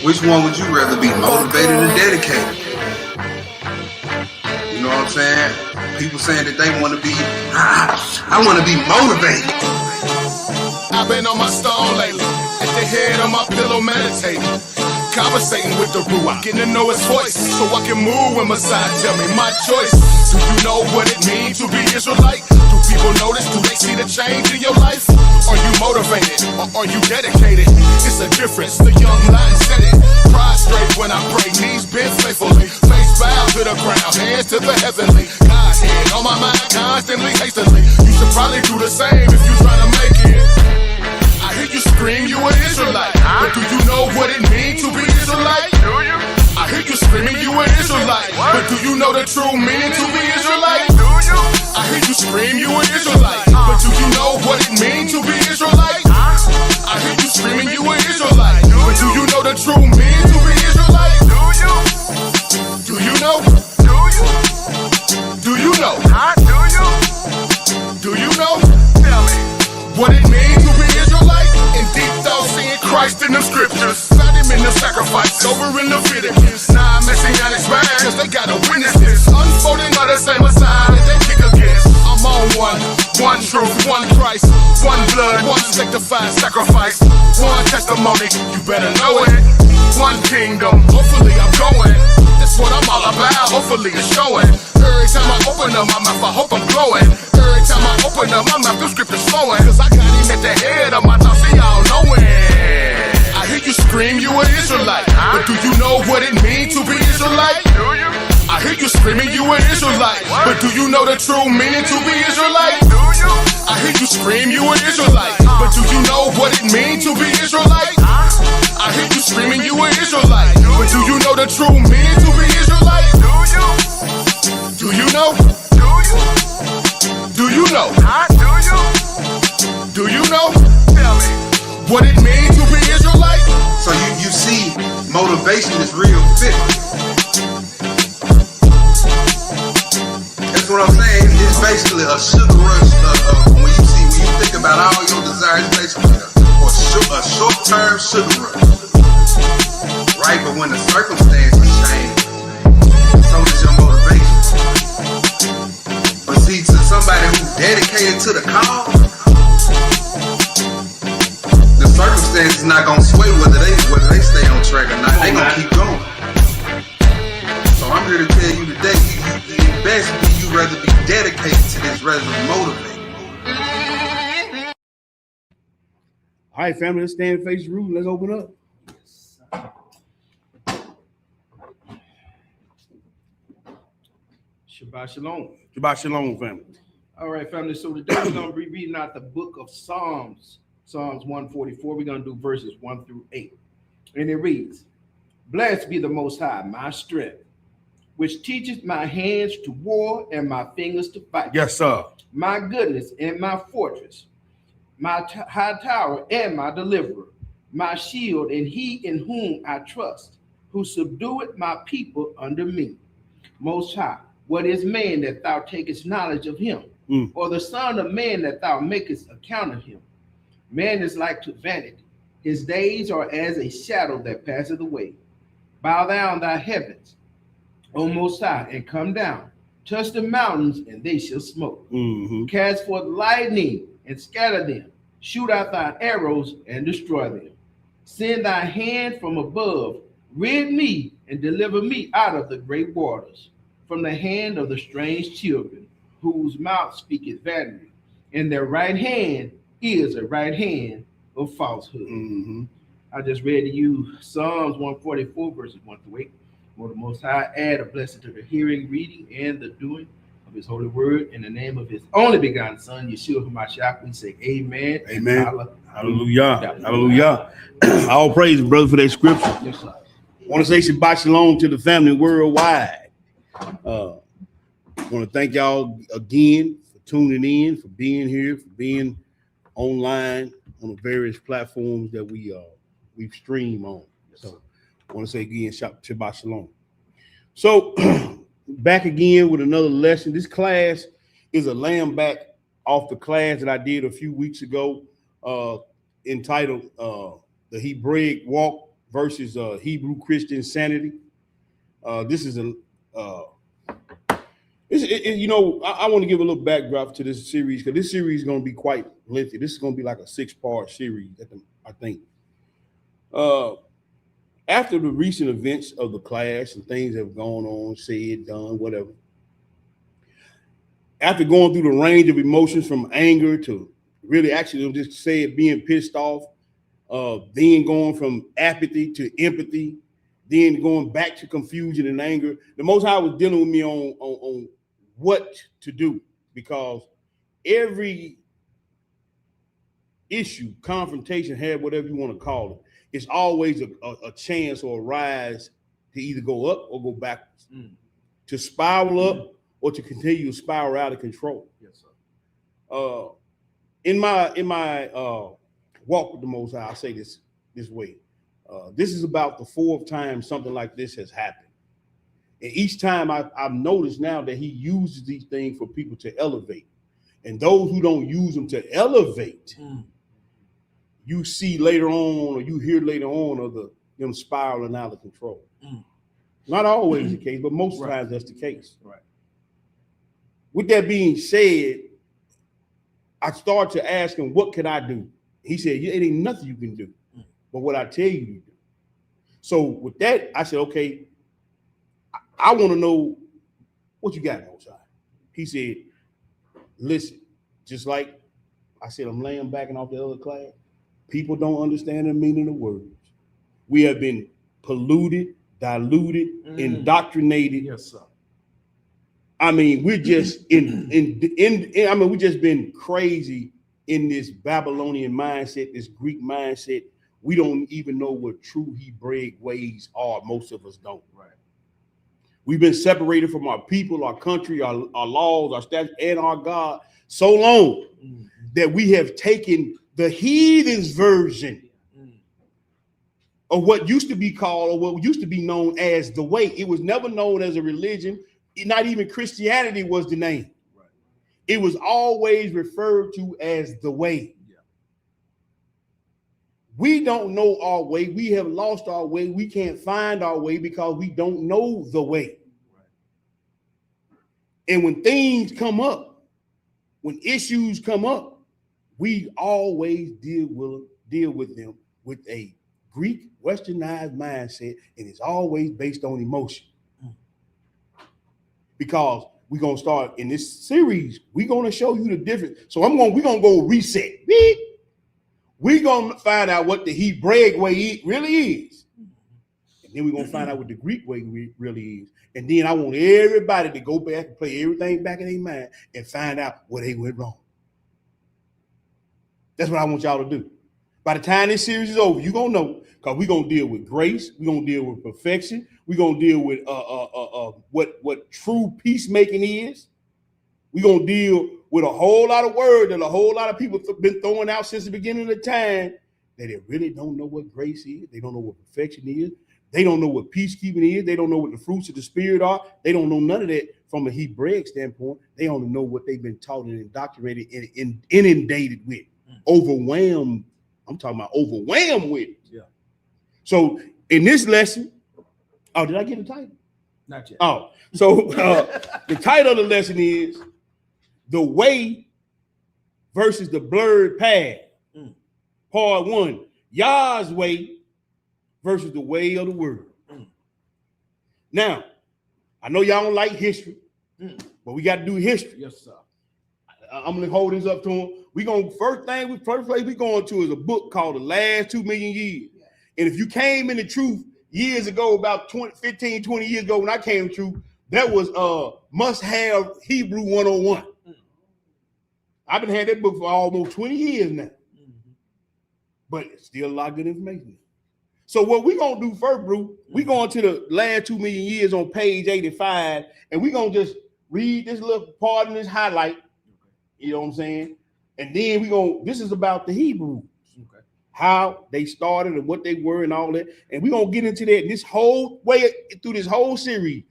Which one would you rather be, motivated or dedicated? You know what I'm saying? People saying that they want to be, I want to be motivated. I've been on my stone lately, at the head of my pillow meditating, conversating with the Ruach, getting to know his voice, so I can move when Messiah tell me my choice. Do you know what it means to be Israelite? Do people notice? Do they see the change in your life? Are you motivated or are you dedicated? It's a difference, the young lion said it. Prostrate when I pray, knees bent faithfully, face bow to the ground, hands to the heavenly. Godhead on my mind constantly, hastily. You should probably do the same if you're trying to make it. I hear you scream, you an Israelite, but do you know what it means to be Israelite? Do you? I hear you screaming, you an Israelite, but do you know the true meaning to be Israelite? Do you? I hear you scream, you an Israelite, but do you know what it means to be Israelite? I hear you screaming, you an Israelite, but do you know the true meaning to be Israelite? Do you? Do you know? Do you? Do you know? Do you? Do you know? Tell me what it means to be Israelite. In deep thought, seeing Christ in the scriptures, found him in the sacrifice over in Leviticus. Nah, messianic man, cause they gotta witness this unfolding of the same Messiah that they kick against. I'm on one truth, one Christ, one blood, one sanctified sacrifice, one testimony, you better know it. One kingdom, hopefully I'm going. That's what I'm all about, hopefully it's showing. Every time I open up my mouth, I hope I'm glowing. Every time I open up my mouth, the scripture's flowing. Cause I got him at the head of my thoughts, and y'all know it. I hear you scream, you an Israelite, but do you know what it means to be Israelite? Do you? I hear you screaming, you an Israelite, but do you know the true meaning to be Israelite? Do you? I hear you scream, you an Israelite, but do you know what it means to be Israelite? I hear you screaming, you an Israelite, but do you know the true meaning to be Israelite? Do you? Do you know? Do you? Do you know? Do you? Do you know? Tell me what it means to be Israelite. So you see, motivation is real fit. That's what I'm saying. It's basically a sugar rush. When you think about all your desires, basically a short-term sugar rush, right? But when the circumstances change, so does your motivation. But see, to somebody who's dedicated to the cause, the circumstances not gonna sway whether they stay on track or not. They gonna keep going. So I'm here to tell you today, you best be you rather be dedicated to this rather than motivated. All right, family, let's stand and face the rule. Let's open up. Shabbat Shalom. Shabbat Shalom, family. All right, family. So today we're going to be reading out the book of Psalms, Psalms 144. We're going to do verses 1 through 8. And it reads, Blessed be the Most High, my strength, which teacheth my hands to war and my fingers to fight. Yes, sir. My goodness and my fortress, my high tower and my deliverer, my shield and he in whom I trust, who subdueth my people under me. Most High, what is man that thou takest knowledge of him? Or the son of man that thou makest account of him? Man is like to vanity. His days are as a shadow that passeth away. Bow down thy heavens, O Most High, and come down. Touch the mountains, and they shall smoke. Cast forth lightning, and scatter them. Shoot out thy arrows, and destroy them. Send thy hand from above. Rid me, and deliver me out of the great waters, from the hand of the strange children, whose mouth speaketh vanity, and their right hand is a right hand of falsehood. I just read to you Psalms 144, verses 1 through 8. Will the Most High add a blessing to the hearing, reading, and the doing of his holy word in the name of his only begotten Son, Yeshua HaMashiach. We say amen. Amen. Hallelujah. Hallelujah. All praise, brother, for that scripture. Yes, sir. I want to say Shabbat Shalom to the family worldwide. I want to thank y'all again for tuning in, for being here, for being online on the various platforms that we stream on. So I want to say again, Shabbat Shalom. So back again with another lesson. This class is a lamb back off the class that I did a few weeks ago, entitled The Hebraic Walk versus Hebrew Christian sanity. This is you know, I want to give a little backdrop to this series because this series is going to be quite lengthy. This is going to be like a 6-part series, I think. After the recent events of the clash and things that have gone on, said, done, whatever, after going through the range of emotions from anger to really actually just say it being pissed off, then going from apathy to empathy, then going back to confusion and anger, the Most High was dealing with me on what to do, because every issue, confrontation, have whatever you want to call it, it's always a chance or a rise to either go up or go backwards, to spiral up or to continue to spiral out of control. Yes, sir. In my walk with the Most High, I say this way. This is about the 4th time something like this has happened. And each time I've noticed now that he uses these things for people to elevate. And those who don't use them to elevate, you see later on, or you hear later on of them spiraling out of control. Not always the case, but most times that's the case. Right. With that being said, I started to ask him, what can I do? He said, it ain't nothing you can do, but what I tell you to do. So with that, I said, okay, I want to know what you got, Most High. He said, listen, just like I said, I'm laying back and off the other class. People don't understand the meaning of words. We have been polluted, diluted, indoctrinated. Yes, sir. I mean, we're just we just been crazy in this Babylonian mindset, this Greek mindset. We don't even know what true Hebraic ways are. Most of us don't. Right. We've been separated from our people, our country, our laws, our statutes, and our God so long that we have taken the heathens version of what used to be called, or what used to be known as the way. It was never known as a religion. Not even Christianity was the name. Right. It was always referred to as the way. Yeah. We don't know our way. We have lost our way. We can't find our way because we don't know the way. Right. And when things come up, when issues come up, we always deal with them with a Greek westernized mindset, and it's always based on emotion. Because we're gonna start in this series, we're gonna show you the difference. So we're gonna go reset. We're gonna find out what the Hebraic way really is. And then we're gonna find out what the Greek way really is. And then I want everybody to go back and play everything back in their mind and find out where they went wrong. That's what I want y'all to do. By the time this series is over, you're gonna know, because we're gonna deal with grace, we're gonna deal with perfection, we're gonna deal with what true peacemaking is. We're gonna deal with a whole lot of words that a whole lot of people been throwing out since the beginning of time, that they really don't know what grace is, they don't know what perfection is, they don't know what peacekeeping is, they don't know what the fruits of the spirit are, they don't know none of that from a Hebraic standpoint. They only know what they've been taught and indoctrinated and inundated with, overwhelmed. I'm talking about overwhelmed with it. Yeah. So in this lesson, did I get the title? Not yet. Oh, so the title of the lesson is The Way versus the Blurred Path. Part 1, Yah's way versus the way of the world. Now, I know y'all don't like history, but we got to do history. Yes, sir. I'm gonna hold this up to him. First place we going to is a book called The Last 2 Million Years. And if you came in the truth years ago, about 15, 20 years ago, when I came to truth, that was must-have Hebrew 101. I've been had that book for almost 20 years now. But it's still a lot of good information. So what we're gonna do first, Brew, we going to the last 2 million years on page 85, and we're gonna just read this little part in this highlight. You know what I'm saying? And then this is about the Hebrews, how they started and what they were and all that. And we're going to get into that this whole way through this whole series.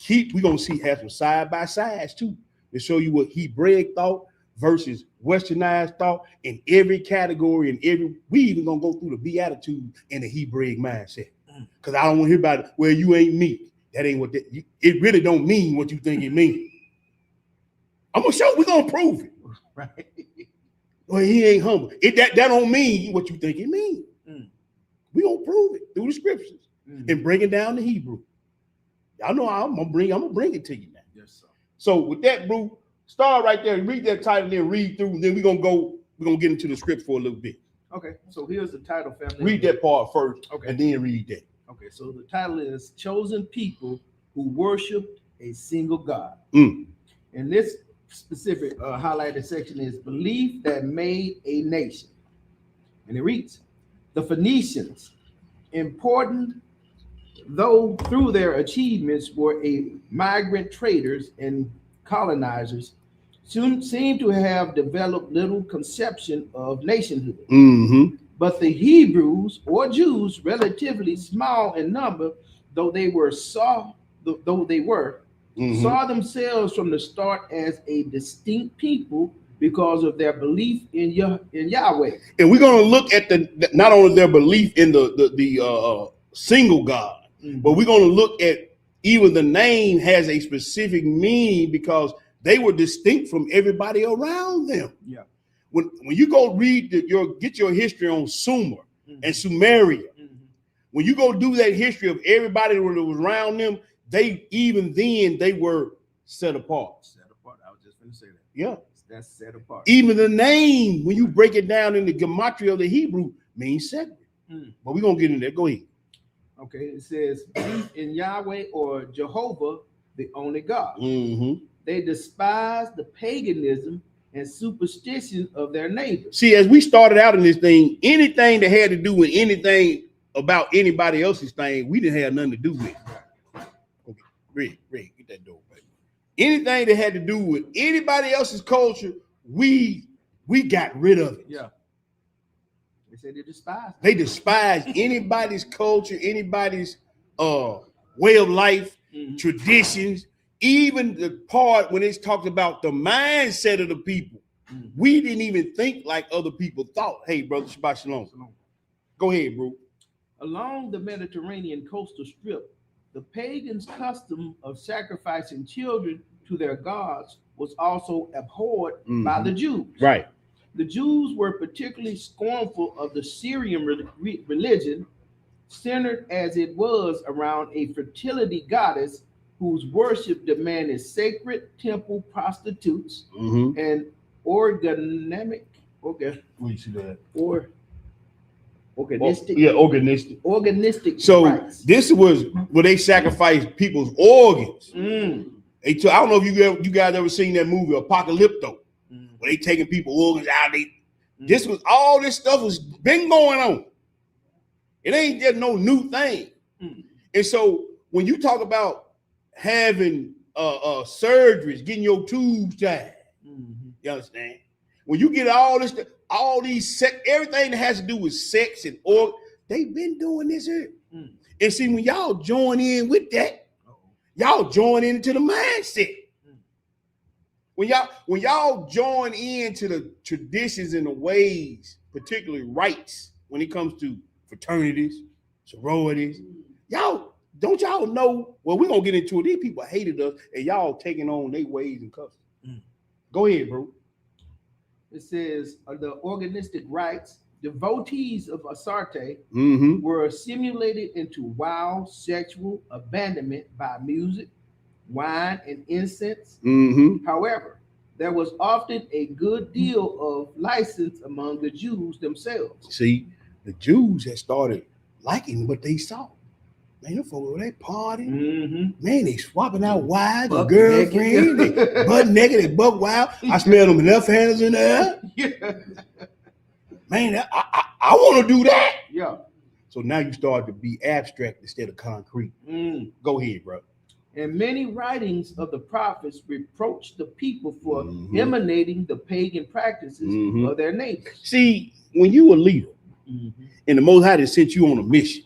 We're going to have some side-by-sides too, to show you what Hebraic thought versus westernized thought in every category, and we even going to go through the Beatitudes in the Hebraic mindset. Because I don't want to hear about it. Well, you ain't me. That ain't what it really don't mean what you think it means. I'm gonna show. We're gonna prove it. Right. Well, he ain't humble. That don't mean what you think it means. We gonna prove it through the scriptures and bring it down to Hebrew. Y'all know I'm gonna bring it to you now. Yes, sir. So with that, bro, start right there. Read that title, then read through. Then we're gonna get into the script for a little bit. Okay, so here's the title, family. Read that part first, okay, and then read that. Okay, so the title is "Chosen People Who Worship a Single God." And this specific highlighted section is "Belief That Made a Nation," and it reads: "The Phoenicians, important though through their achievements were a migrant traders and colonizers, soon seem to have developed little conception of nationhood. But the Hebrews or Jews, relatively small in number, though they saw themselves from the start as a distinct people because of their belief in Yahweh." And we're gonna look at not only their belief in the single God, but we're gonna look at even the name has a specific meaning because they were distinct from everybody around them. Yeah. When you go read get your history on Sumer and Sumeria, when you go do that history of everybody that was around them, they were set apart. Set apart. I was just going to say that. Yeah. That's set apart. Even the name, when you break it down in the gematria of the Hebrew, means separate. But we're gonna get in there. Go ahead. Okay, it says belief in Yahweh or Jehovah, the only God. They despise the paganism and superstition of their neighbors. See, as we started out in this thing, anything that had to do with anything about anybody else's thing, we didn't have nothing to do with. Okay, Red, get that door, baby. Anything that had to do with anybody else's culture, we got rid of it. Yeah. They said they despise. They despise anybody's culture, anybody's way of life, traditions, even the part when it's talked about the mindset of the people. We didn't even think like other people thought. Hey, brother, Shabbat Shalom. Go ahead, bro. Along the Mediterranean coastal strip, the pagans' custom of sacrificing children to their gods was also abhorred by the Jews. Right. The Jews were particularly scornful of the Syrian religion, centered as it was around a fertility goddess whose worship demanded sacred temple prostitutes and organistic so rites. This was where they sacrificed people's organs. I don't know if you guys ever seen that movie Apocalypto, where they taking people's organs out. This was all this stuff was been going on. It ain't just no new thing. And so when you talk about having surgeries, getting your tubes tied, you understand? When you get all this, everything that has to do with sex and organ, they've been doing this here. And see, when y'all join in with that, y'all join into the mindset. When y'all join into the traditions and the ways, particularly rights, when it comes to fraternities, sororities, y'all know? Well, we're gonna get into it. These people hated us, and y'all taking on their ways and customs. Go ahead, bro. It says the organistic rites, devotees of Asarte were assimilated into wild sexual abandonment by music, wine, and incense. However, there was often a good deal of license among the Jews themselves. See, the Jews had started liking what they saw. Man, them folks, they party. Man, they swapping out wives and girlfriends. They butt naked, they buck wild. I smell them left handers in there. Man, I want to do that. Yeah. So now you start to be abstract instead of concrete. Go ahead, bro. And many writings of the prophets reproach the people for emanating the pagan practices of their neighbors. See, when you a leader and the Most High has sent you on a mission,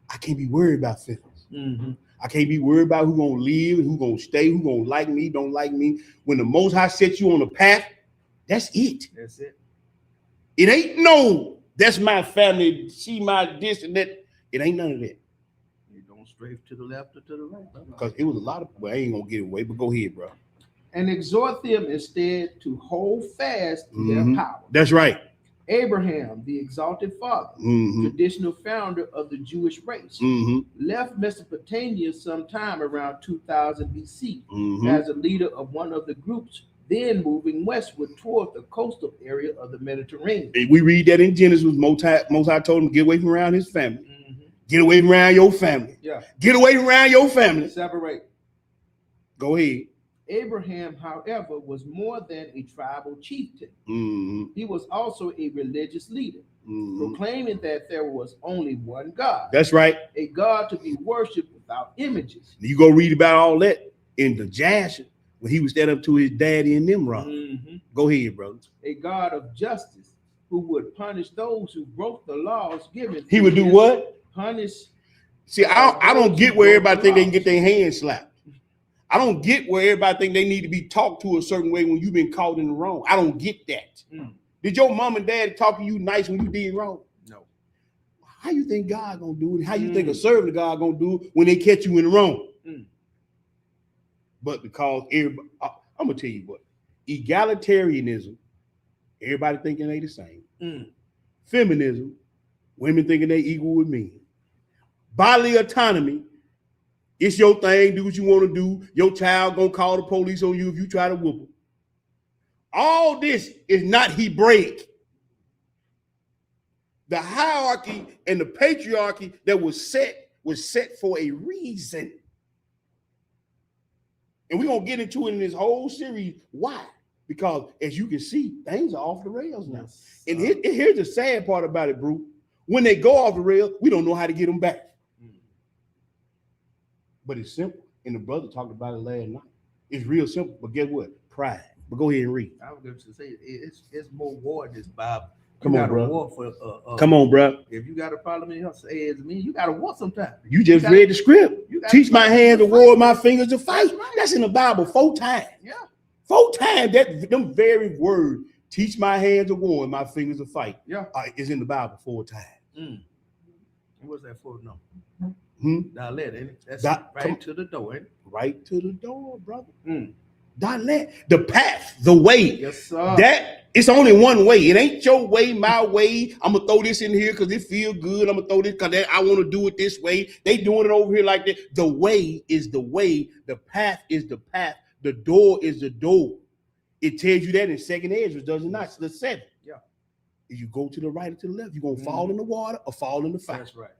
I can't be worried about feelings. I can't be worried about who's gonna leave, who's gonna stay, who's gonna like me, don't like me. When the Most High sets you on a path, that's it. That's it. It ain't no, that's my family, see my this and that. It ain't none of that. Going straight to the left or to the right, brother. Because it was a lot of, well, I ain't gonna get away, but go ahead, bro. And exhort them instead to hold fast to their power. That's right. Abraham, the exalted father, traditional founder of the Jewish race, left Mesopotamia sometime around 2000 BC as a leader of one of the groups then moving westward toward the coastal area of the Mediterranean. And we read that in Genesis. Most High told him to get away from around his family. Get away from around your family. Yeah. Get away from around your family. Separate. Go ahead. Abraham, however, was more than a tribal chieftain. He was also a religious leader, proclaiming that there was only one God. That's right. A God to be worshipped without images. You go read about all that in the Jasher when he was standing up to his daddy and Nimrod. Go ahead, brother. A God of justice who would punish those who broke the laws given. He would do what? Punish. See, I don't get where everybody think they can get their hands slapped. I don't get where everybody think they need to be talked to a certain way when you've been caught in the wrong. I don't get that. Did your mom and dad talk to you nice when you did wrong? No. How you think God gonna do it? How you think a servant of God gonna do it when they catch you in the wrong? But because everybody, I'm gonna tell you what, egalitarianism, everybody thinking they the same. Feminism, women thinking they equal with men. Bodily autonomy, it's your thing, do what you want to do. Your child gonna call the police on you if you try to whoop them. All this is not Hebraic. The hierarchy and the patriarchy that was set for a reason. And we're gonna get into it in this whole series. Why? Because as you can see, things are off the rails now. And here's the sad part about it, bro. When they go off the rails, we don't know how to get them back. But it's simple. And the brother talked about it last night. It's real simple. But guess what? Pride. But go ahead and read. I was going to say it's more war in this Bible. Come on, bro. War for, come on, bro. If you got a problem in your say as me, you got to war sometimes. You just read the script. Teach my hands to war, my fingers to fight. That's in the Bible 4 times. Yeah. 4 times. Them very words. Teach my hands to war and my fingers to fight. Yeah. Is in the Bible 4 times. What's that for? No. Dalet, ain't it? That's right to the door, ain't it? Right to the door, brother. Dalet, the path, the way. Yes, sir. That it's only one way. It ain't your way, my way. I'm gonna throw this in here because it feel good. I'm gonna throw this because I want to do it this way. They doing it over here like that. The way is the way. The path is the path. The door is the door. It tells you that in 2nd Ezra, does it not? It's the 7. Yeah. If you go to the right or to the left, you're gonna fall in the water or fall in the fire. That's right.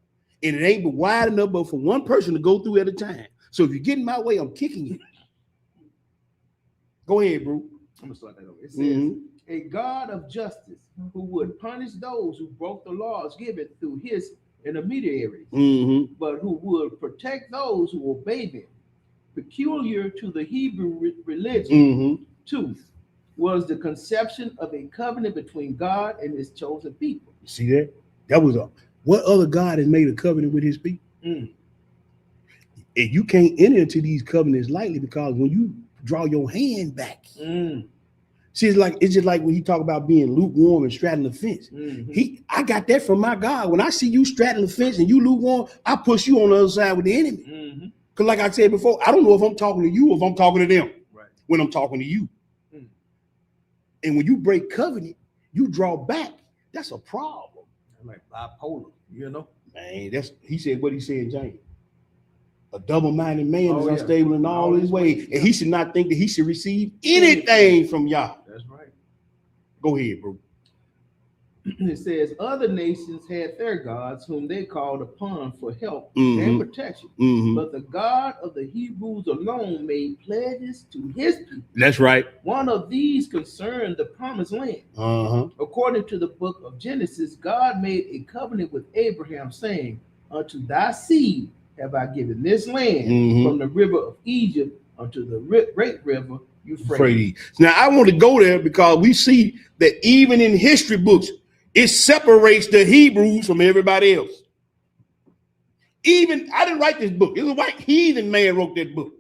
And it ain't but wide enough but for one person to go through at a time. So if you get in my way, I'm kicking you. Go ahead, bro. I'm gonna start that over. It says, a God of justice who would punish those who broke the laws given through his intermediaries, but who would protect those who obey them. Peculiar to the Hebrew religion, too, was the conception of a covenant between God and his chosen people. You see that? That was what other God has made a covenant with his people? And you can't enter into these covenants lightly because when you draw your hand back, see, it's just like when you talk about being lukewarm and straddling the fence. I got that from my God. When I see you straddling the fence and you lukewarm, I push you on the other side with the enemy. Because like I said before, I don't know if I'm talking to you or if I'm talking to them when I'm talking to you. And when you break covenant, you draw back. That's a problem. Like bipolar, you know. Man, he said what he said, James. A double-minded man is unstable in all his ways, and he should not think that he should receive anything from Yah. That's right. Go ahead, bro. It says other nations had their gods whom they called upon for help and protection, but the God of the Hebrews alone made pledges to his people. That's right. One of these concerned the promised land. According to the book of Genesis, God made a covenant with Abraham, saying, unto thy seed have I given this land from the river of Egypt unto the great river Euphrates. Now, I want to go there because we see that even in history books, it separates the Hebrews from everybody else. Even, I didn't write this book. It was a white heathen man wrote that book.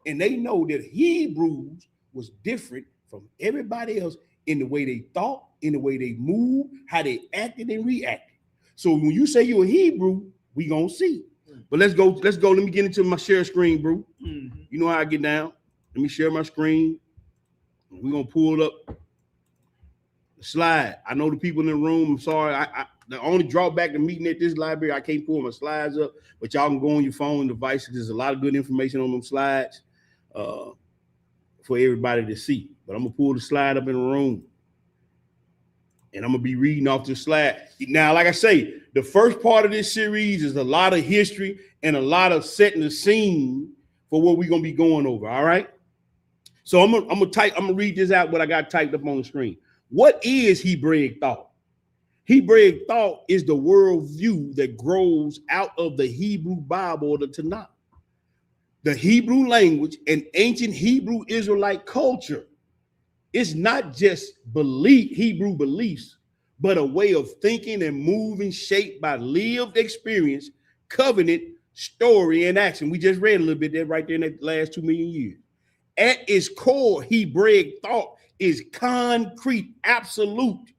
And they know that Hebrews was different from everybody else in the way they thought, in the way they moved, how they acted and reacted. So when you say you're a Hebrew, we gonna see. But let's go. Let me get into my share screen, bro. Mm-hmm. You know how I get down. Let me share my screen. We're gonna pull up the slide. I know the people in the room. I'm sorry. I the only drawback to meeting at this library, I can't pull my slides up, but y'all can go on your phone devices. There's a lot of good information on them slides for everybody to see. But I'm gonna pull the slide up in the room. And I'm gonna be reading off the slide. Now, like I say, the first part of this series is a lot of history and a lot of setting the scene for what we're gonna be going over. All right. So I'm gonna read this out what I got typed up on the screen. What is Hebraic thought? Hebraic thought is the worldview that grows out of the Hebrew Bible or the Tanakh. The Hebrew language and ancient Hebrew Israelite culture. It's not just Hebrew beliefs, but a way of thinking and moving shaped by lived experience, covenant, story, and action. We just read a little bit there right there in that last 2 million years. At its core, Hebraic thought is concrete, absolute,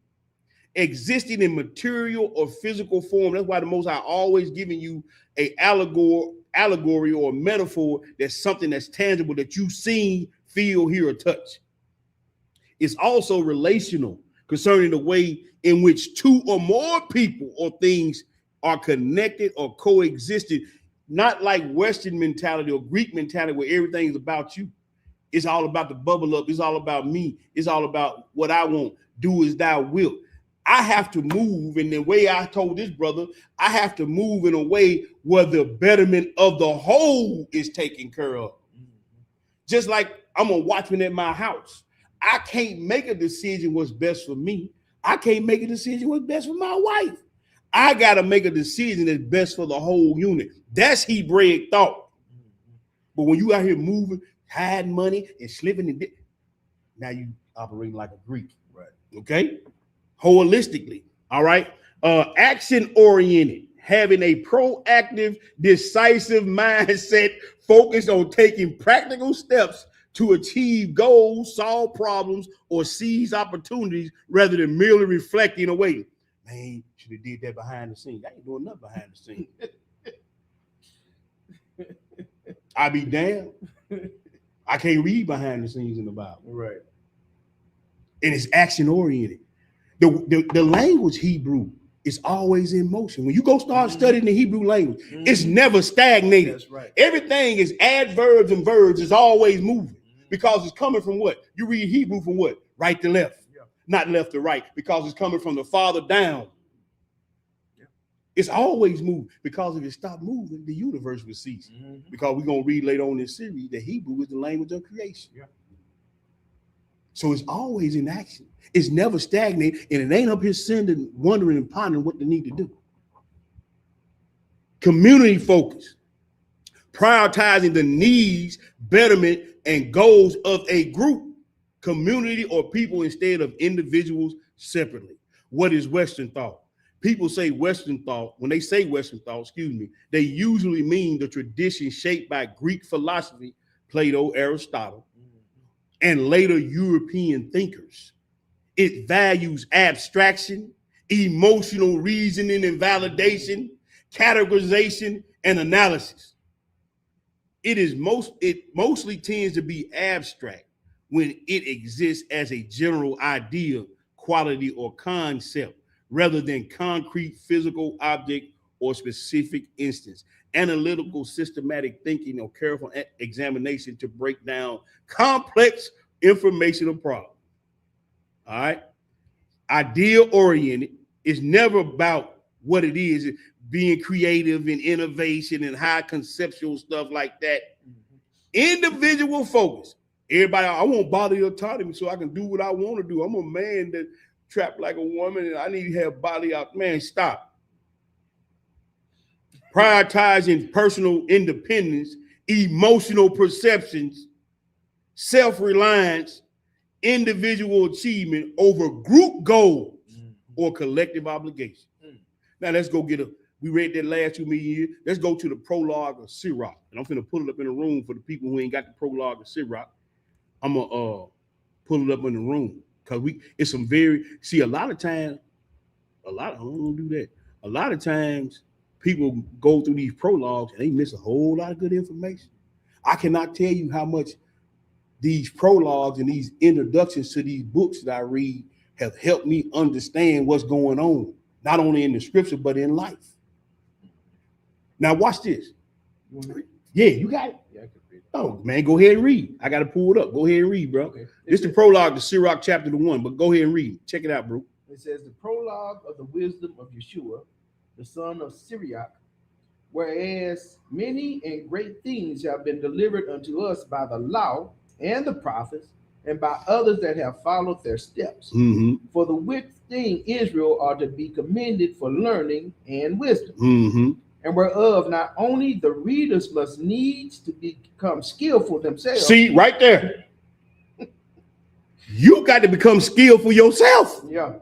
existing in material or physical form. That's why the Most High always giving you a allegory or a metaphor that's something that's tangible that you see, feel, hear, or touch. It's also relational concerning the way in which two or more people or things are connected or coexisted, not like Western mentality or Greek mentality where everything is about you. It's all about the bubble up. It's all about me. It's all about what I want. Do as thou wilt. I have to move in the way I told this brother, I have to move in a way where the betterment of the whole is taken care of. Just like I'm a watchman at my house. I can't make a decision what's best for me. I can't make a decision what's best for my wife. I got to make a decision that's best for the whole unit. That's Hebraic thought. But when you out here moving, hiding money and slipping in, now you operating like a Greek, right? Okay, holistically, all right. Action oriented, having a proactive, decisive mindset, focused on taking practical steps to achieve goals, solve problems, or seize opportunities, rather than merely reflecting away. Man, should have did that behind the scenes. I ain't doing nothing behind the scenes. I be damned. I can't read behind the scenes in the Bible. Right. And it's action oriented. The language Hebrew is always in motion. When you go start studying the Hebrew language, it's never stagnated. That's right. Everything is adverbs and verbs is always moving because it's coming from what? You read Hebrew from what? Right to left, not left to right, because it's coming from the father down. It's always moving, because if it stopped moving, the universe would cease. Because we're going to read later on in this series that Hebrew is the language of creation. So it's always in action. It's never stagnant, and it ain't up here sitting, wondering and pondering what they need to do. Community focus, prioritizing the needs, betterment, and goals of a group, community, or people instead of individuals separately. What is Western thought? People say Western thought, when they say Western thought, they usually mean the tradition shaped by Greek philosophy, Plato, Aristotle, and later European thinkers. It values abstraction, emotional reasoning and validation, categorization, and analysis. It mostly tends to be abstract when it exists as a general idea, quality, or concept, rather than concrete physical object or specific instance. Analytical, systematic thinking or careful examination to break down complex informational problems. All right. Idea oriented is never about what it is, being creative and innovation and high conceptual stuff like that. Individual focus. Everybody, I want bodily autonomy so I can do what I want to do. I'm a man that trapped like a woman and I need to have body out. Man, stop. Prioritizing personal independence, emotional perceptions, self-reliance, individual achievement over group goals or collective obligation. Now let's go we read that last 2 million years. Let's go to the prologue of Sirach. And I'm going to pull it up in the room for the people who ain't got the prologue of Sirach. I'm going to pull it up in the room because it's some a lot of times, I don't do that. A lot of times people go through these prologues and they miss a whole lot of good information. I cannot tell you how much these prologues and these introductions to these books that I read have helped me understand what's going on, not only in the scripture, but in life. Now watch this. Yeah, you got it. Yeah, I can read it. Oh, man, go ahead and read. I got to pull it up. Go ahead and read, bro. Okay. This is the prologue to Sirach chapter 1, but go ahead and read. Check it out, bro. It says, the prologue of the wisdom of Yeshua, the son of Sirach, whereas many and great things have been delivered unto us by the law and the prophets, and by others that have followed their steps. Mm-hmm. For the which thing Israel are to be commended for learning and wisdom, Mm-hmm. and whereof not only the readers must needs to become skillful themselves. See, right there. You got to become skillful yourself. Yeah.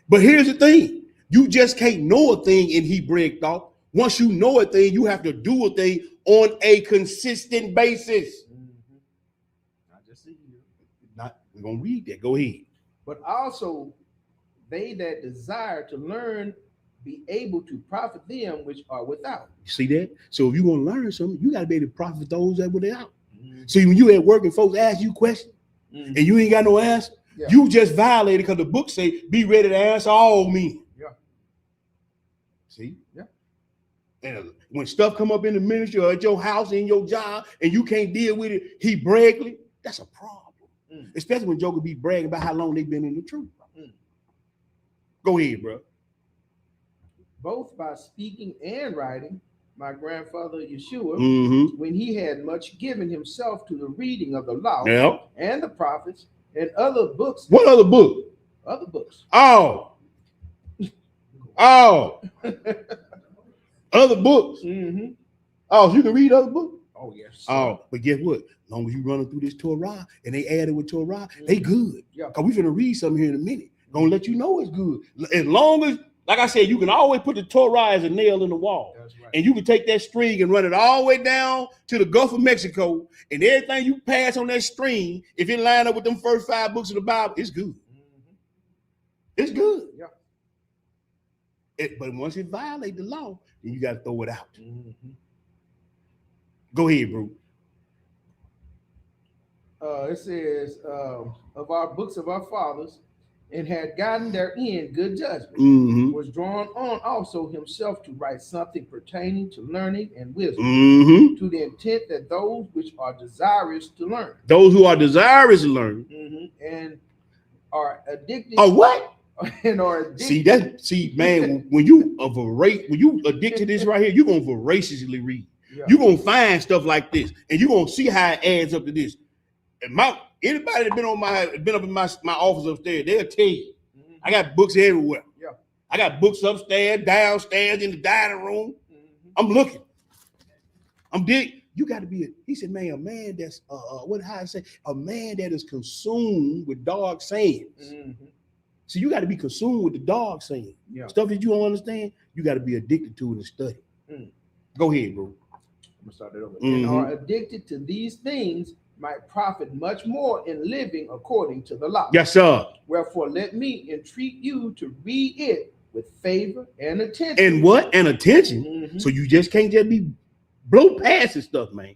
But here's the thing. You just can't know a thing in Hebraic thought. Once you know a thing, you have to do a thing on a consistent basis. I just see you. We're going to read that. Go ahead. But also they that desire to learn be able to profit them which are without. You see that? So if you want to learn something, you got to be able to profit those that were without. See, when you at work and folks ask you questions and you ain't got no answer, you just violated because the book say, be ready to answer all men. Yeah. See? Yeah. And when stuff come up in the ministry or at your house, in your job, and you can't deal with it Hebraically, that's a problem. Especially when jokers be bragging about how long they've been in the truth. Go ahead, bro. Both by speaking and writing, my grandfather Yeshua, when he had much given himself to the reading of the law and the prophets and other books. What other book? Other books. Oh. Other books. Oh, so you can read other books? Oh, yes. Sir. Oh, but guess what? As long as you running through this Torah and they add it with Torah, they good. Yeah. Because we're going to read something here in a minute. Gonna let you know it's good. As long as, like I said, you can always put the Torah as a nail in the wall. That's right. And you can take that string and run it all the way down to the Gulf of Mexico, and everything you pass on that string, if it line up with them first 5 books of the Bible, it's good. It's good. Yeah. But once it violates the law, then you got to throw it out. Go ahead, bro. It says, of our books of our fathers, and had gotten therein good judgment, was drawn on also himself to write something pertaining to learning and wisdom, to the intent that those which are desirous to learn, those who are desirous to learn, and are addicted. Oh, what? And are addicted. See, man, when you addicted to this right here, you're gonna voraciously read. Yeah. You're gonna find stuff like this, and you're gonna see how it adds up to this. And anybody that been up in my office upstairs, they'll tell you. I got books everywhere. Yeah. I got books upstairs, downstairs, in the dining room. I'm looking. I'm digging. You got to be he said, man, a man that's a man that is consumed with dark sayings. So you got to be consumed with the dark sayings. Yeah. Stuff that you don't understand, you got to be addicted to it and study. Go ahead, bro. I'm gonna start it over. And are addicted to these things might profit much more in living according to the law. Yes, sir. Wherefore, let me entreat you to read it with favor and attention. And what? And attention. So you just can't just be blow past this stuff, man.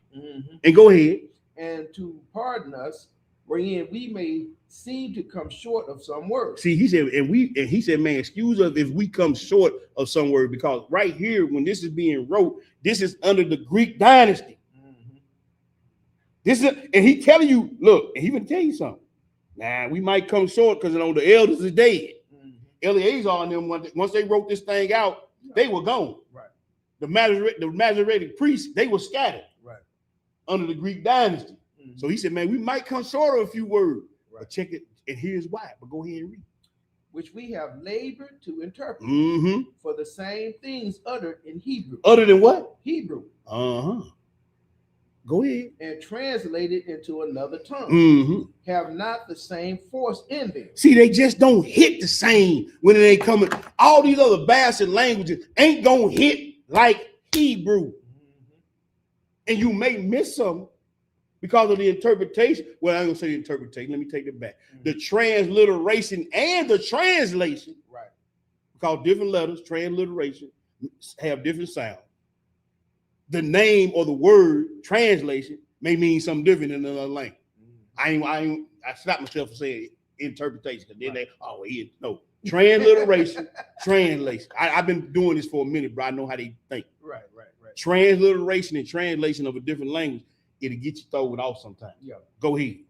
And go ahead. And to pardon us, wherein we may seem to come short of some words. See, he said, man, excuse us if we come short of some word, because right here, when this is being wrote, this is under the Greek dynasty. And he telling you, look, and he gonna tell you something. Nah, we might come short because the elders is dead. Eleazar and them, once they wrote this thing out, they were gone. Right. The Masoretic priests, they were scattered. Right. Under the Greek dynasty. So he said, man, we might come short of a few words. Right. But check it, and here's why. But go ahead and read. Which we have labored to interpret for the same things uttered in Hebrew. Other than what? Hebrew. Go ahead. And translated into another tongue. Have not the same force in them. See, they just don't hit the same when it ain't coming. All these other bastard languages ain't gonna hit like Hebrew. And you may miss some because of the interpretation. Well, I'm gonna say the interpretation. Let me take it back. The transliteration and the translation. Right. Because different letters, transliteration, have different sounds. The name or the word translation may mean something different in another language. I stopped myself from saying interpretation because then no transliteration, translation. I've been doing this for a minute, bro. I know how they think. Right. Transliteration and translation of a different language, it'll get you thrown off sometimes. Yeah. Go ahead.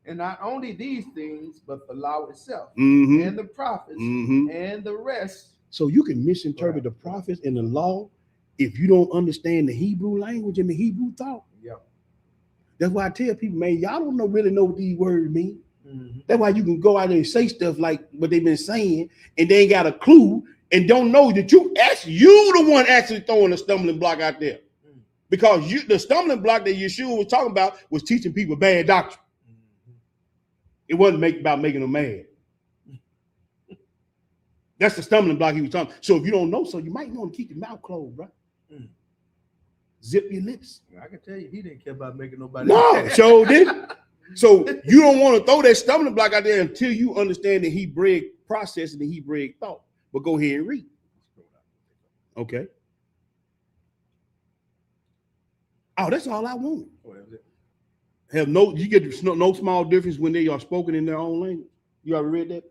And not only these things, but the law itself Mm-hmm. and the prophets Mm-hmm. and the rest. So you can misinterpret the prophets and the law if you don't understand the Hebrew language and the Hebrew thought. Yeah. That's why I tell people, man, y'all don't really know what these words mean. Mm-hmm. That's why you can go out there and say stuff like what they've been saying, and they ain't got a clue and don't know that you the one actually throwing a stumbling block out there. Mm-hmm. Because the stumbling block that Yeshua was talking about was teaching people bad doctrine. Mm-hmm. It wasn't about making them mad. That's the stumbling block he was talking about. So if you don't know, so you might want to keep your mouth closed, bro. Mm. Zip your lips. I can tell you, he didn't care about making nobody. No, so didn't. So you don't want to throw that stumbling block out there until you understand the Hebrew process and the Hebrew thought. But go ahead and read. Okay. Oh, that's all I want. Have no, you get no small difference when they are spoken in their own language. You already read that?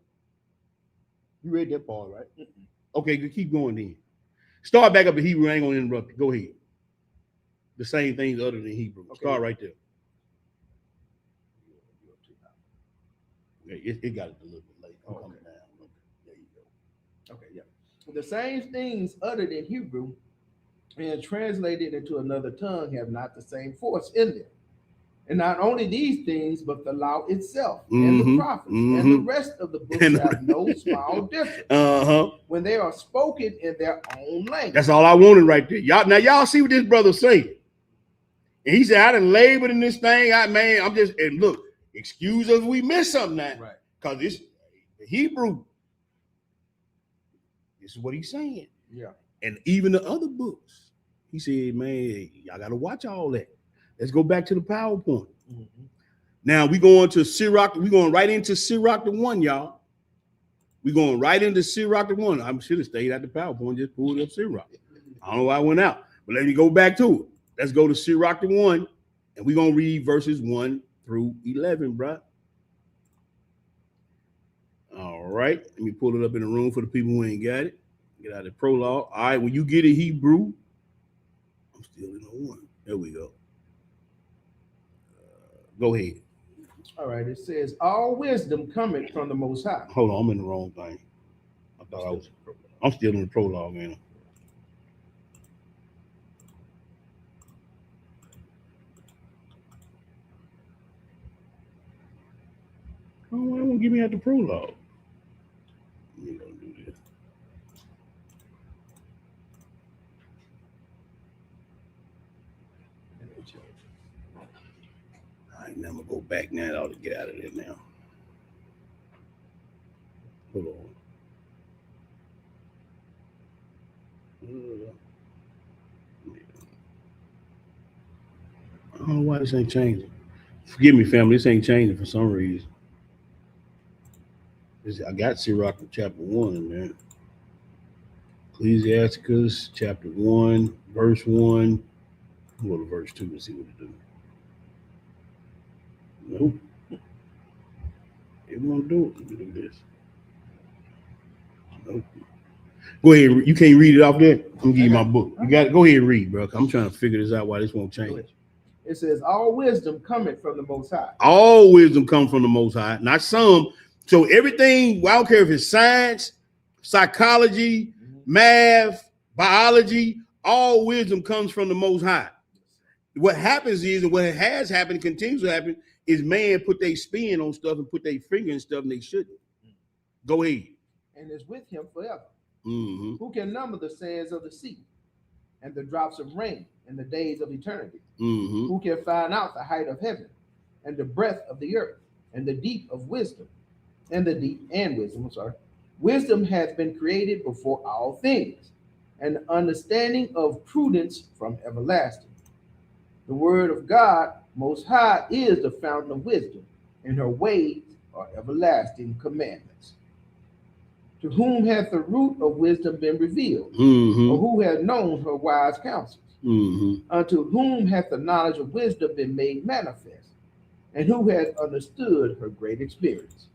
You read that part, right? Okay, keep going then. Start back up in Hebrew. I ain't gonna interrupt you. Go ahead. The same things other than Hebrew. Okay. Start right there. It got it a little bit late. Okay. Coming down. Okay. There you go. Okay, yeah. The same things uttered in Hebrew and translated into another tongue have not the same force in them. And not only these things, but the law itself and the prophets and the rest of the books have no small difference when they are spoken in their own language. That's all I wanted right there. Y'all see what this brother saying. And he said, I done labored in this thing. And look, excuse us if we miss something now. Right. Because it's Hebrew. This is what he's saying. Yeah. And even the other books. He said, man, y'all got to watch all that. Let's go back to the PowerPoint. Mm-hmm. Now we're going to Sirach. We're going right into Sirach the 1, y'all. We're going right into Sirach the 1. I should have stayed at the PowerPoint, just pulled up Sirach. I don't know why I went out, but let me go back to it. Let's go to Sirach the 1, and we're going to read verses 1 through 11, bro. All right. Let me pull it up in the room for the people who ain't got it. Get out of the prologue. All right. When you get it Hebrew, I'm still in the 1. There we go. Go ahead. All right. It says, all wisdom cometh from the Most High. Hold on. I'm in the wrong thing. I'm still in the prologue, man. Oh, why won't give me at the prologue? Let me go do this. All right, now I'm gonna go back now. I ought to get out of there now. Hold on. I don't know why this ain't changing. Forgive me, family. This ain't changing for some reason. I got Sirach chapter 1, man. Ecclesiasticus chapter 1, verse 1. We'll go to verse 2 and see what it do. Nope. It won't do it. Let me do this. Nope. Go ahead. You can't read it off there? I'm gonna give you my book. You got it. Go ahead and read, bro. I'm trying to figure this out why this won't change. It says, all wisdom cometh from the Most High. All wisdom comes from the Most High, not some. So everything, I don't care if it's science, psychology, math, biology, all wisdom comes from the Most High. What happens is, and what has happened, continues to happen, is man put their spin on stuff and put their finger in stuff and they shouldn't. Go ahead. And is with him forever. Mm-hmm. Who can number the sands of the sea and the drops of rain in the days of eternity? Mm-hmm. Who can find out the height of heaven and the breadth of the earth and the deep of wisdom and the deep and wisdom? Wisdom has been created before all things, and understanding of prudence from everlasting. The word of God Most High is the fountain of wisdom, and her ways are everlasting commandments. To whom hath the root of wisdom been revealed? Mm-hmm. Or who hath known her wise counsels? Mm-hmm. Unto whom hath the knowledge of wisdom been made manifest? And who hath understood her great experience?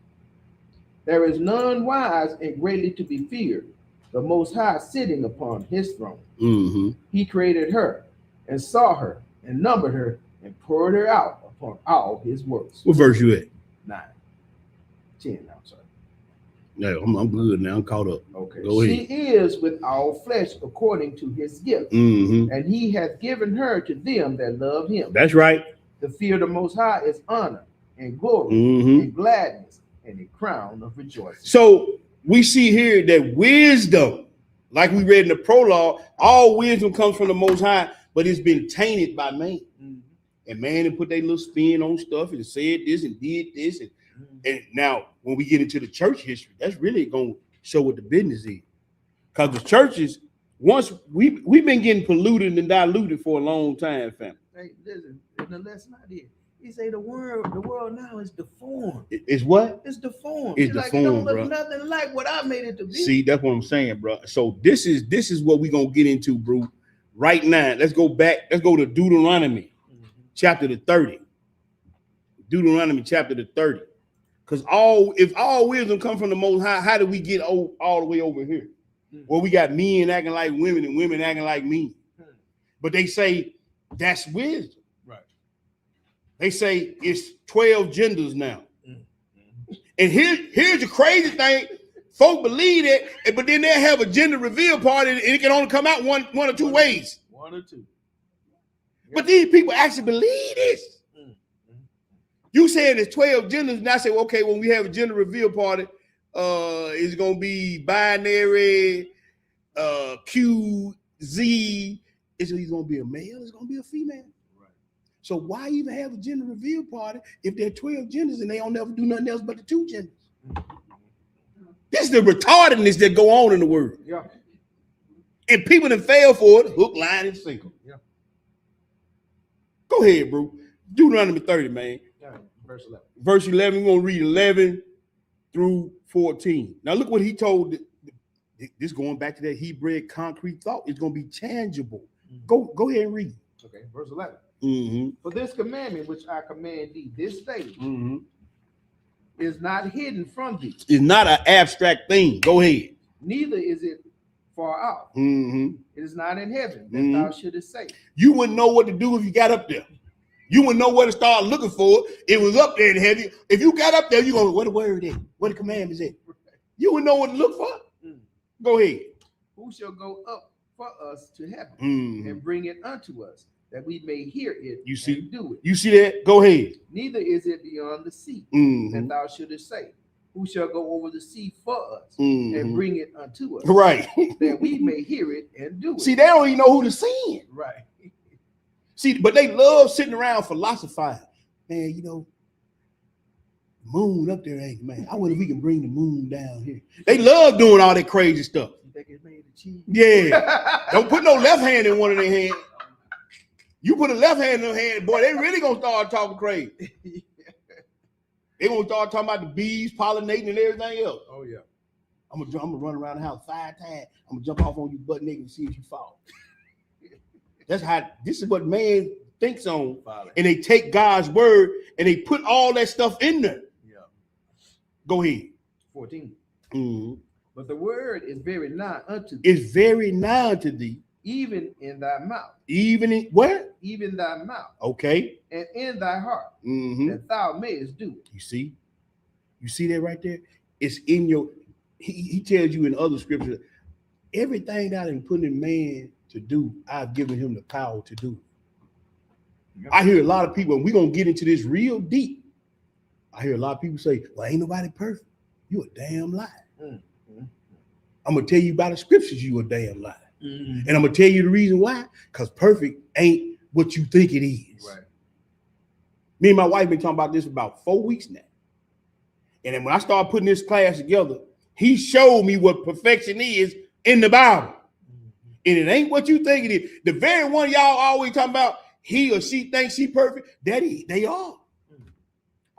There is none wise and greatly to be feared, the Most High sitting upon his throne. Mm-hmm. He created her and saw her and numbered her and poured her out upon all his works. What verse you at? 9. 10 now, sorry. Yeah, I'm good now. I'm caught up. Okay. Go She ahead. is with all flesh according to his gift, Mm-hmm. and he hath given her to them that love him. That's right. The fear of the Most High is honor and glory Mm-hmm. and gladness and a crown of rejoicing. So we see here that wisdom, like we read in the prologue, all wisdom comes from the Most High, but it's been tainted by man. Mhm. And man and put their little spin on stuff and said this and did this. And now when we get into the church history, that's really going to show what the business is. Because the churches, once we've been getting polluted and diluted for a long time, family. Hey, listen, and the lesson I did. He say the world now is deformed. It's what? It's deformed. It's like it don't deformed, look bro. nothing like what I made it to be. See, that's what I'm saying, bro. So this is what we're gonna get into, bro. Right now, let's go back. Let's go to Deuteronomy, chapter the 30. Deuteronomy, chapter the 30. Because if all wisdom come from the Most High, how do we get all the way over here? Well, we got men acting like women and women acting like men. But they say that's wisdom. Right. They say it's 12 genders now. And here's the crazy thing. Folk believe it, but then they'll have a gender reveal party and it can only come out one or two ways. One or two. But these people actually believe this. You saying it's 12 genders, and I say, well, okay, when we have a gender reveal party, it's gonna be binary, Q, Z. It's gonna be a male, it's gonna be a female. Right. So why even have a gender reveal party if there are 12 genders and they don't never do nothing else but the two genders? This is the retardedness that go on in the world. Yeah. And people that fail for it, hook, line, and sinker. Yeah. Go ahead, bro. Deuteronomy 30, man. Yeah. Verse 11. Verse 11, we're going to read 11 through 14. Now, look what he told. This going back to that Hebrew concrete thought. It's going to be tangible. Go ahead and read. Okay, verse 11. Mm-hmm. For this commandment which I command thee this day Mm-hmm. is not hidden from thee, It's not an abstract thing. Go ahead. neither is it far off. Mm-hmm. It is not in heaven that Mhm. thou shouldest say. You wouldn't know what to do if you got up there. You wouldn't know where to start looking for it. It was up there in heaven. If you got up there, you go, what the word is? What the commandment is? You wouldn't know what to look for. Mm. Go ahead. Who shall go up for us to heaven Mhm. and bring it unto us, that we may hear it You see? and do it? You see that? Go ahead. Neither is it beyond the sea Mhm. that thou shouldest say, who shall go over the sea for us Mhm. and bring it unto us, Right. that we may hear it and do it. See, they don't even know who to send. Right. See, but they love sitting around philosophizing. Man, you know, moon up there ain't, man. I wonder if we can bring the moon down here. They love doing all that crazy stuff. You think it's made of cheese? Yeah. Don't put no left hand in one of their hands. You put a left hand in their hand, boy, they really gonna start talking crazy. They gonna start talking about the bees pollinating and everything else. Oh yeah. I'm gonna run around the house 5 times. I'm gonna jump off on you butt naked and see if you fall. That's how this is what man thinks on. Folly. And they take God's word and they put all that stuff in there. Yeah. Go ahead. 14. Mhm. But the word is very nigh unto thee, It's very nigh to thee, even in thy mouth, even in what? even thy mouth, Okay. and in thy heart, Mhm. that thou mayest do it. You see that right there? It's in your. He tells you in other scriptures, everything that I'm putting in man to do, I've given him the power to do. Yep. I hear a lot of people, and we're gonna get into this real deep. I hear a lot of people say, well, ain't nobody perfect. You a damn lie. Mm-hmm. I'm gonna tell you about the scriptures, you a damn lie. Mm-hmm. And I'm gonna tell you the reason why, because perfect ain't what you think it is. Right. Me and my wife been talking about this for about 4 weeks now. And then when I started putting this class together, he showed me what perfection is in the Bible. And it ain't what you think it is. The very one y'all always talking about, he or she thinks she perfect, that they are.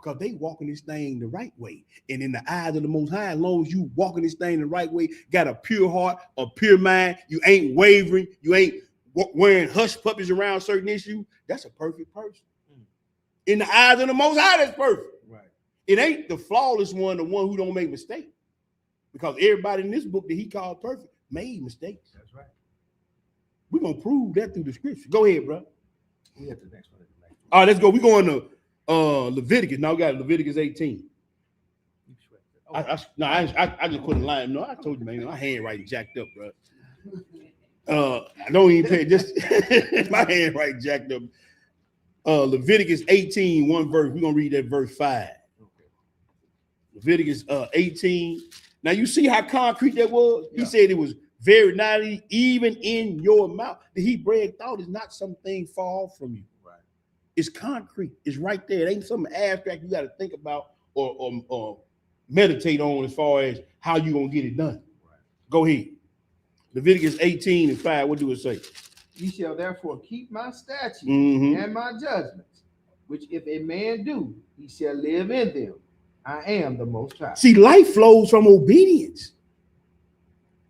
because they walking this thing the right way. And in the eyes of the Most High, as long as you walking this thing the right way, got a pure heart, a pure mind, you ain't wavering, you ain't wearing hush puppies around certain issues, that's a perfect person. In the eyes of the Most High, that's perfect. Right. It ain't the flawless one, the one who don't make mistakes. Because everybody in this book that he called perfect made mistakes. That's right. We're going to prove that through the scripture. Go ahead, bro. We have the next one. All right, let's go. We're going to Leviticus. Now we got Leviticus 18. I just put a line. No, I told you, man, my handwriting jacked up, bro. I don't even pay just my handwriting jacked up. Leviticus 18, one verse. We're gonna read that verse 5. Okay. Leviticus 18. Now you see how concrete that was? Yeah. He said it was very not even in your mouth. The Hebraic thought is not something far from you. Right. It's concrete. It's right there. It ain't something abstract you got to think about or meditate on as far as how you gonna get it done. Right. Go ahead. Leviticus 18 and 5. What do it say? Ye shall therefore keep my statutes and my judgments, which if a man do, he shall live in them. I am the Most High. See, life flows from obedience.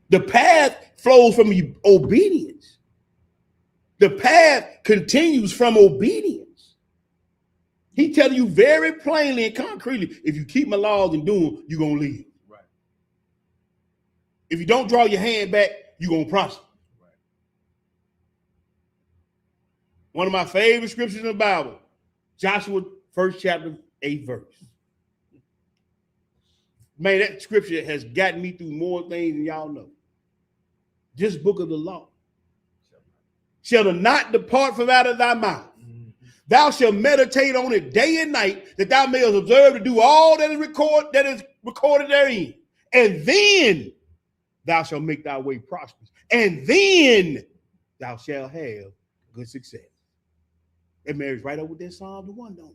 The path flows from obedience. The path continues from obedience. He telling you very plainly and concretely, if you keep my laws and do them, you're going to live. Right. If you don't draw your hand back, you're going to prosper. Right. One of my favorite scriptures in the Bible, Joshua 1st chapter, 8th verse. Man, that scripture has gotten me through more things than y'all know. This book of the law shall not depart from out of thy mouth. Thou shalt meditate on it day and night, that thou mayest observe to do all that is recorded therein. And then thou shalt make thy way prosperous. And then thou shalt have good success. It marries right up with that Psalm 1, don't it?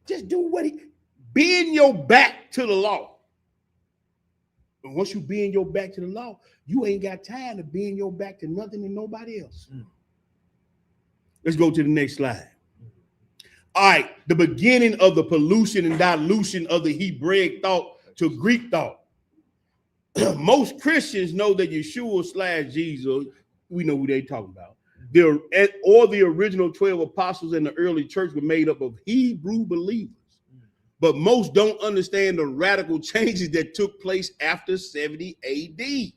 Just do what bend your back to the law. And once you bend your back to the law, you ain't got time to bend your back to nothing and nobody else. Let's go to the next slide. All right, the beginning of the pollution and dilution of the Hebraic thought to Greek thought. Most Christians know that Yeshua / Jesus, we know who they talking about. The original 12 apostles in the early church were made up of Hebrew believers. But most don't understand the radical changes that took place after 70 AD.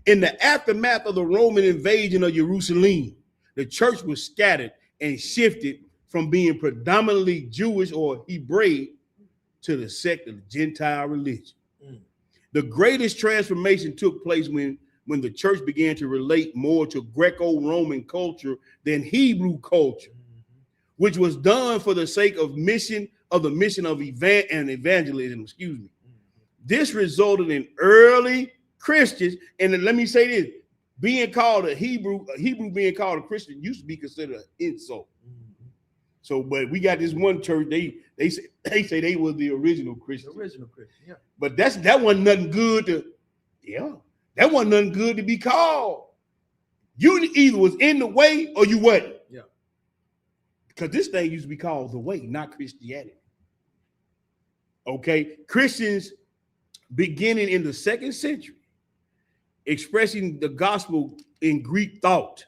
In the aftermath of the Roman invasion of Jerusalem, the church was scattered and shifted from being predominantly Jewish or Hebraic to the sect of the Gentile religion. The greatest transformation took place when the church began to relate more to Greco-Roman culture than Hebrew culture, which was done for the sake of the mission of evangelism. This resulted in early Christians, and let me say this: being called a Hebrew being called a Christian used to be considered an insult. So, but we got this one church, they say they were the original Christian. Yeah. But that wasn't nothing good that wasn't nothing good to be called. You either was in the way or you wasn't. Yeah. Because this thing used to be called the way, not Christianity. Okay, Christians beginning in the 2nd century, expressing the gospel in Greek thought.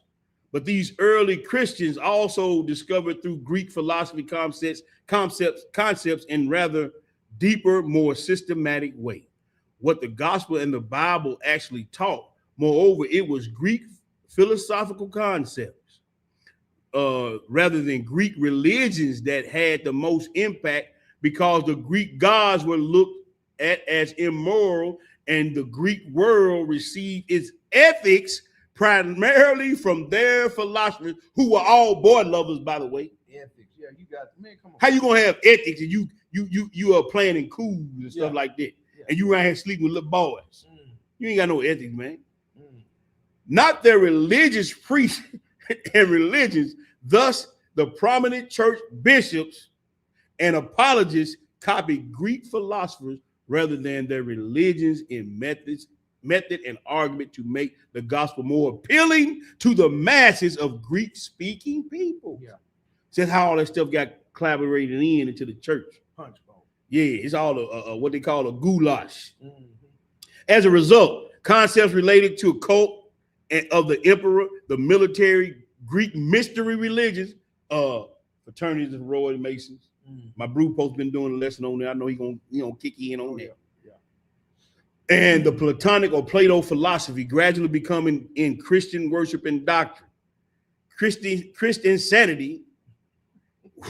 But these early Christians also discovered through Greek philosophy concepts in rather deeper, more systematic way what the gospel and the Bible actually taught. Moreover, it was Greek philosophical concepts rather than Greek religions that had the most impact, because the Greek gods were looked at as immoral, and the Greek world received its ethics primarily from their philosophers, who were all boy lovers, by the way. Ethics, yeah, you got, man, come on. How you gonna have ethics and you are playing in cool and stuff like that, and you around here sleeping with little boys? You ain't got no ethics, man. Not their religious priests and religions. Thus, the prominent church bishops and apologists copied Greek philosophers rather than their religions in method and argument to make the gospel more appealing to the masses of Greek-speaking people. Yeah. That's how all that stuff got collaborated into the church. Punch bowl. Yeah, it's all what they call a goulash. Mm-hmm. As a result, concepts related to a cult and of the emperor, the military, Greek mystery religions, fraternities and sorority masons. Mm-hmm. My brew post been doing a lesson on there. I know he gonna kick in on that. Yeah. And the Platonic or Plato philosophy gradually becoming in Christian worship and doctrine. Christian sanity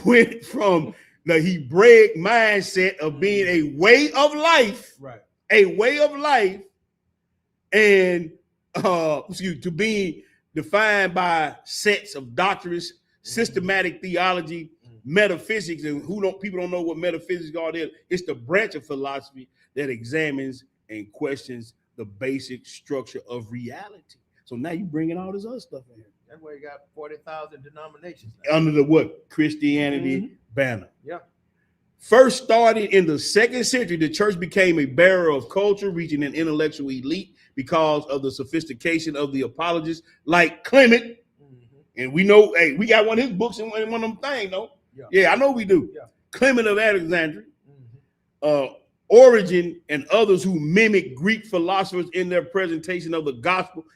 went from the Hebraic mindset of being a way of life, Right. a way of life, and to being defined by sets of doctrines, systematic theology, metaphysics, and people don't know what metaphysics are. It's the branch of philosophy that examines and questions the basic structure of reality. So now you bringing all this other stuff in here. That's why you got 40,000 denominations now. Under the what? Christianity banner. Yeah. First started in the 2nd century, the church became a bearer of culture, reaching an intellectual elite because of the sophistication of the apologists like Clement. And we know, hey, we got one of his books in one of them things, though. Yeah, I know we do. Yeah. Clement of Alexandria, Origen, and others who mimic Greek philosophers in their presentation of the gospel,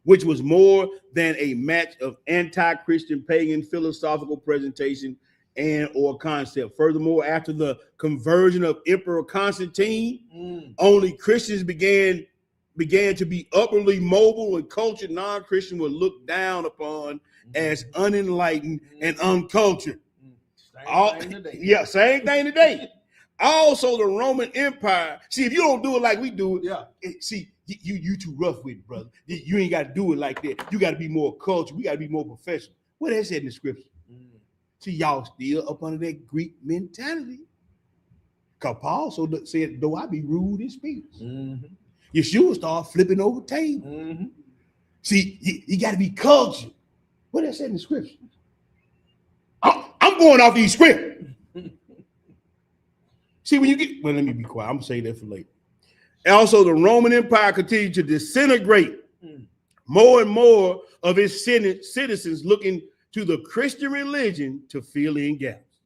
which was more than a match of anti-Christian pagan philosophical presentation and or concept. Furthermore, after the conversion of Emperor Constantine, only Christians began to be upwardly mobile, and cultured non-Christian were looked down upon as unenlightened and uncultured. Same thing today. Also, the Roman Empire. See, if you don't do it like we do it, see, you too rough with it, brother. You ain't got to do it like that. You got to be more cultured. We got to be more professional. What that said in the scripture? See, y'all still up under that Greek mentality. Because Paul said, though I be rude in speech. Yeshua start flipping over tables. See, you got to be cultured. What that said in the scripture? I'm going off these scripts. See, when you get, well, let me be quiet. I'm going to say that for later. And also, the Roman Empire continued to disintegrate. More and more of its citizens looking to the Christian religion to fill in gaps.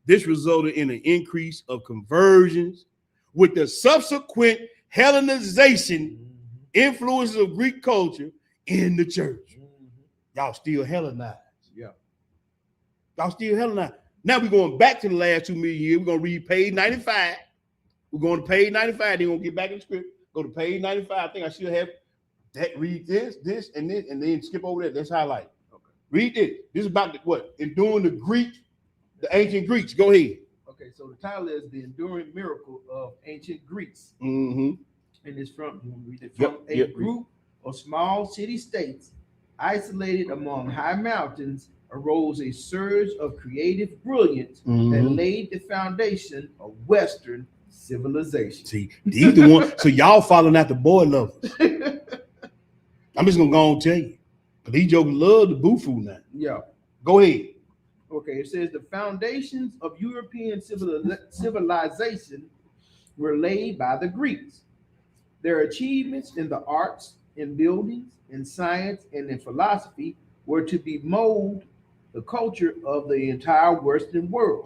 This resulted in an increase of conversions with the subsequent Hellenization influences of Greek culture in the church. Y'all still Hellenized. Yeah. Y'all still Hellenized. Now we're going back to the last 2 million years. We're going to read page 95. We're going to page 95. Then we're going to get back in the script. Go to page 95. I think I should have that. Read this, and then skip over that. That's highlight. Okay. Read this. This is about what? Enduring the ancient Greeks. Go ahead. Okay, so the title is The Enduring Miracle of Ancient Greeks. Mm-hmm. And it's from a group of small city-states isolated among high mountains arose a surge of creative brilliance that laid the foundation of Western civilization. See, these the one. So y'all following after boy lovers. I'm just gonna go on and tell you, because these jokers love the boo-foo now. Yeah. Go ahead. Okay, it says the foundations of European civilization were laid by the Greeks. Their achievements in the arts, in buildings, in science, and in philosophy were to be mold the culture of the entire Western world.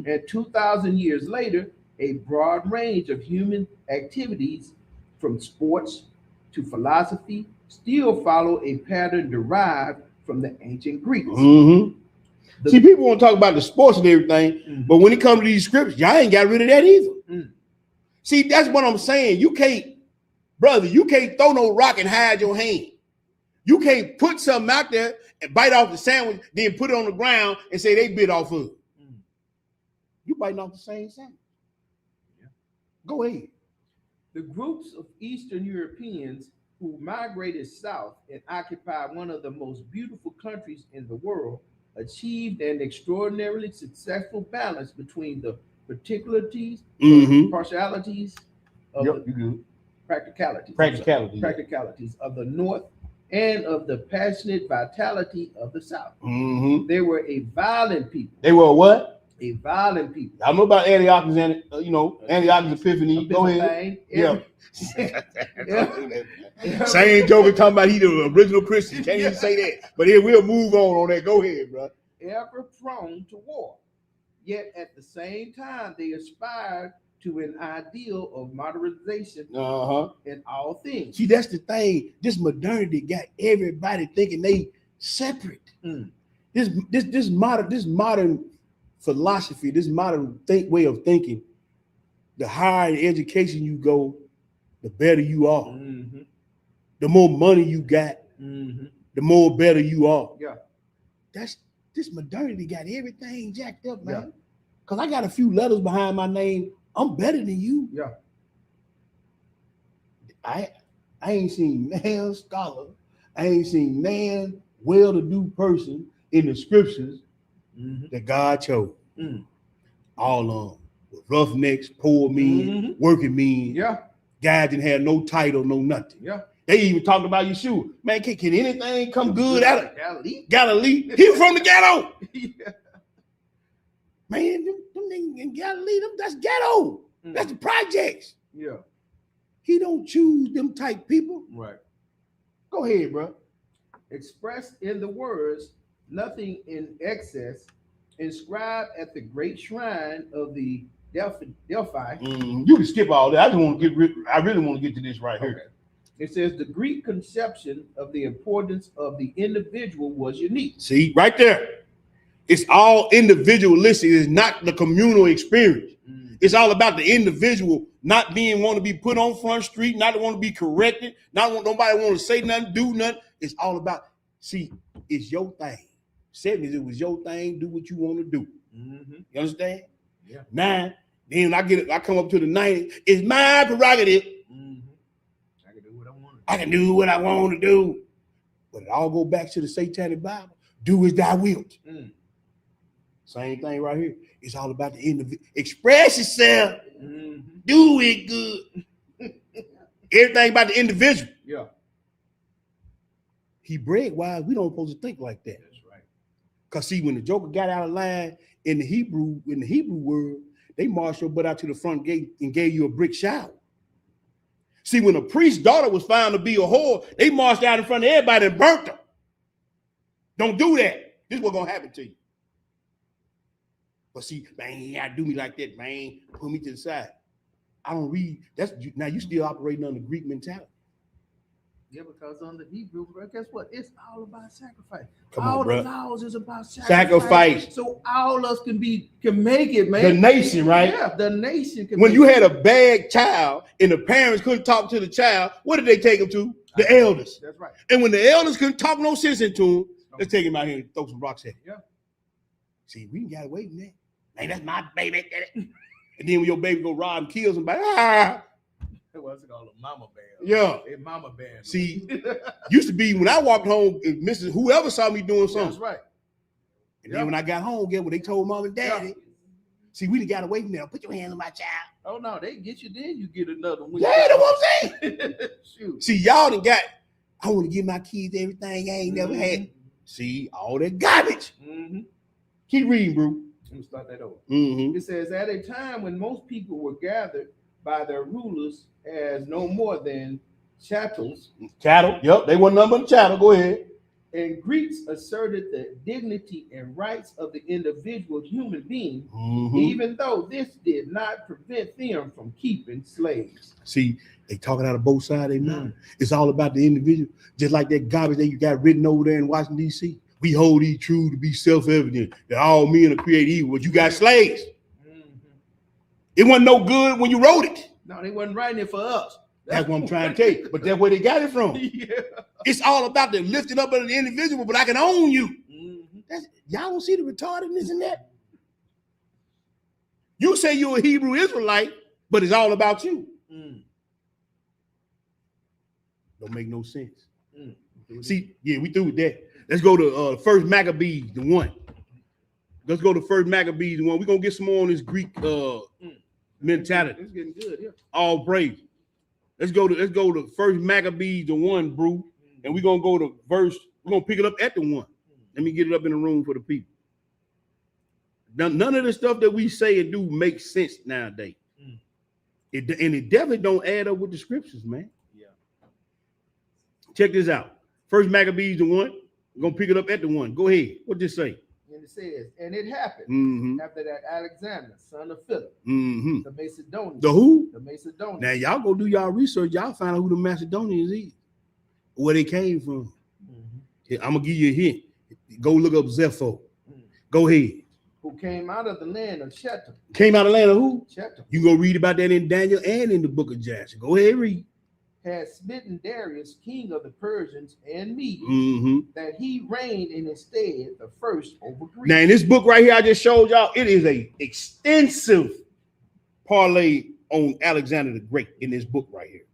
And 2,000 years later, a broad range of human activities, from sports to philosophy, still follow a pattern derived from the ancient Greeks. See, people want to talk about the sports and everything, but when it comes to these scripts, y'all ain't got rid of that either. See, that's what I'm saying. You can't throw no rock and hide your hand. You can't put something out there and bite off the sandwich, then put it on the ground and say they bit off of it. You biting off the same sandwich. Yeah. Go ahead. The groups of Eastern Europeans who migrated south and occupied one of the most beautiful countries in the world achieved an extraordinarily successful balance between the particularities, partialities of the practicalities of the North and of the passionate vitality of the South. They were a violent people. They were what? A violent people. I know about Antiochus and Antiochus Epiphany. Go ahead. Yeah. Same joker talking about he the original Christian. Can't even say that. But here we'll move on that. Go ahead, bro. Ever prone to war. Yet at the same time, they aspired to an ideal of modernization in all things. See, that's the thing. This modernity got everybody thinking they separate. This modern philosophy, this modern way of thinking, the higher in education you go, the better you are. The more money you got, the more better you are. Yeah. This modernity got everything jacked up, man. Because I got a few letters behind my name. I'm better than you. Yeah. I ain't seen man scholar. I ain't seen man well-to-do person in the scriptures that God chose. All of them. Roughnecks, poor men, working men. Yeah. Guys didn't have no title, no nothing. Yeah. They even talked about Yeshua. Man, can anything come good out of Galilee? Galilee? He was from the ghetto. Yeah. Man, them niggas in Galilee, that's ghetto. That's the projects. Yeah. He don't choose them type people. Right. Go ahead, bro. Expressed in the words, nothing in excess, inscribed at the great shrine of the Delphi. You can skip all that. I really want to get to this right here. It says the Greek conception of the importance of the individual was unique. See, right there. It's all individualistic. It's not the communal experience. It's all about the individual not being want to be put on front street, not want to be corrected, not want nobody want to say nothing, do nothing. It's all about, see, it's your thing. 70s, it was your thing. Do what you want to do. You understand? Yeah. 9, then I come up to the 90s. It's my prerogative. I can do what I want to do. But it all go back to the Satanic Bible. Do as thou wilt. Same thing right here. It's all about the individual. Express yourself. Do it good. Everything about the individual. Yeah. Hebrew wise, we don't supposed to think like that. That's right. Because see, when the Joker got out of line in the Hebrew world, they marched your butt out to the front gate and gave you a brick shower. See, when a priest's daughter was found to be a whore, they marched out in front of everybody and burnt her. Don't do that. This is what's gonna happen to you. But see, man, you gotta do me like that, man. Put me to the side. I don't read. Now you still operating on the Greek mentality. Yeah, because on the Hebrew, bro, guess what? It's all about sacrifice. Come all on, bro. The laws is about sacrifice. So all us can make it, man. The nation, right? Yeah, the nation can. When you had a bad child and the parents couldn't talk to the child, what did they take him to? The elders. That's right. And when the elders couldn't talk no sense into him, let's take him out here and throw some rocks at him. Yeah. See, we got away from that. Man, that's my baby. And then when your baby go rob and kill somebody, What's it called? A mama bear. Yeah. A mama bear. See, used to be when I walked home, Mrs. Whoever saw me doing something. That's right. And then when I got home, get what they told mom and daddy. Yeah. See, we done got away from that. Put your hands on my child. Oh no, they get you, then you get another one. Yeah, that's what I'm saying. Shoot. See, y'all done got, I want to give my kids everything I ain't never had. See, all that garbage. Keep reading, bro. Let me start that over. It says, at a time when most people were gathered by their rulers as no more than chattels. Chattel, yep, they were number of chattel. Go ahead. And Greeks asserted the dignity and rights of the individual human being, even though this did not prevent them from keeping slaves. See, they talking out of both sides of their mouth. It's all about the individual. Just like that garbage that you got written over there in Washington, D.C. We hold these truths to be self-evident that all men are created equal, but you got slaves. It wasn't no good when you wrote it. No, they wasn't writing it for us. That's what I'm trying to tell you. But that's where they got it from. Yeah. It's all about the lifting up of the individual, but I can own you. Y'all don't see the retardedness in that? You say you're a Hebrew Israelite, but it's all about you. Don't make no sense. See, yeah, we through with that. Let's go to First Maccabees, the 1. Let's go to First Maccabees, the 1. We're gonna get some more on this Greek mentality. It's getting good, yeah. All praise. Let's go to First Maccabees, the 1, bro. And we're gonna go to verse. We're gonna pick it up at the 1. Let me get it up in the room for the people. None of the stuff that we say and do makes sense nowadays. And it definitely don't add up with the scriptures, man. Yeah. Check this out. First Maccabees the 1. We're gonna pick it up at the 1. Go ahead. What this say? And it says, and it happened after that Alexander, son of Philip, the Macedonian. The who? The Macedonian. Now y'all go do y'all research. Y'all find out who the Macedonians is, where they came from. I'm gonna give you a hint. Go look up Zepho. Go ahead. Who came out of the land of Shechem. Came out of the land of who? Shechem. You go read about that in Daniel and in the book of Jasher. Go ahead, read. Had smitten Darius, king of the Persians and Medes, that he reigned in his stead the first over Greece. Now, in this book right here, I just showed y'all, it is a extensive parlay on Alexander the Great in this book right here.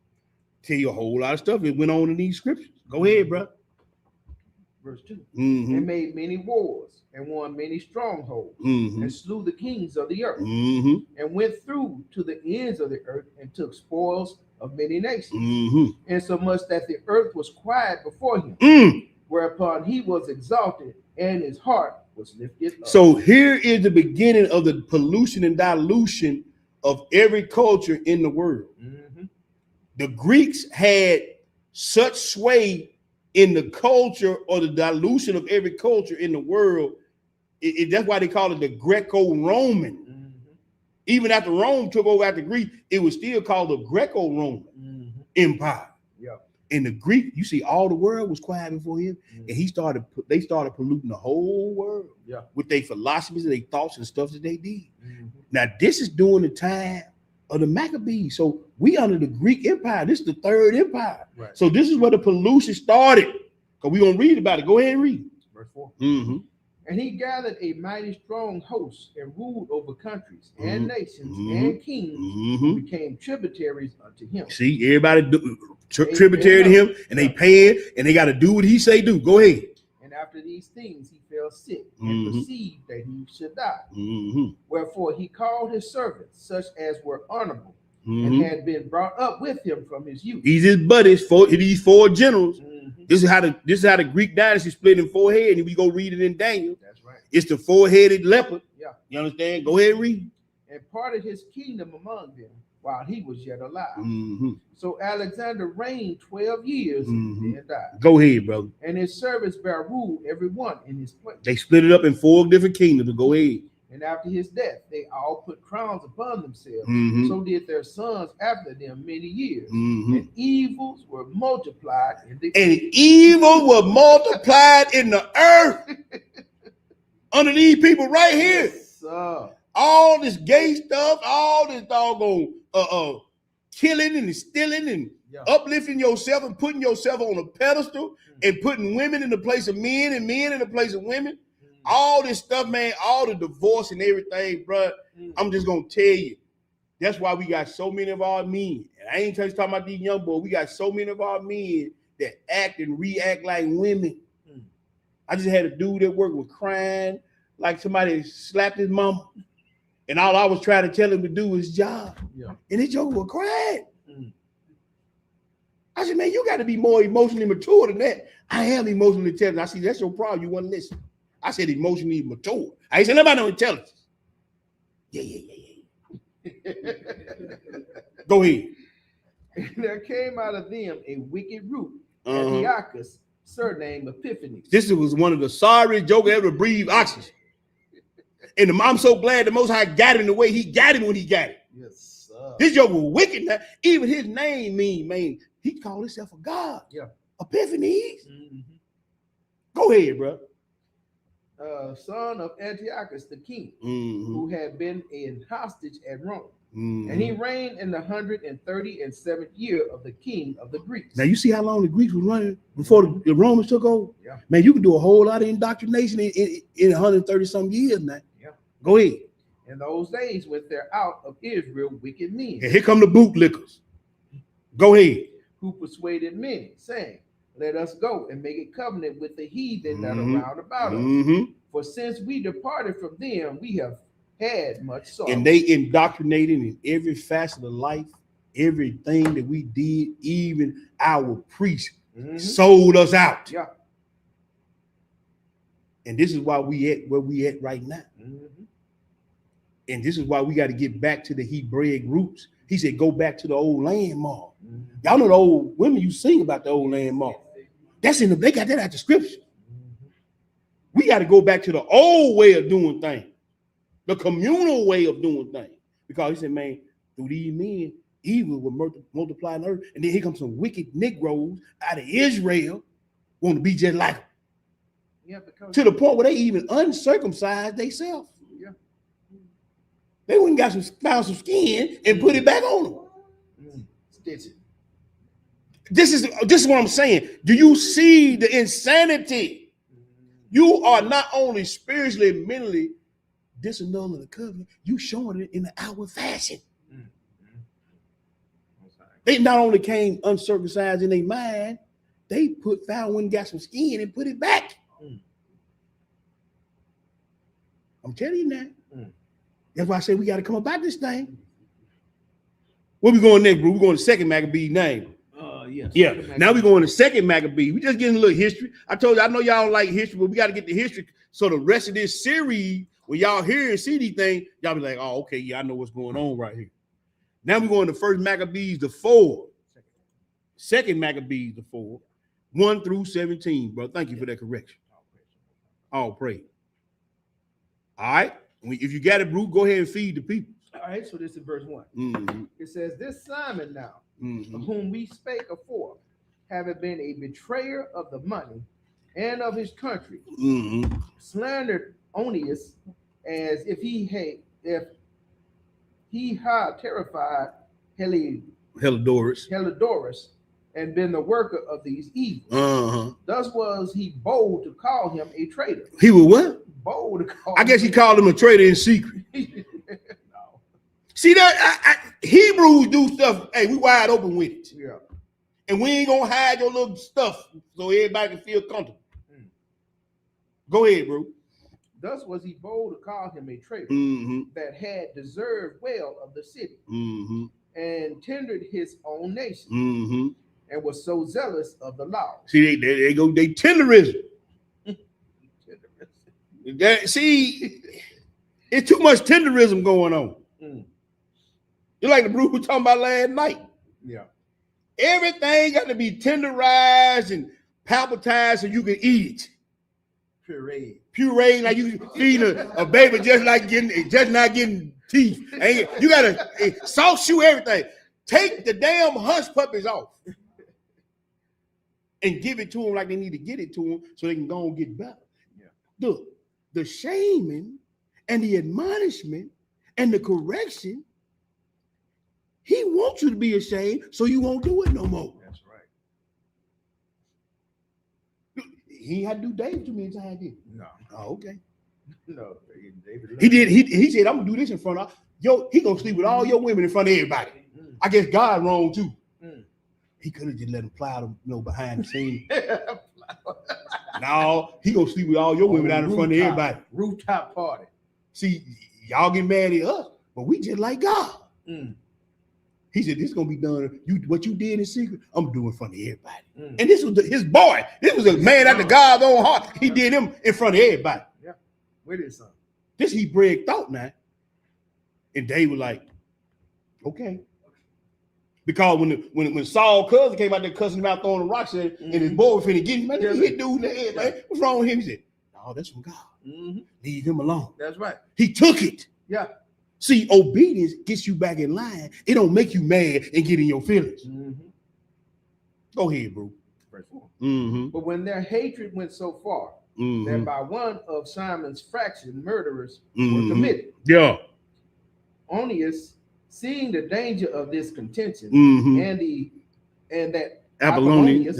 Tell you a whole lot of stuff that went on in these scriptures. Go ahead, bro. Verse 2. And made many wars and won many strongholds and slew the kings of the earth and went through to the ends of the earth and took spoils of many nations, insomuch that the earth was quiet before him, whereupon he was exalted and his heart was lifted up. So here is the beginning of the pollution and dilution of every culture in the world. The Greeks had such sway in the culture or the dilution of every culture in the world. That's why they call it the Greco-Roman. Even after Rome took over after Greece, it was still called the Greco-Roman Empire. Yeah. And the Greek, you see, all the world was quiet before him, and they started polluting the whole world with their philosophies and their thoughts and stuff that they did. Now, this is during the time of the Maccabees. So we under the Greek Empire. This is the third empire. Right. So this is where the pollution started. Because we're going to read about it. Go ahead and read. Verse 4. And he gathered a mighty strong host and ruled over countries and nations and kings who became tributaries unto him. See, everybody tributary to him, and they pay it, and they got to do what he say do. Go ahead. And after these things, he fell sick and perceived that he should die. Wherefore he called his servants, such as were honorable, and had been brought up with him from his youth. He's his buddies, these four generals. This is how the Greek dynasty split in four heads, and we go read it in Daniel. That's right. It's the four-headed leopard. Yeah. You understand? Go ahead and read. And parted his kingdom among them while he was yet alive. So Alexander reigned 12 years and then died. Go ahead, brother. And his servants bare rule every one in his place. They split it up in 4 different kingdoms. Go ahead. And after his death, they all put crowns upon themselves. So did their sons after them many years. And evils were multiplied in the earth. And evil were multiplied in the earth. Under these people right here. Yes, all this gay stuff, all this doggone killing and stealing and uplifting yourself and putting yourself on a pedestal and putting women in the place of men and men in the place of women. All this stuff, man, all the divorce and everything, bro. I'm just gonna tell you, that's why we got so many of our men. And I ain't just talking about these young boys. We got so many of our men that act and react like women. I just had a dude that worked with crying like somebody slapped his mama, and all I was trying to tell him to do was his job. And his joke was crying. I said, man, you got to be more emotionally mature than that. I am emotionally intelligent. I see that's your problem. You want to listen. I said emotionally mature. I ain't said nobody no intelligence. Yeah. Go ahead. And there came out of them a wicked root, Antiochus, surnamed Epiphanes. This was one of the sorriest joker ever breathed oxygen. And I'm so glad the Most High got him the way he got him when he got him. Yes, sir. This joker was wicked. Now, even his name man, he called himself a god. Yeah. Epiphanies. Go ahead, bro. Son of Antiochus the king, who had been in hostage at Rome. And he reigned in the 137th year of the king of the Greeks. Now you see how long the Greeks was running before the Romans took over? Yeah. Man, you can do a whole lot of indoctrination in 130 some years now. Yeah. Go ahead. In those days went there out of Israel wicked men. And here come the bootlickers. Go ahead. Who persuaded many, saying, let us go and make a covenant with the heathen that are round about us. For since we departed from them, we have had much sorrow. And they indoctrinated in every facet of life, everything that we did, even our priests sold us out. Yeah. And this is why we at where we at right now. And this is why we got to get back to the Hebraic roots. He said, go back to the old landmark. Y'all know the old women you sing about the old landmark. That's in the, they got that out the scripture. We got to go back to the old way of doing things, the communal way of doing things. Because he said, man, through these men, evil will multiply on earth. And then here comes some wicked Negroes out of Israel want to be just like them. Yeah, because To the point where they even uncircumcised themselves. yeah. They went and got found some skin and put it back on them. Stitching. This is what I'm saying. Do you see the insanity? You are not only spiritually, mentally disannulling the covenant, you showing it in an outward fashion. They not only came uncircumcised in their mind, they found one, got some skin and put it back. I'm telling you now. That's why I say we got to come about this thing. Where we going next, bro? We're going to second Maccabee name. Yes. Yeah. Now we're going to second Maccabee. We just getting a little history. I told you, I know y'all don't like history, but we got to get the history. So the rest of this series, when y'all hear and see these things, y'all be like, oh, okay, yeah, I know what's going on right here. Now we're going to first Maccabees, the 4. Second Maccabees, the 4. 1 through 17, bro. Thank you for that correction. All praise. All right. If you got it, bro, go ahead and feed the people. All right, so this is verse 1. Mm-hmm. It says, this Simon now, Mm-hmm. of whom we spake afore, having been a betrayer of the money and of his country, Mm-hmm. slandered Onius as if he had terrified Helidorus. and been the worker of these evils. Uh-huh. Thus was he bold to call him a traitor. He was what? Bold to call I guess he him called him a traitor in secret. No. See that Hebrews do stuff. Hey, we wide open with it, Yeah. and we ain't gonna hide your little stuff so everybody can feel comfortable. Go ahead, bro. Thus was he bold to call him a traitor Mm-hmm. that had deserved well of the city Mm-hmm. and tendered his own nation Mm-hmm. and was so zealous of the law. See, they go, they tenderism. See, it's too much tenderism going on. You're like the brew we were talking about last night. Yeah. Everything got to be tenderized and palpitized so you can eat it. Puree like you feed a baby just not getting teeth. And you gotta soft shoe everything. Take the damn hush puppies off and give it to them like they need to get it to them so they can go and get better. Yeah. Look, the shaming and the admonishment and the correction, he wants you to be ashamed so you won't do it no more. That's right. He had to do David too many times, did he? No. Oh, okay. No. David He did. He said, I'm gonna do this in front of he gonna sleep with all your women in front of everybody. I guess God wrong too. He could have just let him plow them, behind the scenes. No, he gonna sleep with all your women out in front of everybody. Rooftop party. See, y'all get mad at us, but we just like God. He said, this is gonna be done. What you did in secret, I'm doing in front of everybody. And this was his boy. This was a man after God's own heart. He did him in front of everybody. Yeah. Where did son? This Hebraic thought now. And David was like, okay. Because when Saul's cousin came out there cussing him out, throwing the rocks at him, and his boy was finna get him, man, he hit dude in the head, man. What's wrong with him? He said, no, that's from God. Leave him alone. That's right. He took it. Yeah. See, obedience gets you back in line. It don't make you mad and get in your feelings. Go ahead, bro. Verse 4. But But when their hatred went so far that by one of Simon's faction murderers were committed, yeah. Onius, seeing the danger of this contention and that Apollonius,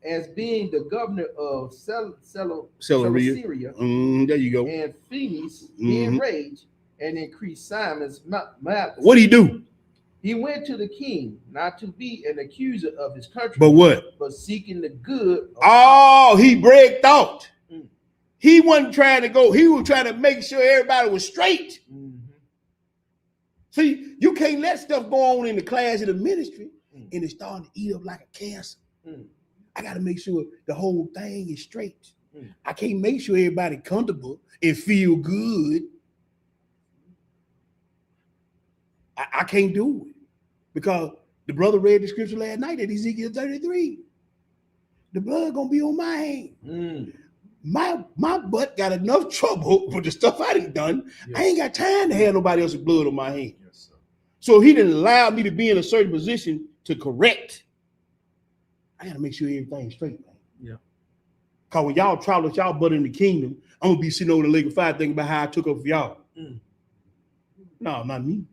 as being the governor of Celeria. Syria, There you go. and Phoenix enraged and increased Simon's malice. What'd he do? He went to the king, not to be an accuser of his country, But what? but seeking the good. Oh, he break thought. He wasn't trying to go. He was trying to make sure everybody was straight. See, you can't let stuff go on in the class of the ministry and it's starting to eat up like a cancer. I got to make sure the whole thing is straight. I can't make sure everybody comfortable and feel good I can't do it because the brother read the scripture last night at Ezekiel 33. The blood gonna be on my hand. My butt got enough trouble with the stuff I done. Yes. I ain't got time to have nobody else's blood on my hand. Yes, so he didn't allow me to be in a certain position to correct. I gotta make sure everything's straight, man. Yeah. Cause when y'all travel with y'all butt in the kingdom, I'm gonna be sitting over the lake of fire thinking about how I took up for y'all. No, not me.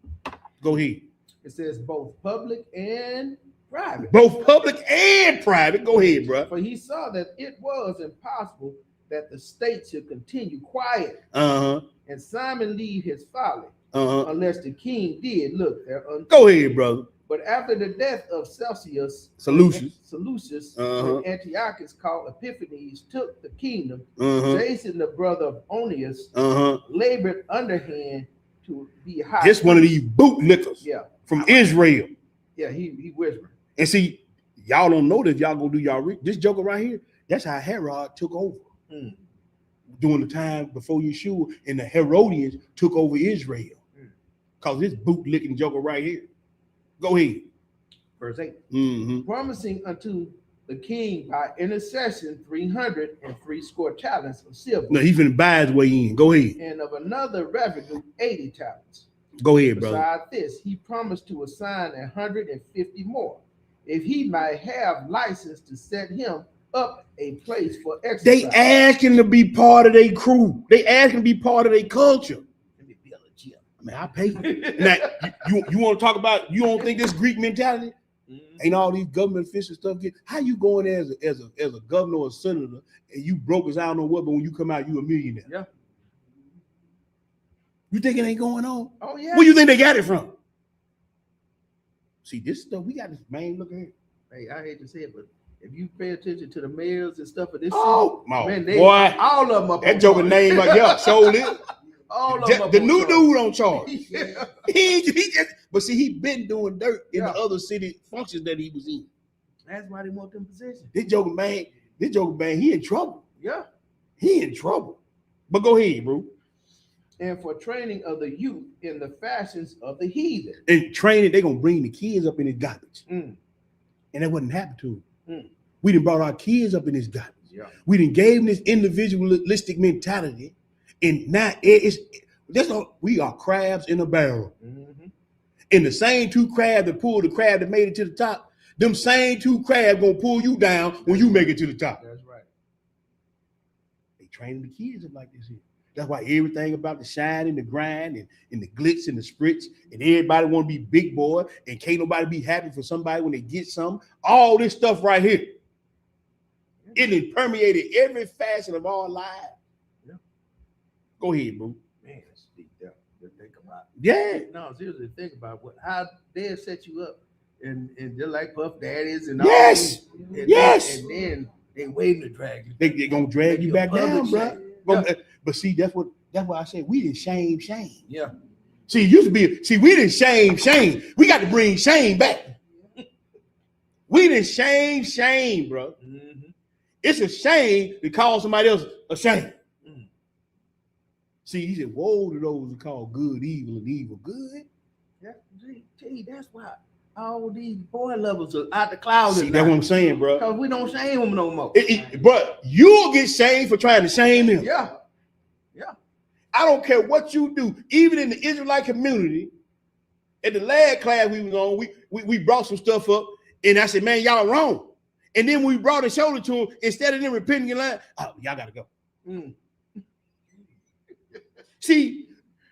Go ahead. It says both public and private. Both public and private. Go ahead, bro. For he saw that it was impossible that the state should continue quiet. And Simon leave his folly. Unless the king did look there. Go ahead, brother. But after the death of Seleucus, when Antiochus called Epiphanes took the kingdom, Jason, the brother of Onias, labored underhand to be high. This one of these bootlickers from Israel. Yeah, he whispered. And see, y'all don't know this. Y'all gonna do y'all this joker right here. That's how Herod took over during the time before Yeshua, and the Herodians took over Israel. Cause this bootlicking joker right here. Go ahead. Verse 8. Promising unto the king by intercession 360 talents of silver. No, he's finna buy his way in. Go ahead. And of another revenue 80 talents. Go ahead, brother. Besides this, he promised to assign 150 more, if he might have license to set him up a place for exercise. They ask him to be part of their crew. They ask him to be part of their culture. I mean, I pay you. Now, you want to talk about, you don't think this Greek mentality? Ain't all these government official stuff get, how you going there as a governor or a senator and you broke as I don't know what, but when you come out, you a millionaire? Yeah. You think it ain't going on? Oh, yeah. Where you think they got it from? See, this stuff, we got this, man, look at it. Hey, I hate to say it, but if you pay attention to the mayors and stuff of this city, man, they, boy, all of them up. That joker name, like, yeah, showed it. All of them the new dude on charge. Yeah. he just, but see, he been doing dirt in the other city functions that he was in. That's why they want them positions. This joker man, he in trouble. Yeah. He in trouble. But go ahead, bro. And for training of the youth in the fashions of the heathen. And training, they're gonna bring the kids up in his garbage. And that wouldn't happen to him. We done brought our kids up in his garbage. Yeah. We done gave him this individualistic mentality. And now we are crabs in a barrel. And the same two crabs that pulled the crab that made it to the top, them same two crabs gonna pull you down when you make it to the top. That's right. They training the kids up like this here. That's why everything about the shine and the grind and the glitz and the spritz, and everybody want to be big boy, and can't nobody be happy for somebody when they get something. All this stuff right here. It permeated every facet of our lives. Go ahead, bro. Man, that's deep down to think about. Yeah. No, seriously, think about how they set you up, and they're like Puff Daddies and all. Yes. Yes. And then they waiting to drag you. They're gonna drag you back down, bro. Yeah. But see, that's why I said we didn't shame. Yeah. See, it used to be. See, we didn't shame. We got to bring shame back. We didn't shame, bro. It's a shame to call somebody else a shame. See, he said, woe to those who call good evil and evil good. Yeah, gee, that's why all these boy levels are out the clouds. See, that's what I'm saying, bro. Because we don't shame them no more. But you'll get shamed for trying to shame them. Yeah. I don't care what you do. Even in the Israelite community, at the last class we was on, we brought some stuff up, and I said, man, y'all wrong. And then we brought a shoulder to them, instead of them repenting in line, oh, y'all got to go. See,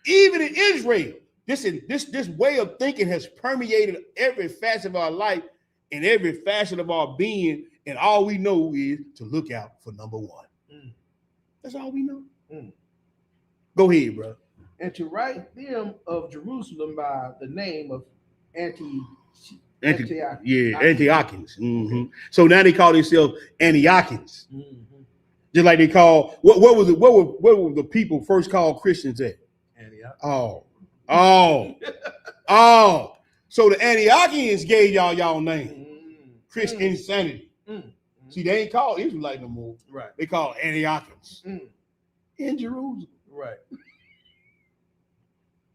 even in Israel, this way of thinking has permeated every facet of our life and every facet of our being, and all we know is to look out for number one. That's all we know. Go ahead, bro. And to write them of Jerusalem by the name of Antiochans. So now they call themselves Antiochans. Just like they call what were the people first called Christians at? Antioch. Oh. So the Antiochians gave y'all name. Christian insanity. See, they ain't called Israelite no more. Right. They call Antiochans. In Jerusalem. Right.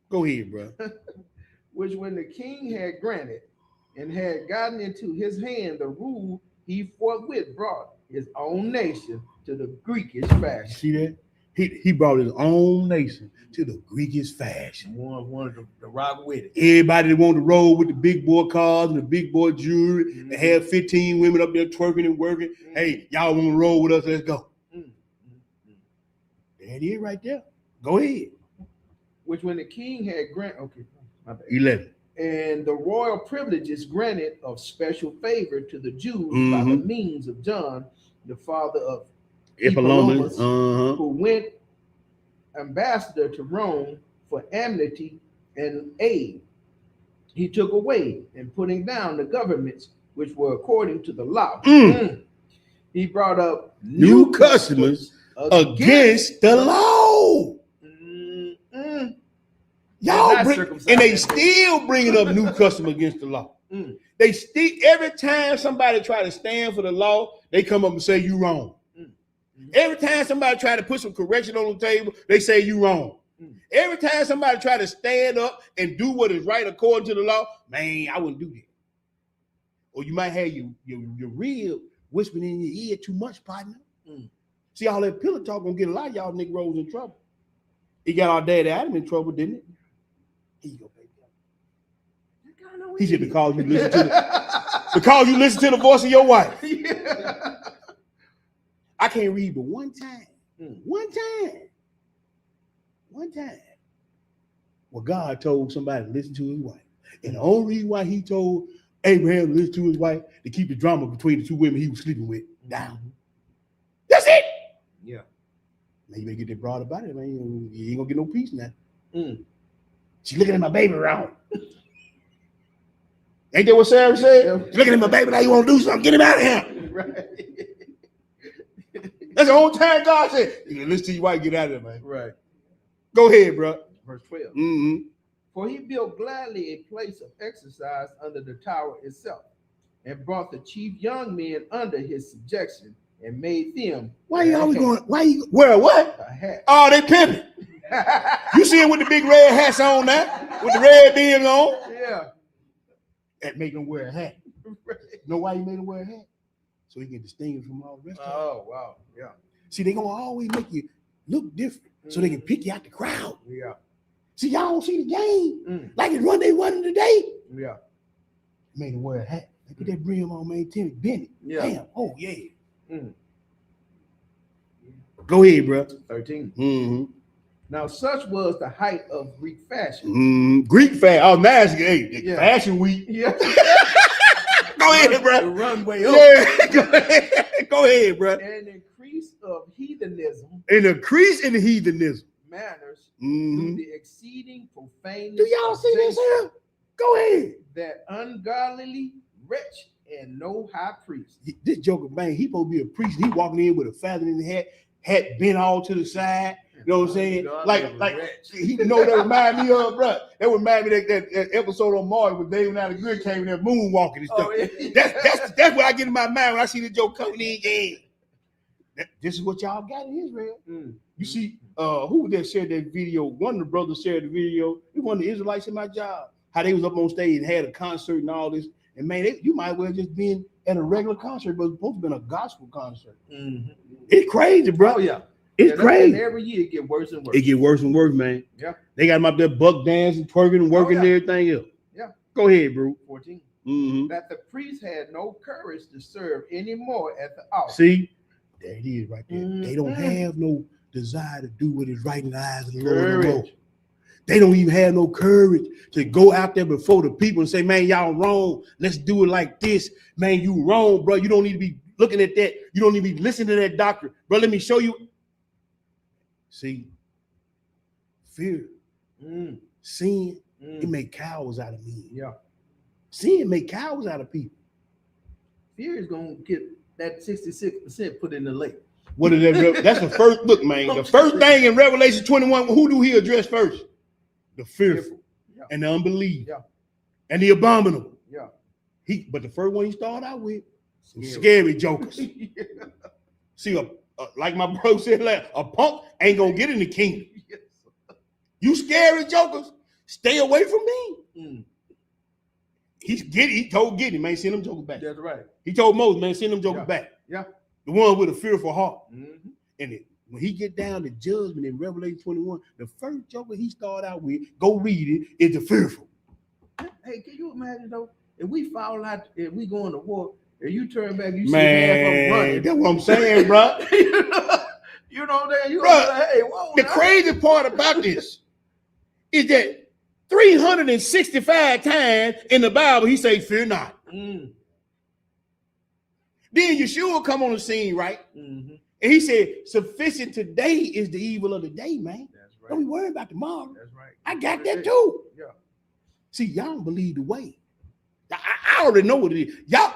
Go ahead, bro. which when the king had granted and had gotten into his hand the rule, he forthwith brought his own nation to the Greekish fashion. See that? He brought his own nation to the Greekish fashion. Wanted to rock with it. Everybody that wanted to roll with the big boy cars and the big boy jewelry, Mm-hmm. they had 15 women up there twerking and working. Mm-hmm. Hey, y'all want to roll with us? Let's go. Mm-hmm. There it is right there. Go ahead. Which when the king had granted, okay, my bad. 11. And the royal privileges granted of special favor to the Jews by the means of John, the father of Epilomus, who went ambassador to Rome for amnesty and aid. He took away and putting down the governments which were according to the law. He brought up new customers against the law. Y'all bring, and they still bringing up new customers against the law. They still, every time somebody try to stand for the law, they come up and say you wrong. Every time somebody try to put some correction on the table, they say you wrong. Every time somebody try to stand up and do what is right according to the law, man, I wouldn't do that. Or you might have your real whispering in your ear too much, partner. See, all that pillow talk gonna get a lot of y'all Negroes in trouble. He got our daddy Adam in trouble, didn't it? Here you go, baby. He said because you listen to the voice of your wife. I can't read but one time. One time. Well, God told somebody to listen to his wife. And the only reason why he told Abraham to listen to his wife to keep the drama between the two women he was sleeping with down. That's it. Yeah. Now you better get that broad about it, man. You ain't gonna get no peace now. She looking at my baby wrong. Ain't that what Sarah said? Yeah. Looking at my baby, now you want to do something? Get him out of here. Right. That's the only time God said, you can listen to your wife, get out of there, man. Right. Go ahead, bro. Verse 12. For he built gladly a place of exercise under the tower itself, and brought the chief young men under his subjection, and made them. Why you always going? Why you wear what? A hat. Oh, they pimping. You see him with the big red hats on now, with the red beams on. Yeah. That make him wear a hat. Right. Know why he made him wear a hat? So he can distinguish from all the rest of them. Oh, wow. Yeah. See, they gonna always make you look different, so they can pick you out the crowd. Yeah. See, y'all don't see the game like it's run they running today. Yeah. Made him wear a hat. They put that brim on, man. Timmy Bennett. Yeah. Damn. Oh yeah. Go ahead, bro. 13. Now, such was the height of Greek fashion. Greek fashion. Oh, man, hey, fashion week. Yeah. Go ahead, bro. The runway up. Yeah. Go ahead, bro. An increase of heathenism. An increase in heathenism. Manners. Through the exceeding profaneness. Do y'all see this here? Go ahead. That ungodly, rich, and no high priest. This joker, man, he supposed to be a priest. He walking in with a feather in the hat bent all to the side. You know what I'm saying? Like he know that remind me of, bro. That remind me that episode on Mars when David Allen Greer came in there moonwalking and stuff. Oh, yeah. That's what I get in my mind when I see the joke coming in. This is what y'all got in Israel. You see, who that shared that video? One of the brothers shared the video. It was one of the Israelites in my job. How they was up on stage and had a concert and all this. And man, you might well just been at a regular concert, but it's supposed to be a gospel concert. It's crazy, bro. Oh, yeah. It's crazy. And every year it get worse and worse. It get worse and worse, man. Yeah. They got them up there buck dancing, twerking, and working and everything else. Yeah. Go ahead, bro. 14. That the priest had no courage to serve anymore at the altar. See, there it is right there. They don't have no desire to do what is right in the eyes of the Lord. They don't even have no courage to go out there before the people and say, man, y'all wrong. Let's do it like this. Man, you wrong, bro. You don't need to be looking at that. You don't need to be listening to that doctor. Bro, let me show you. See, fear, sin, it make cowards out of men. Yeah. Sin make cowards out of people. Fear is going to get that 66% put in the lake. What is that? That's the first, look, man, the first thing in Revelation 21, who do he address first? The fearful and the unbelieving and the abominable. Yeah. But the first one he started out with, some scary jokers. See, like my bro said, like, a punk ain't gonna get in the kingdom. You scary jokers, stay away from me. He told Gideon, man, send them jokers back. That's right. He told Moses, man, send them jokers back. Yeah. The one with a fearful heart. Mm-hmm. And when he get down to judgment in Revelation 21, the first joker he start out with, go read it, is the fearful. Hey, can you imagine though? If we fall out, if we go into war, and you turn back, you Man, see half of them running. that's what I'm saying, bro. You know that you Bruh, like, hey, whoa, the crazy part about this is that 365 times in the Bible he say, "Fear not." Mm. Then Yeshua come on the scene, right? Mm-hmm. And he said, "Sufficient today is the evil of the day, man. That's right. Don't be worried about tomorrow." That's right. I got that too. Yeah. See, y'all don't believe the way. I already know what it is. Y'all,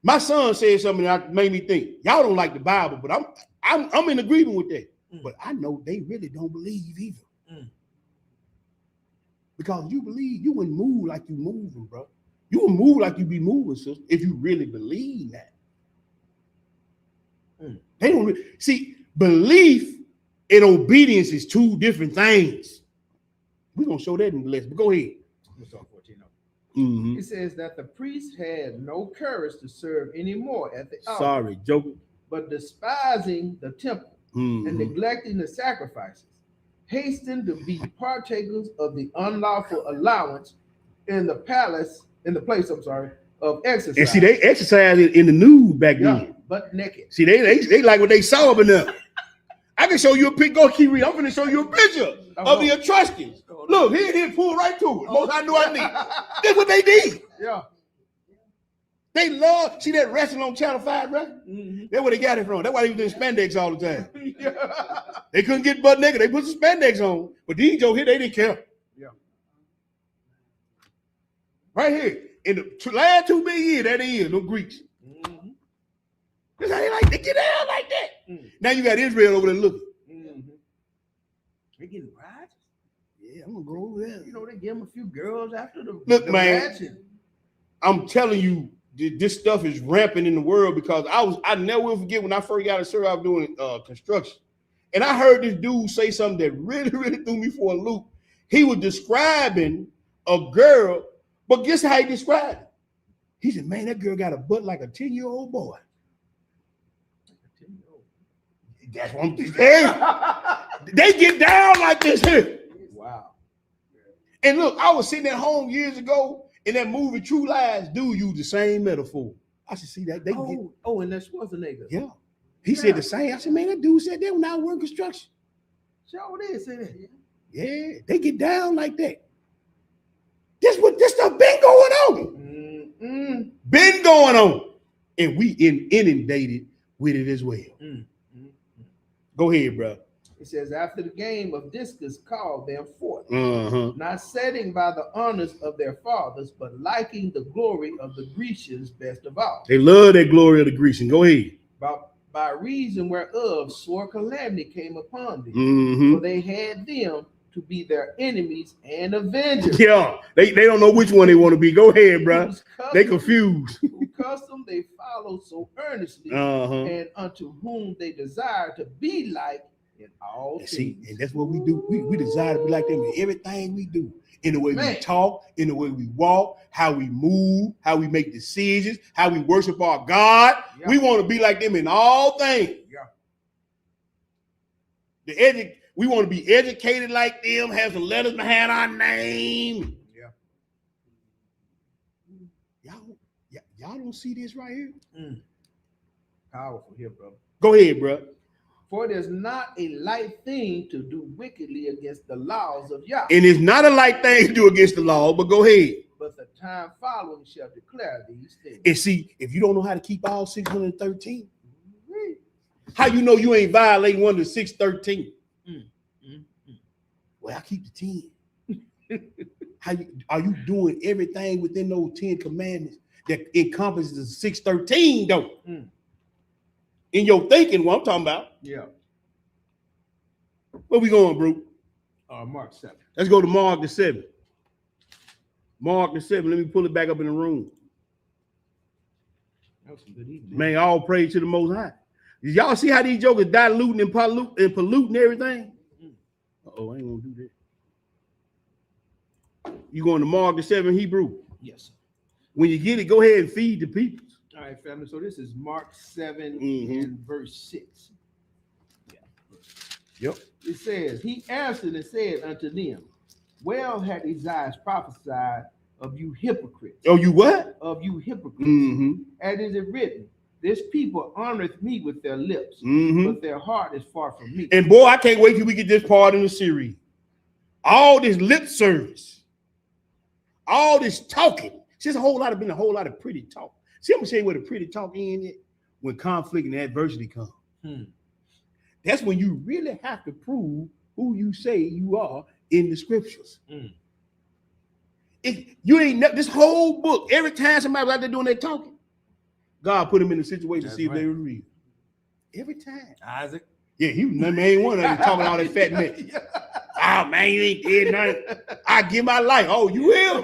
my son said something that made me think. Y'all don't like the Bible, but I'm in agreement with that. But I know they really don't believe either. Because you believe, you wouldn't move like you moving, bro. You would move like you be moving, sister, if you really believe that. They don't see, belief and obedience is two different things. We're gonna show that in the lesson. But go ahead. It says that the priest had no courage to serve anymore at the altar. Sorry, joker. But despising the temple and neglecting the sacrifices, hastened to be partakers of the unlawful allowance in the place of exercise. And see, they exercised in the nude back then. But naked. See, they like what they saw up in there. I can show you a picture. Go keep reading. I'm going to show you a picture of the Etruscans. Look, he pulled right to it. Most I knew I need. That's what they did. Yeah. They love, see that wrestling on Channel 5, right? That's where they got it from. That's why they was doing spandex all the time. They couldn't get butt naked. They put some spandex on. But these jokes here, they didn't care. Yeah. Right here. In the last 2 million years, that is, no Greeks. That's how they like to get out like that. Now you got Israel over there looking. They getting rides? Yeah, I'm going to go over there. You know, they give them a few girls after the Look, the man, match. I'm telling you, this stuff is rampant in the world because I never will forget when I first got a service, I was doing construction. And I heard this dude say something that really, really threw me for a loop. He was describing a girl, but guess how he described it? He said, man, that girl got a butt like a 10-year-old boy. That's what I'm saying. They get down like this here. Wow. And look, I was sitting at home years ago in that movie True Lies. Dude used the same metaphor. I said, see that they and that's Schwarzenegger. Yeah. He said the same. I said, man, that dude said that when I work construction. Sure did say that. Yeah, they get down like that. This stuff been going on. Been going on. And we inundated with it as well. Go ahead, bro. It says, after the game of discus called them forth, not setting by the honors of their fathers, but liking the glory of the Grecians best of all. They love that glory of the Grecians. Go ahead. By reason whereof sore calamity came upon them, for they had them to be their enemies and avengers. Yeah, they don't know which one they want to be. Go ahead, bro. They confused. Whose custom they follow so earnestly, and unto whom they desire to be like in all things. See, and that's what we do. We desire to be like them in everything we do. In the way we talk, in the way we walk, how we move, how we make decisions, how we worship our God. Yeah. We want to be like them in all things. Yeah. We want to be educated like them, have some letters behind our name. Yeah. Y'all don't see this right here? Powerful here, brother. Go ahead, bro. For it is not a light thing to do wickedly against the laws of Yah. And it's not a light thing to do against the law, but go ahead. But the time following shall declare these things. And see, if you don't know how to keep all 613, how you know you ain't violating one of the 613? Well, I keep the 10. Are you doing everything within those 10 commandments that encompasses the 613 though? In your thinking, what I'm talking about. Yeah. Where we going, bro? Mark 7. Let's go to Mark the 7. Mark the 7. Let me pull it back up in the room. That was some good evening. Man, all praise to the Most High. Did y'all see how these jokers diluting and polluting everything? Uh-oh, I ain't gonna do that. You going to Mark the 7 Hebrew? Yes. When you get it, go ahead and feed the people. All right, family. So this is Mark 7 Mhm. and verse 6. Yep. It says, he answered and said unto them, well had Isaiah prophesied of you hypocrites. Oh, you what? Of you hypocrites. Mm-hmm. As it is written, this people honoreth me with their lips, Mm-hmm. but their heart is far from me. And boy, I can't wait till we get this part in the series. All this lip service, all this talking. See, there's been a whole lot of pretty talk. See, I'm gonna say where the pretty talk ends when conflict and adversity come. That's when you really have to prove who you say you are in the scriptures. If you ain't this whole book, every time somebody was out there doing their talking, God put him in a situation to see if they were real. Every time. Isaac. Yeah, he was the main one that was talking all that fat man. Oh man, you ain't did nothing. I give my life. Oh, you will?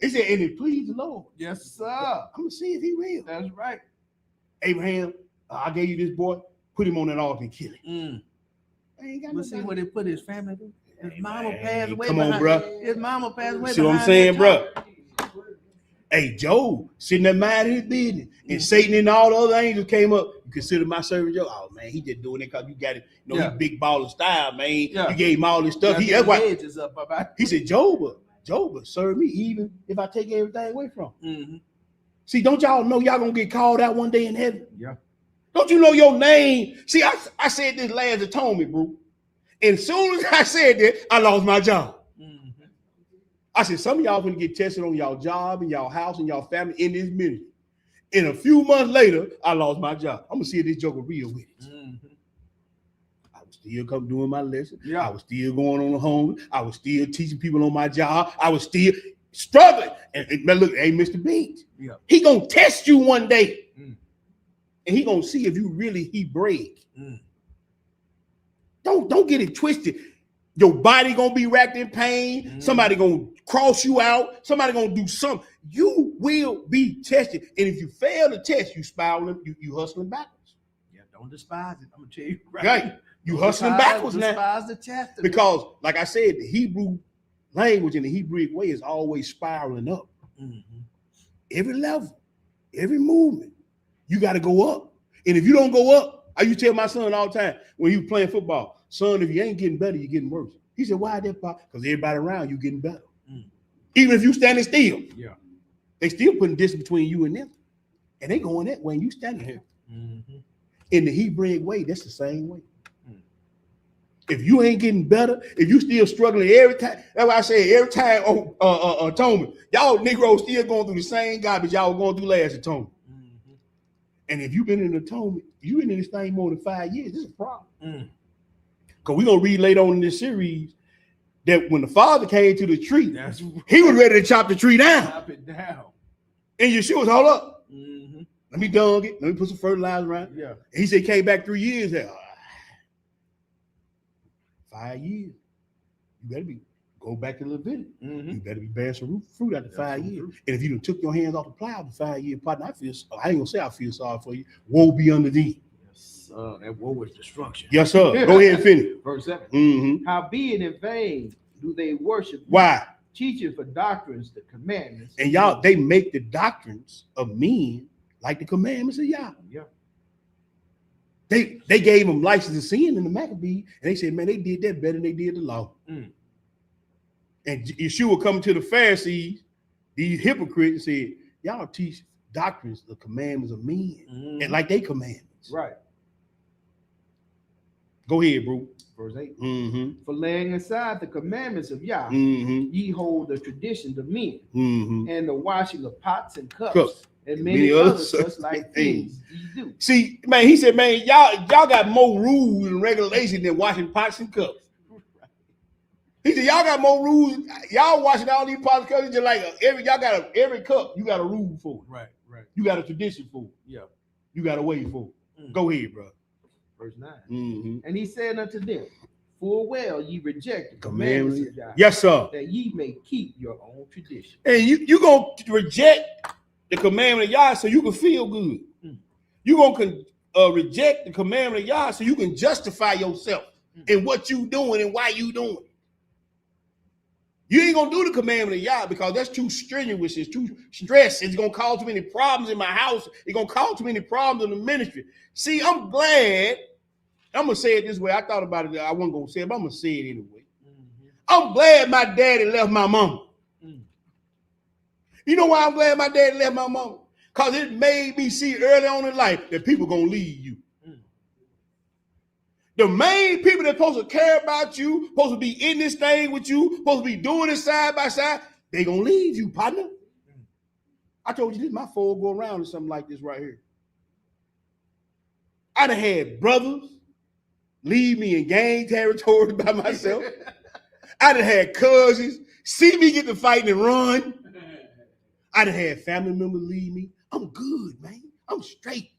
He said, and it pleased the Lord. Yes, sir. I'm gonna see if he real. That's right. Abraham, I gave you this boy, put him on that altar and kill him. Let's see where they put his family. His mama passed away. Come on, bro. His mama passed away. See what I'm saying, bro? Hey, Job, sitting there minding his business, and Satan and all the other angels came up. You consider my servant Job? Oh man, he just doing it because you got it. You know, he big baller style, man. You gave him all this stuff. That's why he said, Job, serve me even if I take everything away from him. See, don't y'all know y'all gonna get called out one day in heaven? Yeah. Don't you know your name? See, I said this last atonement, bro. And as soon as I said that, I lost my job. I said, some of y'all gonna get tested on y'all job and y'all house and y'all family in this ministry. And a few months later, I lost my job. I'm gonna see if this joker real with it. I was still come doing my lesson. I was still going on the home. I was still teaching people on my job. I was still struggling. And look, hey, Mr. Beach, he gonna test you one day. And he gonna see if you really Hebraic. Don't get it twisted. Your body gonna be racked in pain. Somebody gonna cross you out. Somebody gonna do something. You will be tested. And if you fail the test, you spiraling, you hustling backwards. Yeah, don't despise it. I'm gonna tell you right. You hustling backwards now. Despise the test. Because, like I said, the Hebrew language in the Hebrew way is always spiraling up. Every level, every movement, you got to go up. And if you don't go up, I used to tell my son all the time when he was playing football, son, if you ain't getting better, you're getting worse. He said, why that, Pop? Because everybody around you getting better. Even if you standing still, they still putting distance between you and them. And they going that way and you standing here. In the Hebrew way, that's the same way. If you ain't getting better, if you still struggling every time, that's why I say every time atonement, y'all Negroes still going through the same garbage y'all were going through last atonement. And if you've been in atonement, you've been in this thing more than 5 years, this is a problem. Because we're going to read later on in this series that when the father came to the tree, he was ready to chop the tree down. Chop it down. And Yeshua was, hold up. Let me dung it. Let me put some fertilizer around it. Yeah. And he said, came back 3 years. Said, 5 years. You better go back to Leviticus. You better be bearing some fruit after 5 years. And if you done took your hands off the plow the 5 year partner, I ain't gonna say I feel sorry for you. Woe be unto thee. Yes, that woe is destruction. Yes, sir. Go ahead and finish. Verse 7. Howbeit in vain do they worship me, why? Teaching for doctrines the commandments. And y'all, they make the doctrines of men like the commandments of Yah. Yeah. They gave them license to sin in the Maccabees, and they said, man, they did that better than they did the law. And Yeshua coming to the Pharisees, these hypocrites, and said, y'all teach doctrines, the commandments of men, and like they commandments. Right. Go ahead, bro. Verse 8. For laying aside the commandments of Yah, ye hold the traditions of men, and the washing of pots and cups. And many other such like things you do. See, man, he said, man, y'all got more rules and regulations than washing pots and cups. He said, y'all got more rules. Y'all washing all these pots and cups. Just like every cup, you got a rule for it. Right. You got a tradition for it. Yeah. You got a way for it. Go ahead, bro. Verse 9. And he said unto them, full well ye reject the commandments of God. Yes, sir. That ye may keep your own tradition. And you gonna reject the commandment of Yah so you can feel good. You're going to reject the commandment of Yah so you can justify yourself in what you doing and why you doing it. You ain't gonna do the commandment of Yah because that's too strenuous, it's too stressed, it's gonna cause too many problems in my house, it's gonna cause too many problems in the ministry. See, I'm glad, I'm gonna say it this way. I thought about it, I wasn't gonna say it, but I'm gonna say it anyway. I'm glad my daddy left my mama. You know why I'm glad my daddy left my mama? Because it made me see early on in life that people gonna leave you. The main people that's supposed to care about you, supposed to be in this thing with you, supposed to be doing it side by side, they gonna leave you, partner. I told you this, my four go around in something like this right here. I done had brothers leave me in gang territory by myself. I done had cousins see me get to fighting and run. I done had family members leave me. I'm good, man. I'm straight.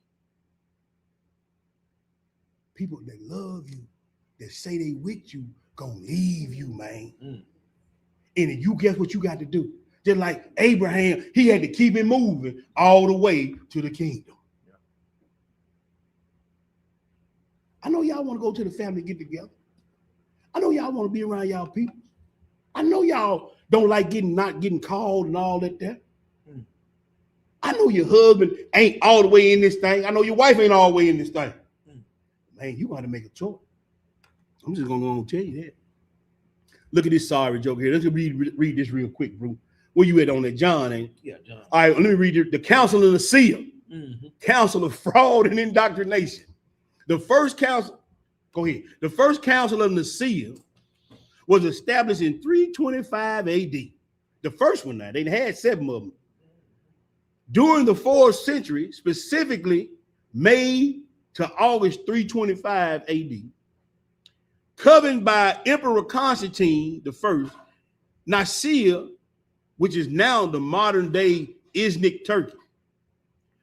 People that love you, that say they with you, gonna leave you, man. And if you guess what you got to do? Just like Abraham, he had to keep it moving all the way to the kingdom. I know y'all want to go to the family get together. I know y'all want to be around y'all people. I know y'all don't like not getting called and all that there. I know your husband ain't all the way in this thing. I know your wife ain't all the way in this thing. Man, you got to make a choice. I'm just going to go and tell you that. Look at this sorry joke here. Let's read this real quick, bro. Where you at on that? John, ain't you? Yeah, John. All right, let me read the Council of Nicaea. Council of Fraud and Indoctrination. The first council, go ahead. The first Council of Nicaea was established in 325 AD. The first one now, they had 7 of them. During the 4th century, specifically May to August 325 AD, governed by Emperor Constantine I, Nicaea, which is now the modern day Iznik, Turkey.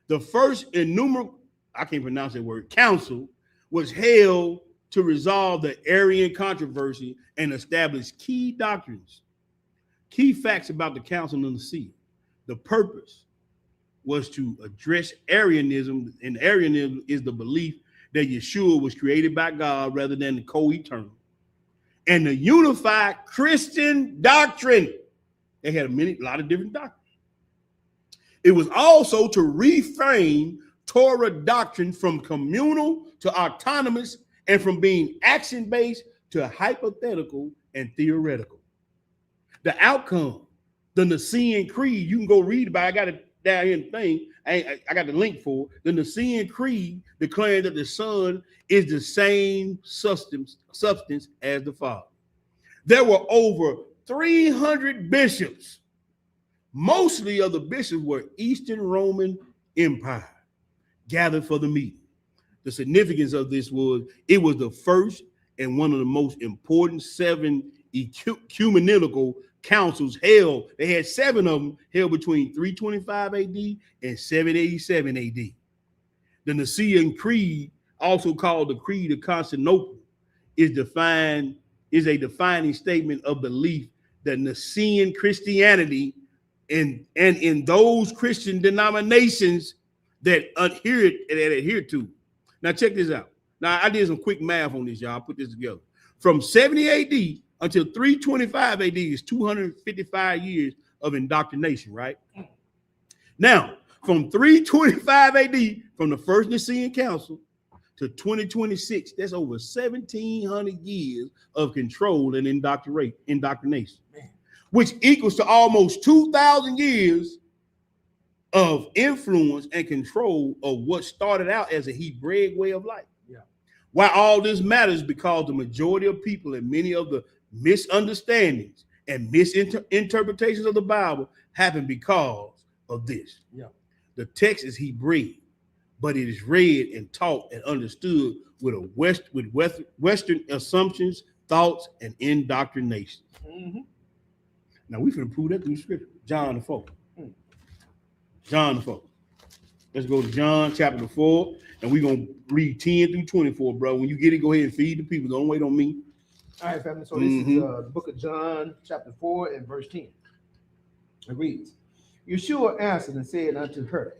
The first innumerable, I can't pronounce that word, council was held to resolve the Arian controversy and establish key doctrines. Key facts about the Council of Nicaea. The purpose was to address Arianism, and Arianism is the belief that Yeshua was created by God rather than the co-eternal, and the unified Christian doctrine. They had a lot of different doctrines. It was also to reframe Torah doctrine from communal to autonomous, and from being action-based to hypothetical and theoretical. The outcome, the Nicene Creed, you can go read about it. I got it down here in the thing. I got the link for it. The Nicene Creed declaring that the Son is the same substance as the Father. There were over 300 bishops. Mostly of the bishops were Eastern Roman Empire gathered for the meeting. The significance of this was it was the first and one of the most important 7 ecumenical councils held. They had 7 of them held between 325 AD and 787 AD. The Nicene Creed, also called the Creed of Constantinople, is a defining statement of belief that Nicene Christianity and in those Christian denominations that adhere to. Now check this out. Now I did some quick math on this, y'all. Put this together. From 70 AD until 325 AD is 255 years of indoctrination, right? Now, from 325 AD, from the first Nicene Council to 2026, that's over 1,700 years of control and indoctrination, which equals to almost 2,000 years of influence and control of what started out as a Hebraic way of life. Yeah. Why all this matters, because the majority of people and many of the misunderstandings and misinterpretations of the Bible happen because of this. Yeah. The text is Hebraic, but it is read and taught and understood with Western assumptions, thoughts, and indoctrination. Now we finna prove that through scripture. John the 4th. John the 4th. Let's go to John chapter 4, and we're going to read 10 through 24, bro. When you get it, go ahead and feed the people. Don't wait on me. All right, family. So this is the book of John, chapter 4, and verse 10. It reads, Yeshua answered and said unto her,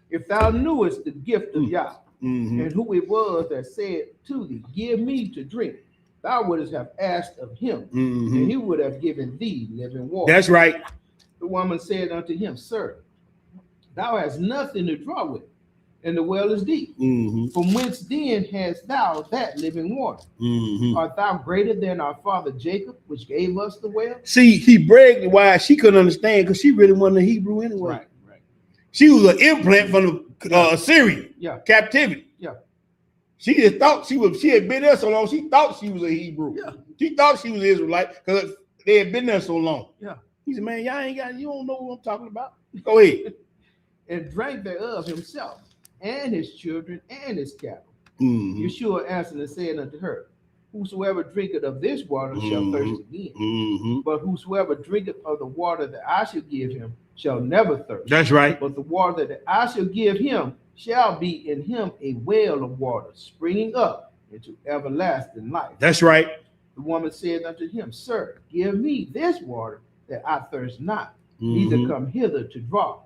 if thou knewest the gift of Yah, and who it was that said to thee, give me to drink, thou wouldst have asked of him, and he would have given thee living water. That's right. The woman said unto him, Sir, thou hast nothing to draw with, and the well is deep. From whence then hast thou that living water? Art thou greater than our father Jacob, which gave us the well? See, he bragged why she couldn't understand because she really wasn't a Hebrew anyway. Right. She was an implant from the Assyrian captivity. Yeah. She just thought she had been there so long, she thought she was a Hebrew. Yeah. She thought she was Israelite because they had been there so long. Yeah. He said, man, you don't know what I'm talking about. Go ahead. And drank thereof himself, and his children, and his cattle. Yeshua answered and said unto her, Whosoever drinketh of this water shall thirst again. But whosoever drinketh of the water that I shall give him shall never thirst. That's right. But the water that I shall give him shall be in him a well of water, springing up into everlasting life. That's right. The woman said unto him, Sir, give me this water that I thirst not, neither come hither to draw.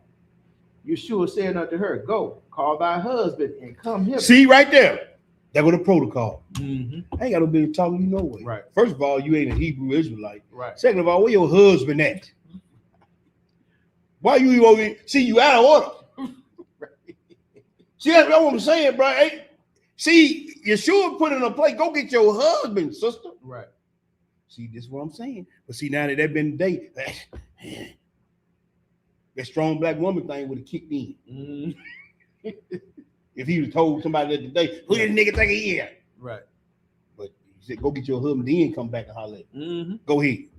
Yeshua said unto her, Go, call thy husband and come hither. See right there. That was the protocol. I ain't got no business talking to you no way. Right. First of all, you ain't a Hebrew Israelite. Right. Second of all, where your husband at? Why you over here? See, you out of order. See, that's what I'm saying, bro. Hey, see, Yeshua put in a place. Go get your husband, sister. Right. See, this is what I'm saying. But see, now that they've been dating, that strong black woman thing would have kicked in. If he would have told somebody that today, who this nigga think he is? Right. But he said, go get your husband, then come back and holler at him. Go ahead.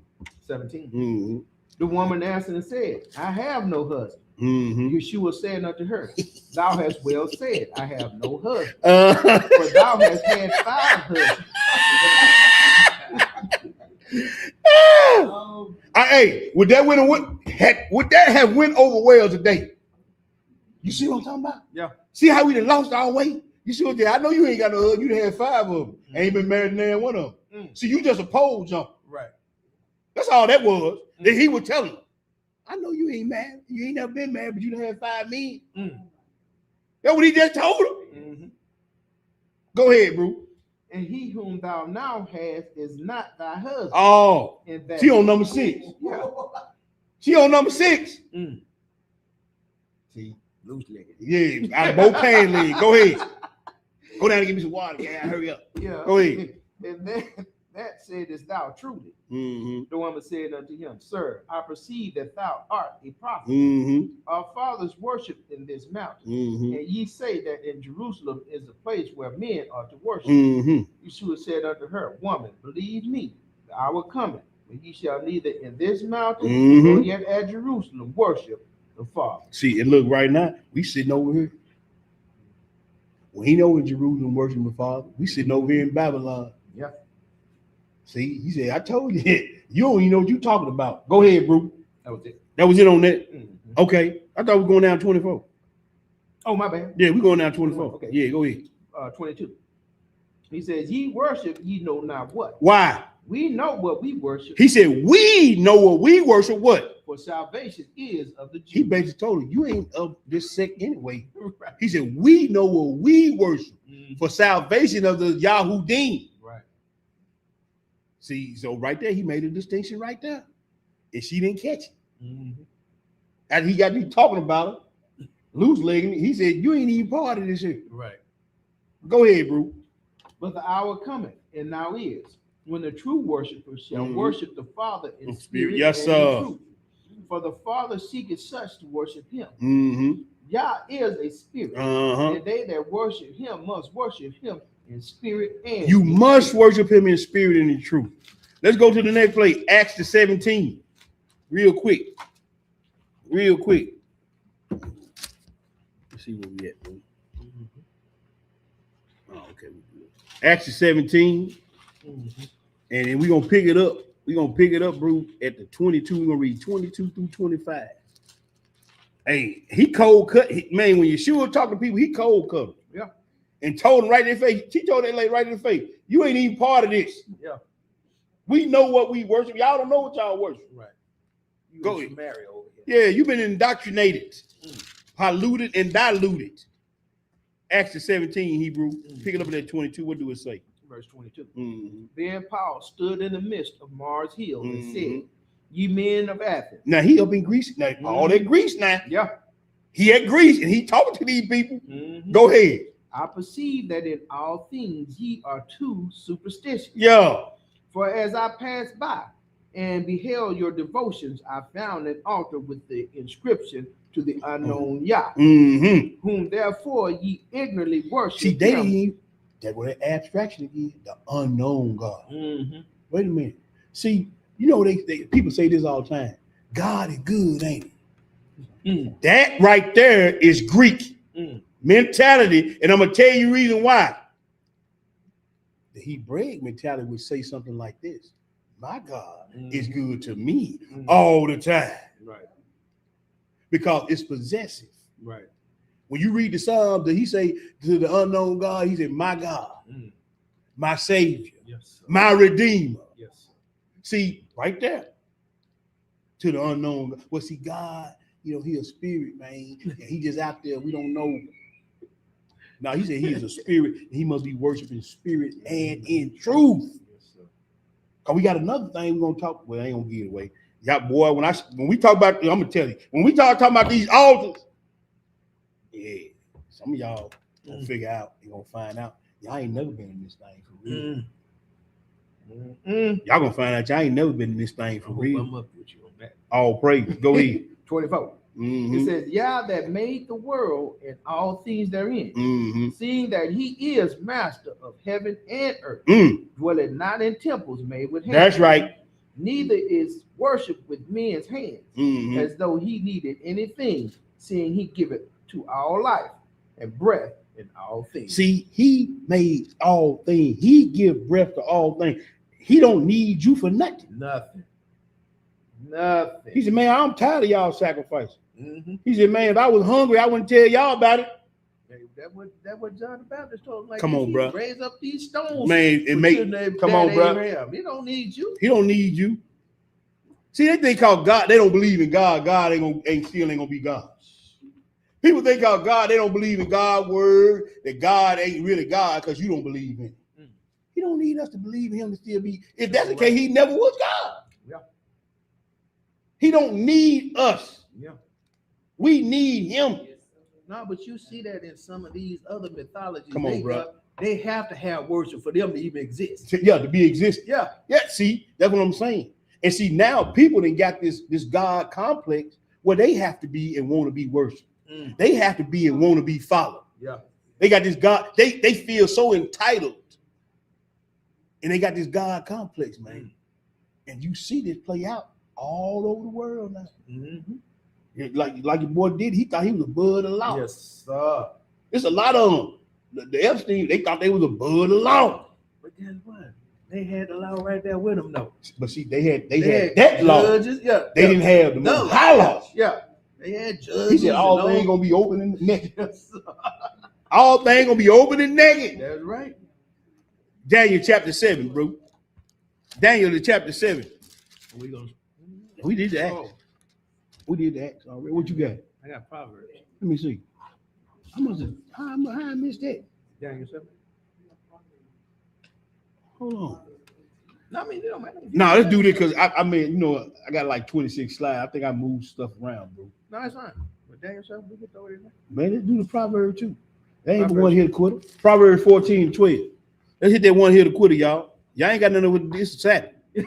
17. The woman answered and said, I have no husband. Yeshua said unto her, Thou hast well said, I have no husband. For thou hast had 5 husbands. Hey, would that have went over well today? You see what I'm talking about? Yeah. See how we done lost our way? You see what I know you ain't got no husband. You had 5 of them. Ain't been married to none one of them. See, you just a pole jumper. Right. That's all that was. That he would tell him. I know you ain't married. You ain't never been married, but you done had 5 men. That's what he just told him. Go ahead, bro. And he whom thou now hast is not thy husband. Oh, she on number 6. Yeah. She on number 6. See, Loose legged. yeah, out of both pain legs. Go ahead. Go down and give me some water. Yeah, hurry up. Yeah. Go ahead. And that saidest thou truly. The woman said unto him, Sir, I perceive that thou art a prophet. Our fathers worshipped in this mountain, and ye say that in Jerusalem is the place where men are to worship. Yeshua said unto her, Woman, believe me, the hour cometh when ye shall neither in this mountain nor yet at Jerusalem worship the Father. See, and look, right now, we sitting over here. When he know in Jerusalem worshiping the Father, we sitting over here in Babylon. Yeah. See, he said, I told you, you don't even know what you're talking about. Go ahead, bro. That was it. That was it on that? Okay. I thought we were going down 24. Oh, my bad. Yeah, we're going down 24. Okay. Yeah, go ahead. 22. He says, Ye worship, ye know not what. Why? We know what we worship. He said, we know what we worship. What? For salvation is of the Jews. He basically told him, you ain't of this sect anyway. Right. He said, we know what we worship. For salvation of the Yahudim. Right. See, so right there, he made a distinction right there. And she didn't catch it. After he got me talking about it, loose legging, he said, you ain't even part of this shit. Right. Go ahead, bro. But the hour cometh, and now is, when the true worshipers shall worship the Father in spirit Yes, and sir. in truth. For the Father seeketh such to worship him. Yah is a spirit, and they that worship him must worship him in spirit and you in must truth. worship him in spirit and in truth. Let's go to the next place, Acts the 17. Real quick. Let's see where we at, bro. Oh, okay. Acts the 17. And then we're gonna pick it up. We're gonna pick it up, bro, at the 22. We're gonna read 22 through 25. Hey, he cold cut. Man, when Yeshua talking to people, he cold cut them. Yeah. And told him right in the face. He told that lady right in the face, you ain't even part of this. Yeah. We know what we worship. Y'all don't know what y'all worship. Right. You Go should ahead. marry over here. Yeah, you've been indoctrinated, polluted, and diluted. Acts the 17, Hebrew. Pick it up at that 22. What do it say? verse 22. Mm-hmm. Then Paul stood in the midst of Mars Hill and Mm-hmm. said, Ye men of Athens. Now he up in Greece. Now all that Greece now. Yeah. He at Greece and he talking to these people. Mhm. Go ahead. I perceive that in all things ye are too superstitious. Yeah. For as I passed by and beheld your devotions, I found an altar with the inscription to the unknown Yah, Mm-hmm. whom therefore ye ignorantly worship. See, they him. didn't. That was an abstraction again. The unknown God. Mm-hmm. Wait a minute. See, you know they people say this all the time. God is good, ain't he? Mm. That right there is Greek mentality, and I'm gonna tell you reason why. The Hebraic mentality would say something like this: My God is good to me all the time, Right. because it's possessive. Right. When you read the Psalms, he say to the unknown God, he said, "My God, my Savior, Yes, sir. my Redeemer." Yes, sir. See, right there, to the unknown. Well, see, God, you know, he a spirit, man, and he just out there. We don't know. Now he said he is a spirit, and he must be worshiping spirit and in truth. Yes, sir. Cause we got another thing we're gonna talk. Well, I ain't gonna give it away. Y'all, boy, when we talk about, I'm gonna tell you, when we talking about these altars, yeah, some of y'all gonna figure out, you gonna find out. Y'all ain't never been in this thing for real. Y'all gonna find out y'all ain't never been in this thing for real. I'm up with you on that. All praise. Go ahead. 24. It says, Yah that made the world and all things therein, seeing that he is master of heaven and earth, dwelleth not in temples made with hands. That's right. Neither is worship with men's hands, as though he needed anything, seeing he giveth to all life and breath in all things. See, he made all things. He give breath to all things. He don't need you for nothing. Nothing. He said, man, I'm tired of y'all sacrificing. He said, man, if I was hungry, I wouldn't tell y'all about it. That what John the Baptist told him. Like, come on, bro. Raise up these stones, man, and make. Come on, bro. He don't need you. He don't need you. See, they think called God. They don't believe in God. God still ain't gonna be God. People think called God. They don't believe in God's word. That God ain't really God because you don't believe in it. He don't need us to believe in him to still be. If that's the case, he never was God. Yeah. He don't need us. Yeah. We need him. No, but you see that in some of these other mythologies. Come on, bro. They have to have worship for them to even exist. Yeah, to be existing. Yeah. Yeah, see, that's what I'm saying. And see, now people done got this God complex where they have to be and want to be worshiped. They have to be and want to be followed. Yeah. They got this God, they feel so entitled. And they got this God complex, man. And you see this play out all over the world now. Like your boy did, he thought he was above the law. Yes, sir. There's a lot of them. The Epstein, they thought they was above the law. But guess what? They had the law right there with them, though. But see, they had that law. Judges, yeah. They didn't have the high law. Yeah. They had judges. He said all things gonna be open and naked. All things gonna be open and naked. That's right. Daniel chapter 7, bro. Daniel the chapter 7. We did that. Oh. We did that already. What you got? I got Proverbs. Let me see. How I missed that? Daniel 7. Hold on. No, I mean, it don't matter. No, let's do this because I mean, you know, I got like 26 slides. I think I moved stuff around, bro. No, it's fine. But Daniel 7, we can throw it in there. Man, let's do the proverb too. That ain't the one here to quitter. Proverbs 14:12. Let's hit that one here to quitter, y'all. Y'all ain't got nothing with this Saturday. Y'all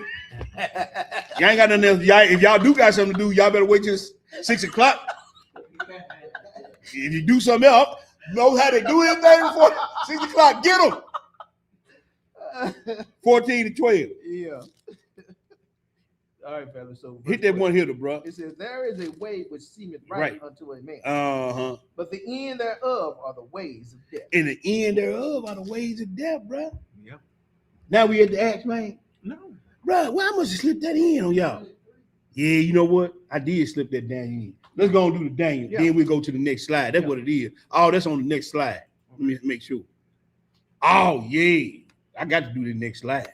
ain't got nothing else. If y'all do got something to do, y'all better wait till 6 o'clock. If you do something else, know how to do anything before 6 o'clock. Get them. 14-12. Yeah. All right, fellas. So hit that one hitter, bro. It says, there is a way which seemeth right unto a man. But the end thereof are the ways of death. And the end thereof are the ways of death, bro. Yeah. Now we at the axe, man. No. Bro, why must you slip that in on y'all? Yeah, you know what? I did slip that Daniel in. Let's go and do the Daniel. Yeah. Then we go to the next slide. That's what it is. Oh, that's on the next slide. Let me make sure. Oh, yeah. I got to do the next slide.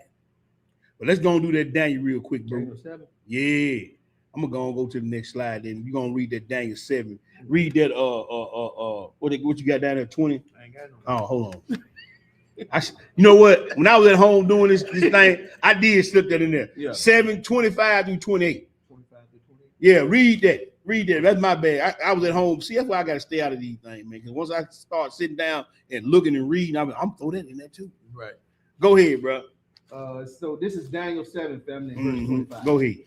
But let's go and do that Daniel real quick, bro. Daniel 7? Yeah. I'm gonna go to the next slide. Then you're gonna read that Daniel 7. Read that what you got down there, 20? I ain't got no. Oh, hold on. You know what? When I was at home doing this thing, I did slip that in there. Yeah. 7:25 through 28. 25 to 28. Yeah, read that. Read that. That's my bad. I was at home. See, that's why I got to stay out of these things, man. Because once I start sitting down and looking and reading, I'm throw that in there too. Right. Go ahead, bro. So this is Daniel 7, family, verse 25. Go ahead.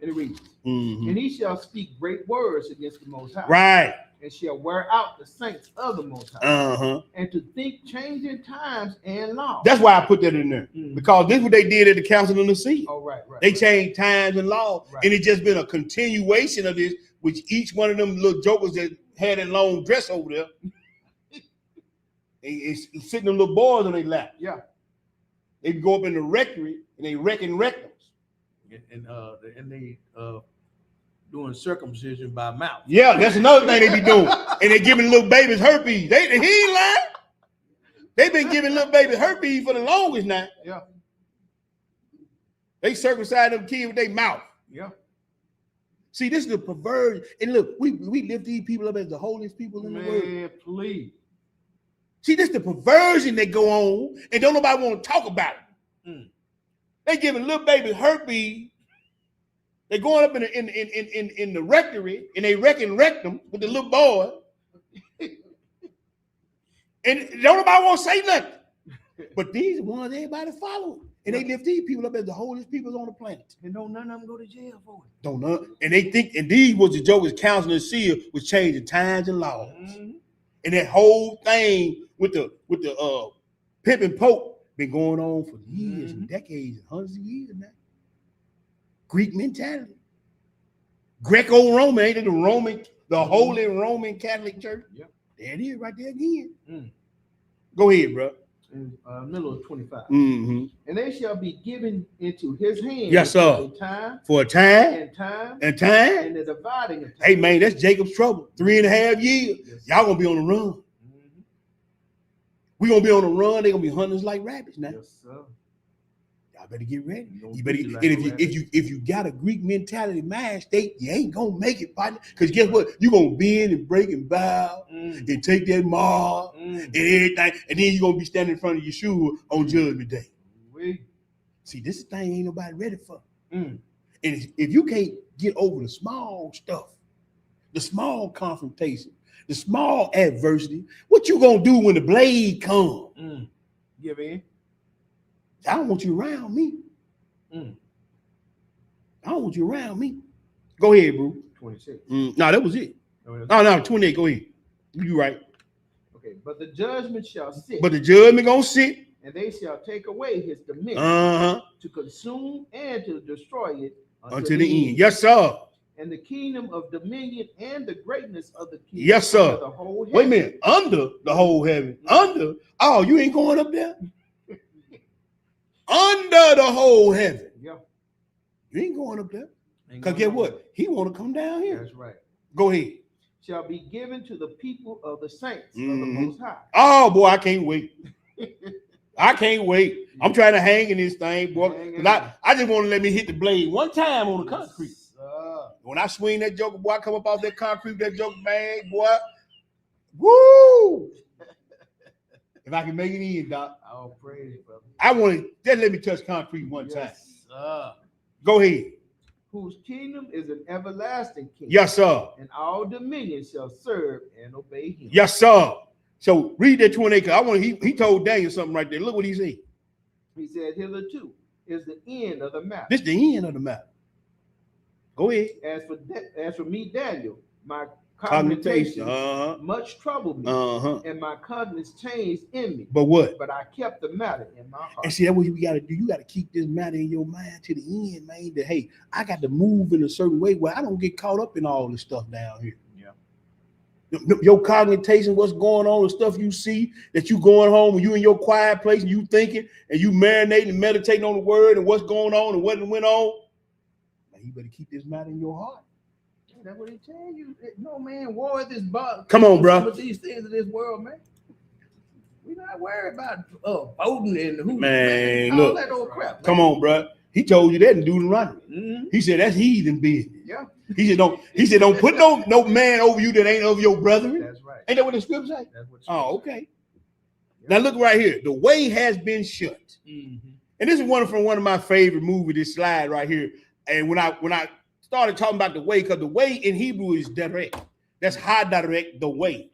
And it reads, Mhm. and he shall speak great words against the Most High. Right. And shall wear out the saints of the Most High. Uh-huh. And to think changing times and laws. That's why I put that in there. Mhm. Because this is what they did at the Council of Nicaea. Oh, right. They changed times and laws. Right. And it's just been a continuation of this, which each one of them little jokers that had a long dress over there is sitting them little boys on their lap. Yeah. They go up in the rectory and they wrecking rectums. And they doing circumcision by mouth. Yeah, that's another thing they be doing. And they giving little babies herpes. He ain't lying. They've been giving little babies herpes for the longest now. Yeah. They circumcise them kids with their mouth. Yeah. See, this is the perversion. And look, we lift these people up as the holiest people in the world. Man, please. See, this is the perversion that go on, and don't nobody want to talk about it. Mm. They giving little babies herpes. They going up in the rectory and they wrecking rectum with the little boy. And don't nobody want to say nothing. But these are ones everybody follow. And they lift these people up as the holiest people on the planet. And don't none of them go to jail for it. Don't none. And they think, and these was the jokers Council and Seal was changing times and laws. Mm-hmm. And that whole thing with the Pimp and Pope been going on for years and decades and hundreds of years now. Greek mentality. Greco-Roman, ain't it the Holy Roman Catholic Church? Yep. There it is right there again. Mm. Go ahead, bro. In middle of 25. Mm-hmm. And they shall be given into his hand. Yes, sir. For a time and time. the dividing of time. Hey, man, that's Jacob's trouble. 3.5 years. Yes. Y'all gonna be on the run. Mm-hmm. We gonna be on the run. They gonna be hunters like rabbits now. Yes, sir. Y'all better get ready. You You better. like And if you got a Greek mentality mind state, you ain't gonna make it, partner. Because guess what? You gonna bend and break and bow and take that mark and everything, and then you gonna be standing in front of Yeshua on Judgment Day. See, this thing ain't nobody ready for. And if you can't get over the small stuff, the small confrontation, the small adversity, what you gonna do when the blade comes? Give in. I don't want you around me. I don't want you around me. Go ahead, bro. 26. No, that was it. No, 28. Go ahead. You right. Okay, but the judgment shall sit. But the judgment gonna sit. And they shall take away his dominion to consume and to destroy it until the end. Yes, sir. And the kingdom of dominion and the greatness of the kingdom. Yes, sir. The whole wait a minute. Under the whole heaven. Under. Oh, you ain't going up there? Under the whole heaven. Yeah. You ain't going up there. Because guess what? He want to come down here. That's right. Go ahead. Shall be given to the people of the saints of the Most High. Oh, boy, I can't wait. I can't wait. I'm trying to hang in this thing, boy. I just want to let me hit the blade one time on the concrete. When I swing that joker, boy, I come up off that concrete, that joker bag, boy. Woo! If I can make it in, Doc. I'll praise it, brother. I want to just let me touch concrete one time. Go ahead. Whose kingdom is an everlasting kingdom. Yes, sir. And all dominion shall serve and obey him. Yes, sir. So read that 28. I want. He told Daniel something right there. Look what he said. He said, "Hitherto is the end of the matter." This is the end of the matter. Go ahead. As for me, Daniel, my Cognitation much troubled me, and my countenance changed in me. But what? But I kept the matter in my heart. And see, that's what you got to do. You got to keep this matter in your mind to the end, man. That hey, I got to move in a certain way where I don't get caught up in all this stuff down here. Your cognition, what's going on, the stuff you see that you going home and you in your quiet place and you thinking and you marinating and meditating on the word and what's going on and what went on. Now you better keep this matter in your heart. That's what he tell you. No man, war at this bottom. Come on, bro. Some of these things of this world, man. We're not worried about voting and who. Man, all look. that old crap. Come on, bro. He told you that in Deuteronomy. He said that's heathen business. Yeah. He said don't put no man over you that ain't of your brother. That's right. Ain't that what the scripture say? That's what. Oh, okay. Now look right here. The way has been shut. Mm-hmm. And this is from one of my favorite movies, this slide right here. And when I started talking about the way, because the way in Hebrew is direct. That's direct, the way.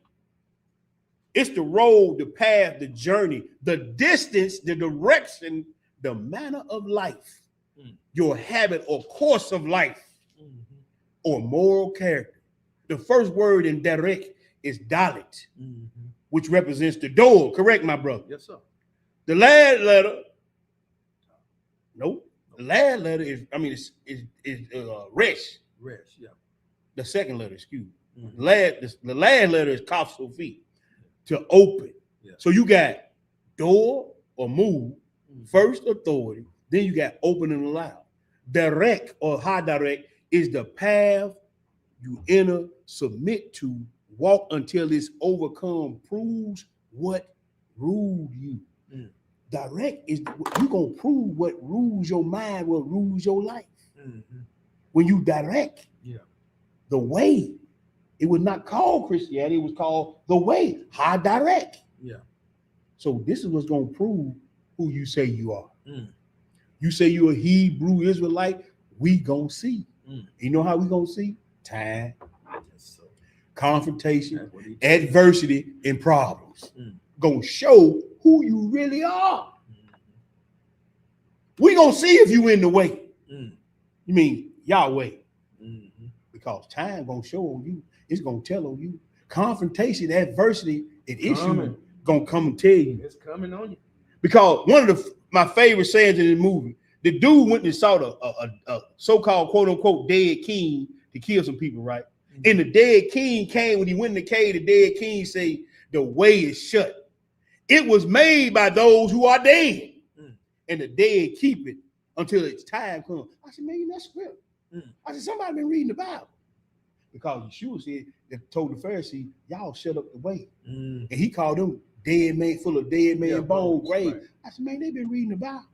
It's the road, the path, the journey, the distance, the direction, the manner of life, your habit or course of life, or moral character. The first word in direct is dalit, which represents the door. Correct, my brother? Yes, sir. The last letter, nope. The last letter is resh. Resh, yeah. The second letter, excuse me. The last letter is kaf sofi, to open. Yeah. So you got door or move, first authority, then you got open and allow. Direct or high direct is the path you enter, submit to, walk until it's overcome, proves what ruled you. Direct is you're gonna prove what rules your mind, what rules your life. When you direct, the way, it was not called Christianity, it was called the way, high direct. Yeah. So this is what's gonna prove who you say you are. You say you're a Hebrew Israelite, we gonna see. You know how we gonna see? Time, confrontation, adversity, and problems. Gonna show who you really are. We gonna see if you in the way. You mean Yahweh? Because time gonna show on you. It's gonna tell on you. Confrontation, adversity, and issue gonna come and tell you. It's coming on you. Because one of my favorite sayings in the movie, the dude went and sought a so-called quote unquote dead king to kill some people, right? And the dead king came when he went in the cave. The dead king say, "The way is shut. It was made by those who are dead, and the dead keep it until its time comes." I said, "Man, that's script." I said, "Somebody been reading the Bible." Because Yeshua said, that told the Pharisees, "Y'all shut up the way." And he called them dead man, full of dead man bone grave. Right. I said, "Man, they've been reading the Bible."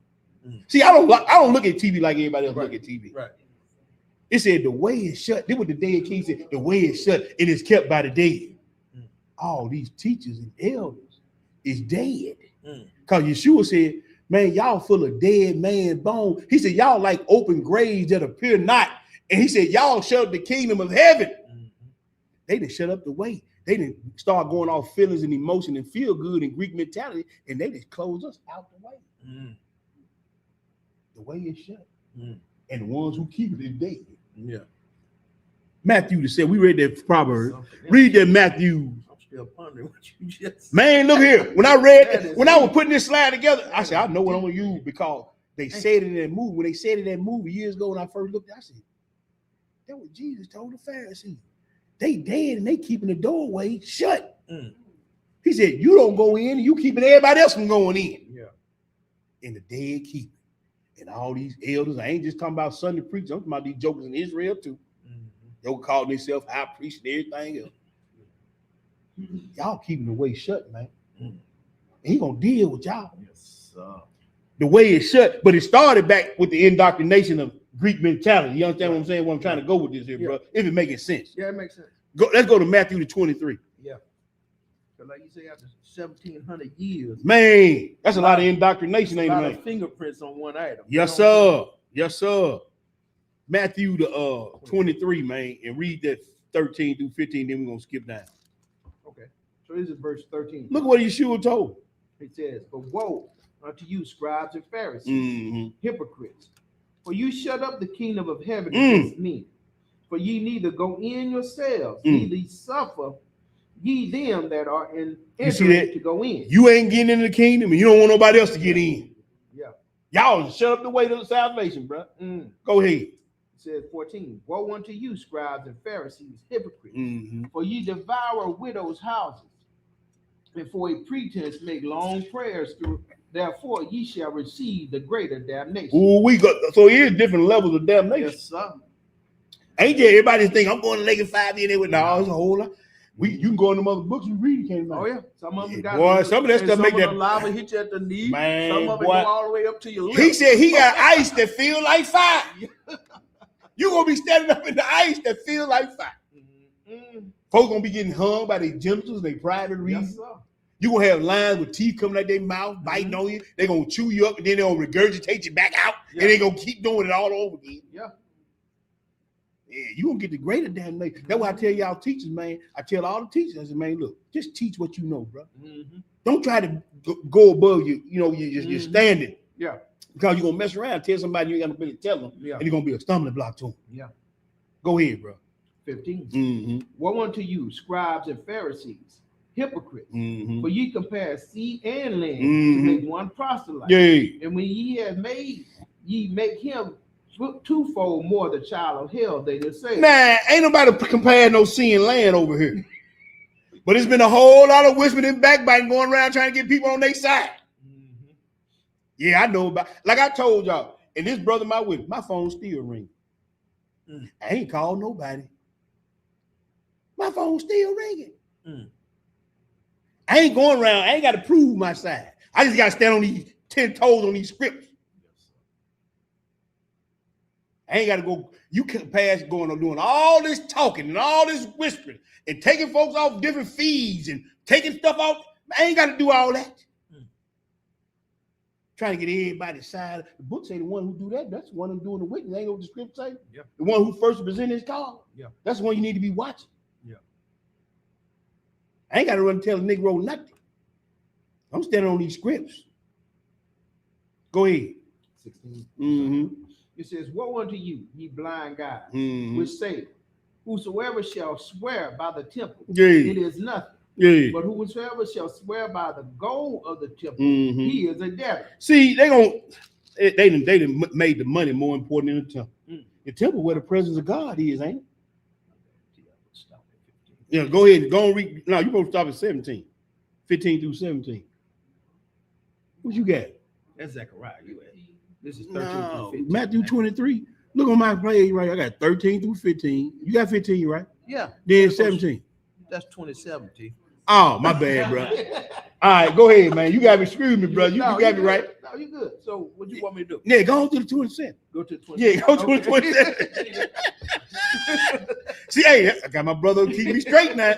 See, I don't look at TV like everybody else look at TV. Right. It said the way is shut. This what the dead king said. The way is shut. It is kept by the dead. All these teachers and elders is dead. Because Yeshua said, "Man, y'all full of dead man bone." He said, "Y'all like open graves that appear not." And he said, "Y'all shut up the kingdom of heaven." They didn't shut up the way. They didn't start going off feelings and emotion and feel good and Greek mentality, and they just closed us out the way. The way is shut. And the ones who keep it is dead. Yeah. Matthew said, we read that proverb. Read that Matthew. I'm still pondering what you just said. Man, look here. When I was putting this slide together, I said, I know what I'm gonna use because they said it in that movie. When they said it in that movie years ago, when I first looked at it, I said, that was Jesus told the Pharisees. They dead and they keeping the doorway shut. He said, you don't go in, and you keeping everybody else from going in. Yeah. And the dead keep it. And all these elders, I ain't just talking about Sunday preachers, I'm talking about these jokers in Israel too. They were calling themselves high priests and everything else. Y'all keeping the way shut, man. And he gonna deal with y'all. Yes, sir. The way is shut, but it started back with the indoctrination of Greek mentality. You understand what I'm saying? What I'm trying to go with this here, bro? If it making sense. Yeah, it makes sense. Let's go to Matthew 23. Yeah. So like you say, after 1,700 years. Man, that's a lot of indoctrination, ain't it, man? A lot of fingerprints on one item. Yes, sir. Yes, sir. Matthew 23, man, and read that 13 through 15, then we're going to skip down. Okay. So this is verse 13. Look what Yeshua told. It says, "But woe unto you, scribes and Pharisees, hypocrites, for you shut up the kingdom of heaven against me. For ye neither go in yourselves, neither suffer ye them that are in entering to go in." You ain't getting in the kingdom, and you don't want nobody else to get in. Yeah. Y'all shut up the way to the salvation, bro. Go ahead. It says 14, "Woe unto you, scribes and Pharisees, hypocrites, for ye devour widows' houses, and for a pretense make long prayers through. Therefore, ye shall receive the greater damnation." So here's different levels of damnation. Yes, sir. Ain't there everybody think I'm going to Lake 5 in there with no, it's a whole lot. You can go in the other books you read, you can't. Oh yeah, some of them got. Boy, some of that stuff make that lava hit you at the knee. Man, some of it go all the way up to your lip. He said he got ice that feel like fire. You gonna be standing up in the ice that feel like fire. Folks gonna be getting hung by their genitals, their private reasons. Yes, You gonna have lions with teeth coming out their mouth, biting on you. They gonna chew you up, and then they gonna regurgitate you back out, and they gonna keep doing it all over again. Yeah. Yeah, you gonna get the greater damnation. That's why I tell y'all teachers, man. I tell all the teachers, I say, man, look, just teach what you know, bro. Don't try to go above you. You know, you're standing. Yeah. Because you're gonna mess around and tell somebody you ain't got no ability to tell them, and you're gonna be a stumbling block to them. Yeah. Go ahead, bro. 15. Woe unto you, scribes and Pharisees, hypocrites, for ye compare sea and land to make one proselyte. Yeah. And when ye have made, ye make him twofold more the child of hell than yourself. Man, ain't nobody comparing no sea and land over here. But it's been a whole lot of whispering and backbiting going around trying to get people on their side. Yeah, I know about. Like I told y'all, and this brother, my phone still ring. I ain't called nobody. My phone's still ringing. I ain't going around. I ain't got to prove my side. I just got to stand on these 10 toes on these scripts. I ain't got to go. You can pass going on doing all this talking and all this whispering and taking folks off different feeds and taking stuff off. I ain't got to do all that. Trying to get everybody's side. The book say the one who do that, that's the one who's doing the witness. Ain't what the script say? Yeah. The one who first present his call. Yeah. That's the one you need to be watching. Yeah. I ain't got to run tell a Negro nothing. I'm standing on these scripts. Go ahead. 16. It says, woe unto you, ye blind guides, which say, whosoever shall swear by the temple, it is nothing. Yeah. But whosoever shall swear by the gold of the temple, he is a debtor. See, they done made the money more important than the temple. The temple where the presence of God is, ain't it? Yeah, go ahead. Go and read. No, you're supposed to stop at 17. 15 through 17. What you got? That's Zechariah. This is 13 through 15. Matthew 23. Look on my page right. I got 13 through 15. You got 15, right? Yeah. Then 17. That's 2017. Oh, my bad, bro. All right, go ahead, man. You got me screwed me, bro. You got me right. No, you good. So what you want me to do? Yeah, go on to the 27. Go to the 27. Yeah, go to the 27. See, hey, I got my brother to keep me straight now.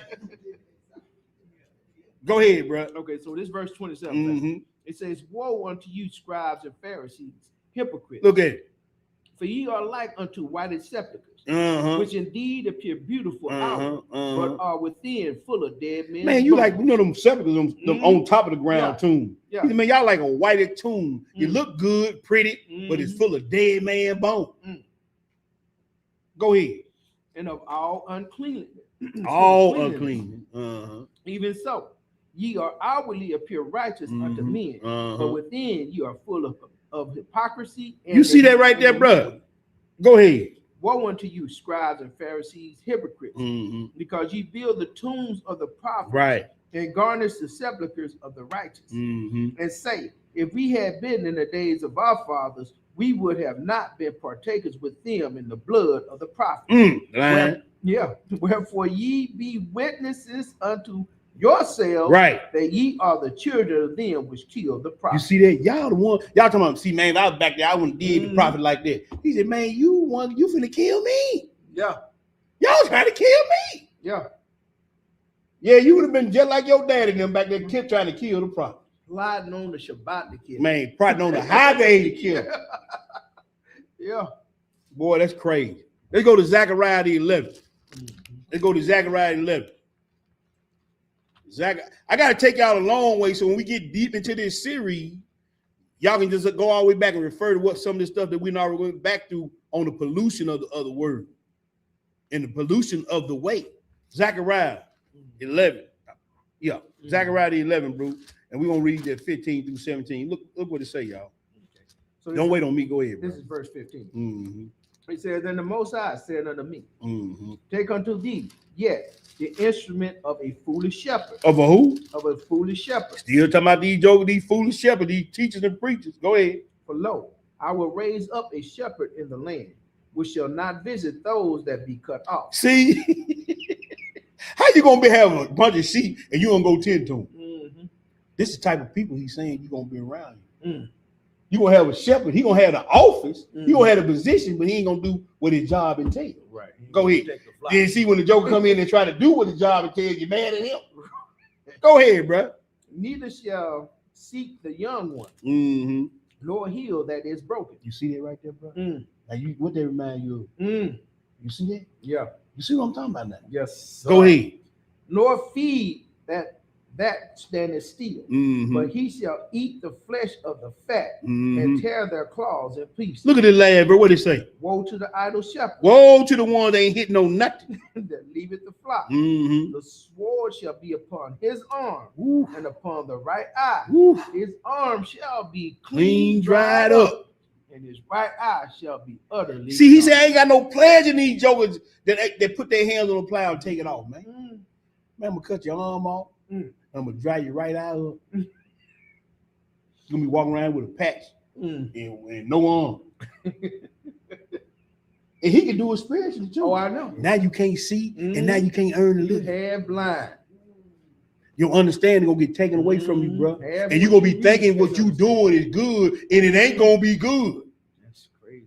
Go ahead, bro. Okay, so this verse 27. It says, woe unto you, scribes and Pharisees, hypocrites. Look at it. For ye are like unto whited sepulchres, which indeed appear beautiful out, but are within full of dead men. Man, you like, you know them sepulchres them on top of the ground tomb. Yeah. Man, y'all like a whited tomb. You look good, pretty, but it's full of dead man bone. Go ahead. And of all uncleanness. All unclean. Even so, ye are outwardly appear righteous unto men, but within you are full of hypocrisy. And you see that right there, bro? Go ahead. Woe unto you, scribes and Pharisees, hypocrites, because ye build the tombs of the prophets, right, and garnish the sepulchres of the righteous, and say, if we had been in the days of our fathers, we would have not been partakers with them in the blood of the prophets. Wherefore ye be witnesses unto yourselves, right, that ye are the children of them which killed the prophet. You see that? Y'all the one. Y'all talking about, see, man, I was back there. I wouldn't did the prophet like that. He said, man, you finna kill me. Yeah. Y'all trying to kill me. Yeah. Yeah, you would have been just like your daddy and them back there kept trying to kill the prophet. Plotting on the Shabbat to kill. Man, plotting on the highway to kill. Yeah. Boy, that's crazy. Let's go to Zechariah the 11th. Let's go to Zechariah the 11th. I got to take y'all a long way, so when we get deep into this series, y'all can just go all the way back and refer to what some of the stuff that we already went back through on the pollution of the other word and the pollution of the way. Zechariah 11. Yeah, Zechariah the 11, bro. And we're going to read that 15 through 17. Look what it say, y'all. Okay. So don't wait on me. Go ahead, bro. This is verse 15. He says, and the Most High said unto me, take unto thee yet the instrument of a foolish shepherd. Of a who? Of a foolish shepherd. Still talking about these jokers, these foolish shepherds, these teachers and preachers. Go ahead. For lo, I will raise up a shepherd in the land, which shall not visit those that be cut off. See? How you going to have a bunch of sheep and you going to go tend to them? This is the type of people he's saying you're going to be around you. You're going to have a shepherd. He's going to have the office. He's going to have the position, but he ain't going to do what his job entails. Right. Go ahead. Then see when the joker come in and try to do what his job entails, you're mad at him. Go ahead, bro. neither shall seek the young one, Mm-hmm. nor heal that is broken. You see that right there, bro? Mm, Now what they remind you of? mm, You see that? yeah. You see what I'm talking about now? Yes. Go ahead. Nor feed that standeth still, Mm-hmm. but he shall eat the flesh of the fat Mm-hmm. and tear their claws in pieces. Look at this lad, bro. What it say? Woe to the idle shepherd Woe to the one that ain't hitting no nothing. that leaveth the flock. Mm-hmm. The sword shall be upon his arm Ooh. and upon the right eye. Ooh. His arm shall be Clean dried up. and his right eye shall be utterly. See, he gone. said, I ain't got no pleasure in these jokers that put their hands on the plow and take it off, man. Mm, Man, I'm gonna cut your arm off. Mm. I'm gonna dry your right eye up. Mm. You're gonna be walking around with a patch mm. and no arm. And he can do it spiritually too. Oh, I know. Now you can't see, Mm. and now you can't earn a You living. half blind. Your understanding gonna get taken away from you, bro. Half And you're what gonna be you thinking need, what you doing is good, and it ain't gonna be good. That's crazy.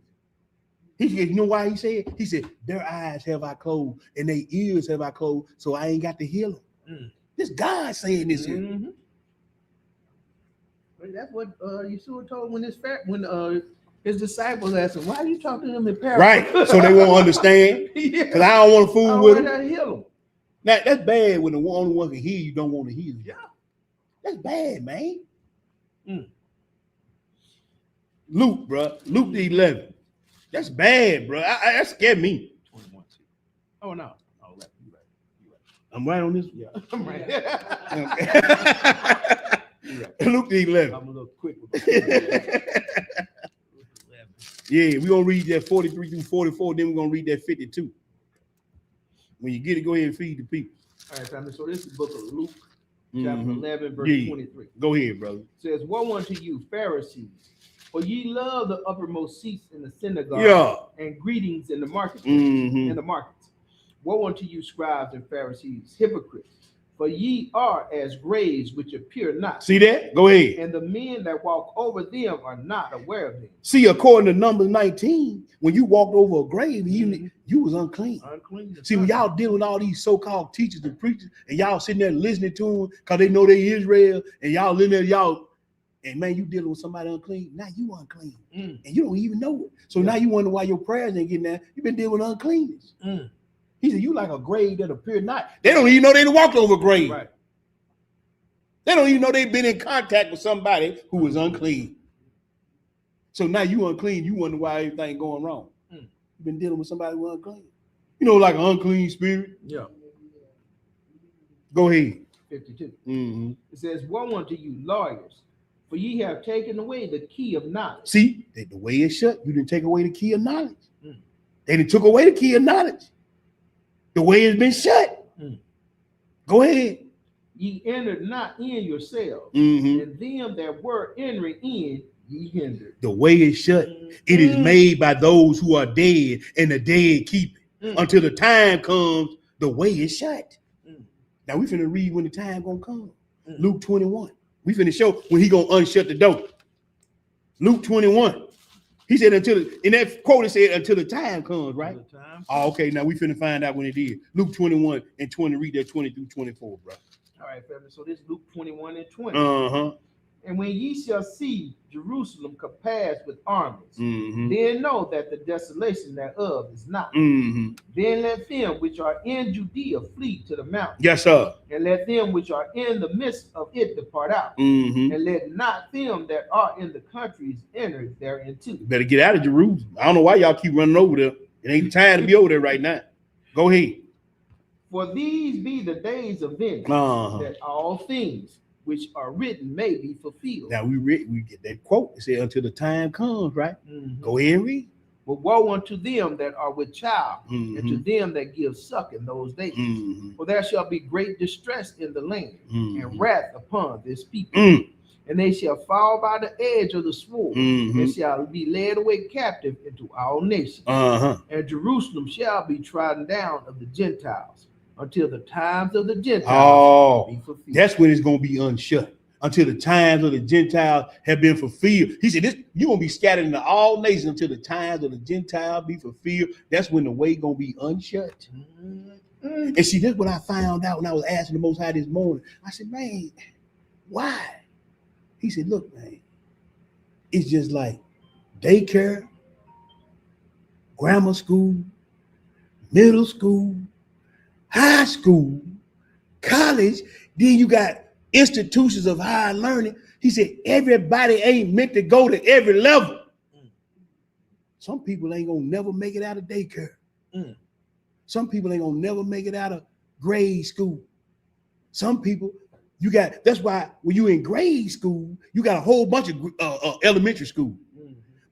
He said, you know why he said? He said, their eyes have I closed, and their ears have I closed, so I ain't got to heal them. Mm. This God saying this here. Mm-hmm. But that's what Yeshua told when his disciples asked him, "Why are you talking to them in parables?" Right. So they won't understand. Yeah. Because I don't want to I fool don't with want them. to heal them. Now, that's bad when the only one can hear you don't want to hear you. Yeah. That's bad, man. Mm. Luke, bro. Luke the 11. That's bad, bro. That scared me. 21. Oh no. Oh, you right. I'm right on this. Yeah. I'm right. Luke the 11. I'm a little quick with it. Yeah, we're going to read that 43 through 44. Then we're going to read that 52. When you get it, go ahead and feed the people. All right, family. So this is the book of Luke, chapter Mhm. 11, verse Yeah. 23. Go ahead, brother. It says, "Woe unto you, Pharisees, for ye love the uppermost seats in the synagogue Yeah. and greetings in the market Mhm. in the markets. Woe unto you, scribes and Pharisees, hypocrites, for ye are as graves which appear not, See that? Go ahead. and the men that walk over them are not aware of them." See, according to Numbers 19, when you walked over a grave, you was unclean. Unclean. See, when y'all dealing with all these so-called teachers and preachers, and y'all sitting there listening to them because they know they Israel, and y'all in there, and man, you dealing with somebody unclean. Now you unclean, Mm. and you don't even know it. So now you wonder why your prayers ain't getting there. You've been dealing with uncleanness. Mm. He said, you like a grave that appeared not. They don't even know they walked over a grave. Right. They don't even know they've been in contact with somebody who was unclean. So now you unclean, you wonder why everything going wrong. Mm. You've been dealing with somebody who unclean. You know, like an unclean spirit. Yeah. Go ahead. 52. Mm-hmm. It says, "Woe unto you, lawyers, for ye have taken away the key of knowledge." See, the way it's shut, you didn't take away the key of knowledge. Mm. They didn't took away the key of knowledge. The way it's been shut. Mm. Go ahead. Ye entered not in yourselves, Mm-hmm. and them that were entering in ye hindered. The way it's shut, it is made by those who are dead, and the dead keep it. Mm. Until the time comes, the way is shut. Mm. Now we finna read when the time gonna come. Mm. Luke 21. We finna show when he gonna unshut the door. Luke 21. He said in that quote it said until the time comes, right? The time. Oh, okay, now we finna find out when it is. Luke 21 and 20, read that 20 through 24, bro. All right, family. So this is Luke 21 and 20. Uh-huh. "And when ye shall see Jerusalem compassed with armies, Mm-hmm. then know that the desolation thereof is not. Mm-hmm. Then let them which are in Judea flee to the mountains, Yes, sir. and let them which are in the midst of it depart out, Mm-hmm. and let not them that are in the countries enter thereinto." Better get out of Jerusalem. I don't know why y'all keep running over there. It ain't time to be over there right now. Go ahead. "For these be the days of vengeance, Uh-huh. that all things which are written may be fulfilled." Now we get that quote. It said until the time comes, right? Mhm. Go ahead and read. "But woe unto them that are with child, and to Mhm. them that give suck in those days. Mhm. For there shall be great distress in the land, Mhm. and wrath upon this people. Mm. And they shall fall by the edge of the sword, Mhm. and shall be led away captive into all nations. Uh-huh. And Jerusalem shall be trodden down of the Gentiles, until the times of the Gentiles Oh, be fulfilled." that's when it's gonna be unshut. Until the times of the Gentiles have been fulfilled. He said, "This you're gonna be scattered into all nations until the times of the Gentiles be fulfilled." That's when the way gonna be unshut. Mhm. And see, that's what I found out when I was asking the Most High this morning. I said, man, Why? He said, look, man, it's just like daycare, grammar school, middle school, high school, college, then you got institutions of higher learning. He said, everybody ain't meant to go to every level. Some people ain't gonna never make it out of daycare. Some people ain't gonna never make it out of grade school. Some people, that's why when you in grade school, you got a whole bunch of elementary school.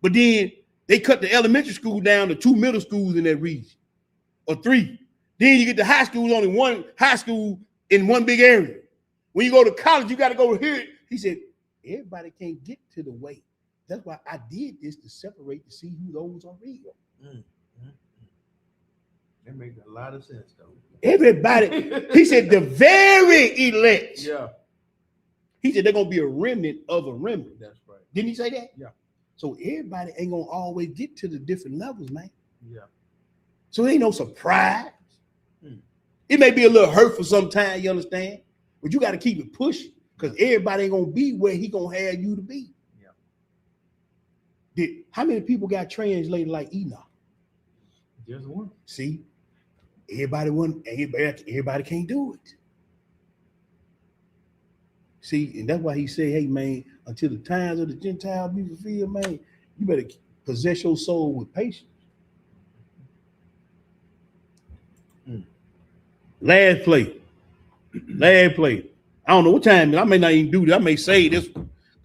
But then they cut the elementary school down to 2 middle schools in that region, or 3. Then you get to high school, only 1 high school in 1 big area. When you go to college, you got to go here. He said, everybody can't get to the way. That's why I did this, to separate, to see who those are real. That makes a lot of sense, though. Everybody, he said, the very elect. Yeah. He said, they're going to be a remnant of a remnant. That's right. Didn't he say that? Yeah. So everybody ain't going to always get to the different levels, man. Yeah. So there ain't no surprise. It may be a little hurtful sometimes, you understand? But you got to keep it pushing, because everybody ain't going to be where he going to have you to be. Yeah. How many people got translated like Enoch? Just one. See? Everybody can't do it. See, and that's why he said, hey, man, until the times of the Gentiles be fulfilled, man, you better possess your soul with patience. Last play. I don't know what time. I may not even do that. I may say this.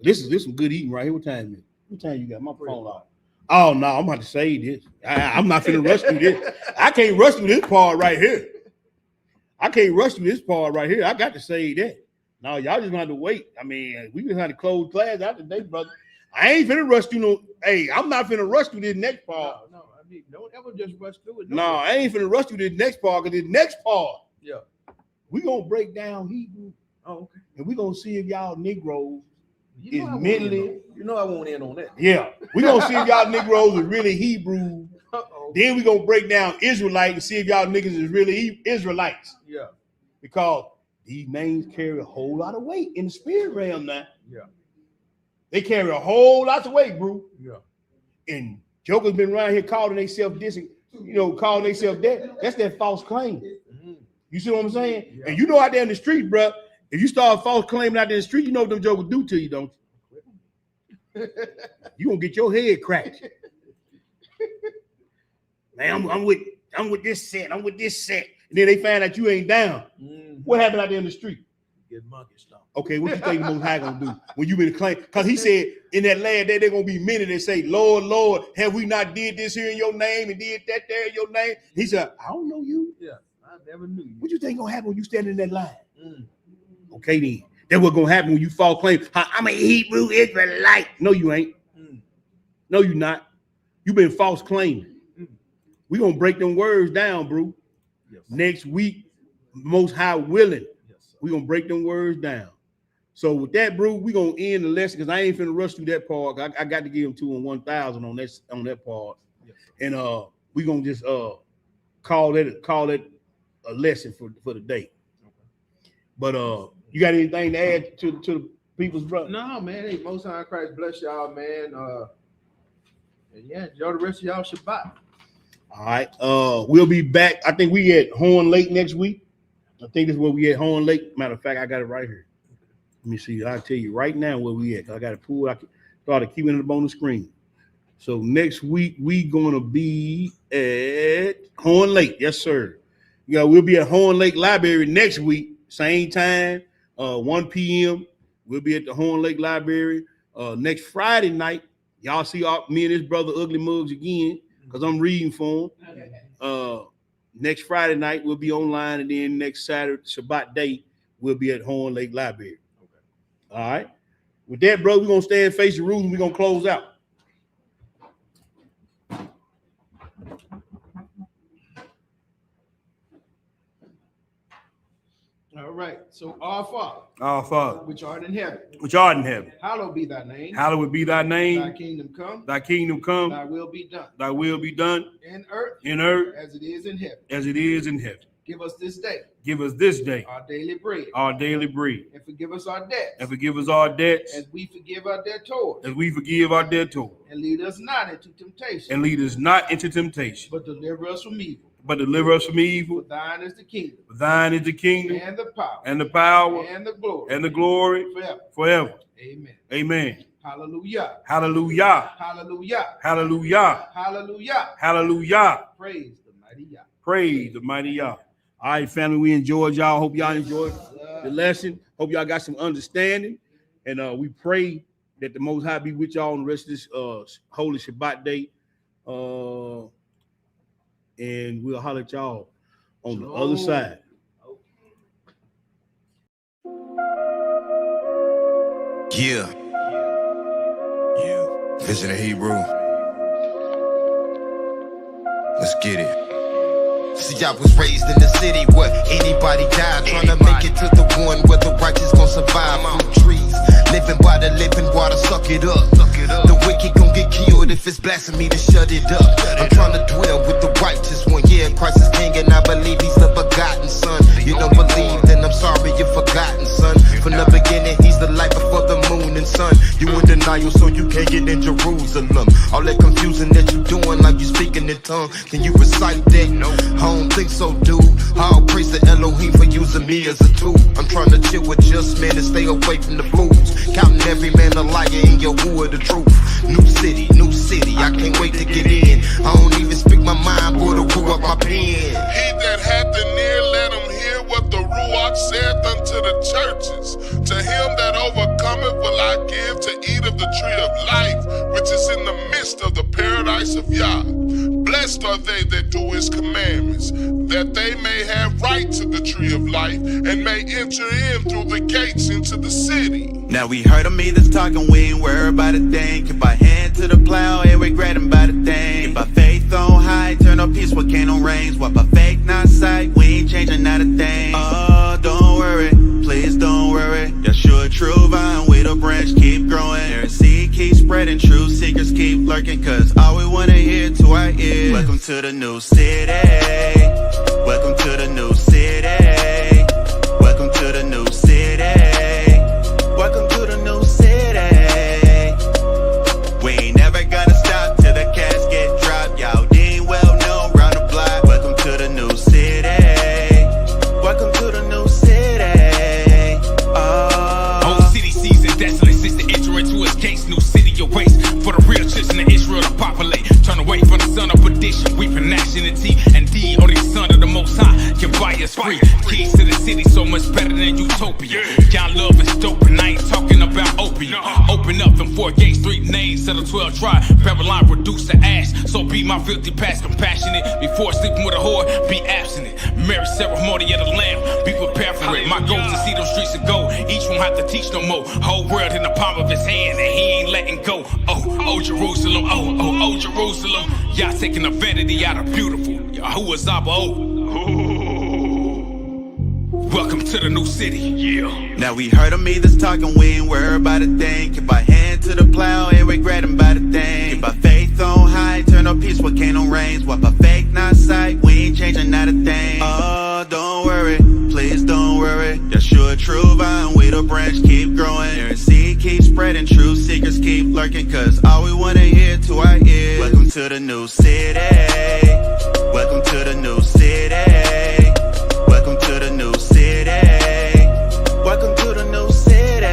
This is some good eating right here. What time is it? What time you got? My phone off. Oh no, I'm about to say this. I'm not finna rush through this. I can't rush through this part right here. I got to say that. No, y'all just gonna have to wait. I mean, we just have to close class out today, brother. I ain't finna rush through no. Hey, I'm not finna rush through this next part. No, I mean, don't ever just rush through it. No, I ain't finna rush through this next part, because this next part, yeah, we gonna break down Hebrew. Oh, okay. And we gonna see if y'all Negroes You know is mentally. I won't end on that. Yeah, we gonna see if y'all Negroes is really Hebrew. Uh-oh. Then we gonna break down Israelite and see if y'all niggas is really Israelites. Yeah. Because these names carry a whole lot of weight in the spirit realm now. Yeah. They carry a whole lot of weight, bro. Yeah. And jokers been around here calling themselves this, calling themselves that. That's that false claim. You see what I'm saying? Yeah. And out there in the street, bro, if you start false claiming out there in the street, you know what them jokers do to you, don't you? You gonna get your head cracked. Man, I'm with this set. I'm with this set. And then they find out you ain't down. What happened out there in the street? Get monkey stomped. Okay, what you think the Most High gonna do when you been claiming? Because he said in that last day, they're gonna be many that say, Lord, Lord, have we not did this here in your name and did that there in your name? He said, I don't know you. Yeah, I never knew you. What you think gonna happen when you stand in that line? Okay, then. That's what's gonna happen when you false claim. I'm a Hebrew Israelite. No, you ain't. No, you not. You been false claiming. We gonna break them words down, bro. Yes. Next week, Most High willing, we gonna break them words down. So with that, bro, we gonna end the lesson, because I ain't finna rush through that part. I got to give them 2 and 1,000 on that part. Yes, and we gonna just call it a lesson for the day. Okay. But you got anything to add to the people's brother? No, man. Hey, Most High Christ bless y'all, man. And yeah, enjoy the rest of y'all Shabbat. All right. We'll be back. I think we at Horn Lake next week. I think this is where we at, Horn Lake. Matter of fact, I got it right here. Let me see. I'll tell you right now where we at. I got it pulled. I started keeping it up on the screen. So next week we gonna be at Horn Lake. Yes, sir. Yeah, we'll be at Horn Lake Library next week, same time, 1 p.m. We'll be at the Horn Lake Library. Next Friday night, y'all see me and his brother Ugly Mugs again, because I'm reading for him. Next Friday night, we'll be online, and then next Saturday, Shabbat day, we'll be at Horn Lake Library. Okay. All right. With that, bro, we're going to stand face the rules, and we're going to close out. All right. So, our Father, which art in heaven, hallowed be thy name. Hallowed be thy name. Thy kingdom come. Thy kingdom come. Thy will be done. Thy will be done. In earth. In earth. As it is in heaven. As it is in heaven. Give us this day Give us this day our daily bread. our daily bread. And forgive us our debts. And forgive us our debts As we forgive our debtors. as we forgive our debtors. And lead us not into temptation. And lead us not into temptation, But deliver us from evil. but deliver us from evil. For thine is the kingdom. For thine is the kingdom And the power. and the power And the glory. and the glory Forever. forever. Amen. Amen. Hallelujah. Hallelujah. Hallelujah. Hallelujah. Hallelujah. Hallelujah. Praise the mighty Yah. Praise the mighty Yah. All right, family, we enjoyed y'all. Hope y'all enjoyed the lesson. Hope y'all got some understanding. And we pray that the Most High be with y'all on the rest of this holy Shabbat day. And we'll holler at y'all on the other side. Yeah. Vision of Hebrew. Let's get it. See, I was raised in the city where anybody died, trying to make it to the one where the righteous gon' survive. Fruit trees, living by the living water, suck it up. The wicked gon' get killed if it's blasphemy to shut it up. I'm trying to dwell with the righteous one. Yeah, Christ is king and I believe he's the begotten son. You don't believe, then I'm sorry you're forgotten, son. From the beginning, he's the light before the moon and sun. You in denial, so you can't get in Jerusalem. All that confusing that you doing, like you speaking in tongue. Can you recite that? No, I don't think so, dude. I'll praise the Elohim for using me as a tool. I'm trying to chill with just men and stay away from the fools. Counting every man a liar in your who of the truth. New city, I can't wait to get in. I don't even speak my mind, boy, to woo up my pen. He that hath an ear, let him hear what the Ruach saith unto the churches. To him that overcometh will I give to eat of the tree of life, which is in the midst of the paradise of Yah. Blessed are they that do his commandments, that they may have right to the tree of life, and may enter in through the gates into the city. Now we heard them either talking, we ain't worried about a thing. Keep our hand to the plow and regretting about a thing. Keep our faith on high, turn up peace what can't no rains. Wipe our fake, not sight, we ain't changing not a thing. Oh, don't worry, please don't worry. Yeshua true vine, we the branch keep growing. Every seed keep spreading, true secrets keep lurking. Cause all we wanna hear to our ears. Welcome to the new city. Welcome to the new city. Welcome to the new city. Welcome to the new city. We ain't never gonna stop till the casket drop. Y'all didn't well know round the block. Welcome to the new city. Welcome to the new city. Old city season desolate since the enter into its gates. New city awaits for the real children of Israel to populate. Turn away from the son of perdition, weeping gnashing and teeth. And D, only son of the Most High can buy us free. Keys to the city, so much better than utopia. Y'all love is dope, and I ain't talking about opium. Open up them 4 gates, 3 names of the 12 tribes. Babylon reduced to ash, so be my filthy past compassionate. Before sleeping with a whore, be abstinent. Marriage ceremony of the lamb, be prepared for it. My goal is to see those streets of gold. Each won't have to teach no more. Whole world in the palm of his hand, and he ain't letting go. Oh Jerusalem, oh Jerusalem. Y'all taking the vanity out of beautiful. Who is Abba? Welcome to the new city. Yeah. Now we heard them either talking, we ain't worried about a thing. Keep our hand to the plow and regretting about a thing. Keep our faith on high, turn up peace what can't no rains. Wipe our fake, not sight, we ain't changing not a thing. Oh, don't worry, please don't worry. Yeshua true vine, we the branch keep growing. Every seed keep spreading, true secrets keep lurking. Cause all we wanna hear to our ears. Welcome to the new city. Welcome to the new city. Welcome to the new city. Welcome to the new city.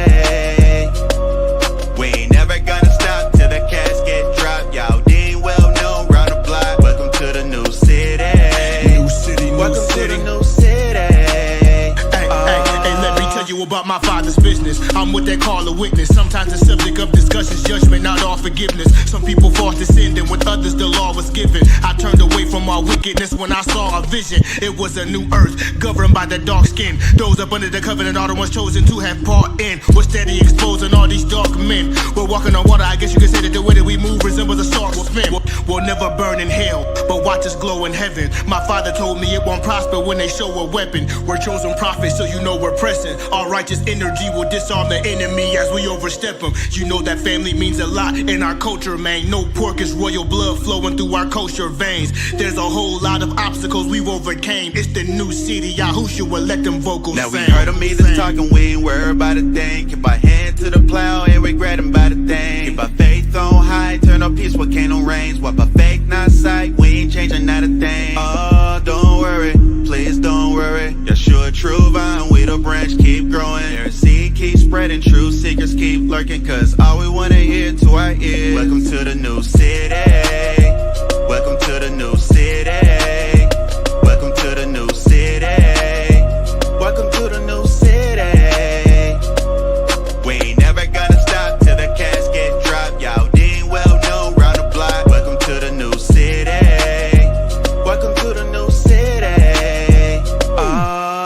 We ain't never gonna stop till the casket drop. Y'all didn't well know round the block. Welcome to the new city. New city, new Welcome city. to the new city. Hey, let me tell you about my father's business. I'm what they call a witness. Sometimes the subject of discussions, judgment, not all forgiveness. Some people forced to sin, and with others the law was given. I turned away from all wickedness when I saw a vision. It was a new earth, governed by the dark skin. Those up under the covenant are the ones chosen to have part in. We're steady exposing all these dark men. We're walking on water, I guess you could say that the way that we move resembles a shark will spin. We'll never burn in hell, but watch us glow in heaven. My father told me it won't prosper when they show a weapon. We're chosen prophets, so you know we're pressing. Our righteous energy will disarm the enemy as we overstep them. You know that family means a lot in our culture, man. No pork is royal blood flowing through our kosher veins. There's a whole lot of obstacles we've overcame. It's the new city, Yahushua will let them vocals now sing. We heard them either talking, we ain't worried about a thing. Keep our hand to the plow, ain't regretting about a thing. Keep our faith on high, turn up peace what can't on rains. Wipe our fake, not sight, we ain't changing not a thing. Oh, don't worry, please don't worry. Yeshua true vine, we the branch keep growing. Their seed keep spreading, true seekers keep lurking. Cause all we wanna hear to our ears, welcome to the new city. Welcome to the new city. Welcome to the new city. Welcome to the new city. We ain't never gonna stop till the casket drop. Y'all didn't well know round the block. Welcome to the new city. Welcome to the new city.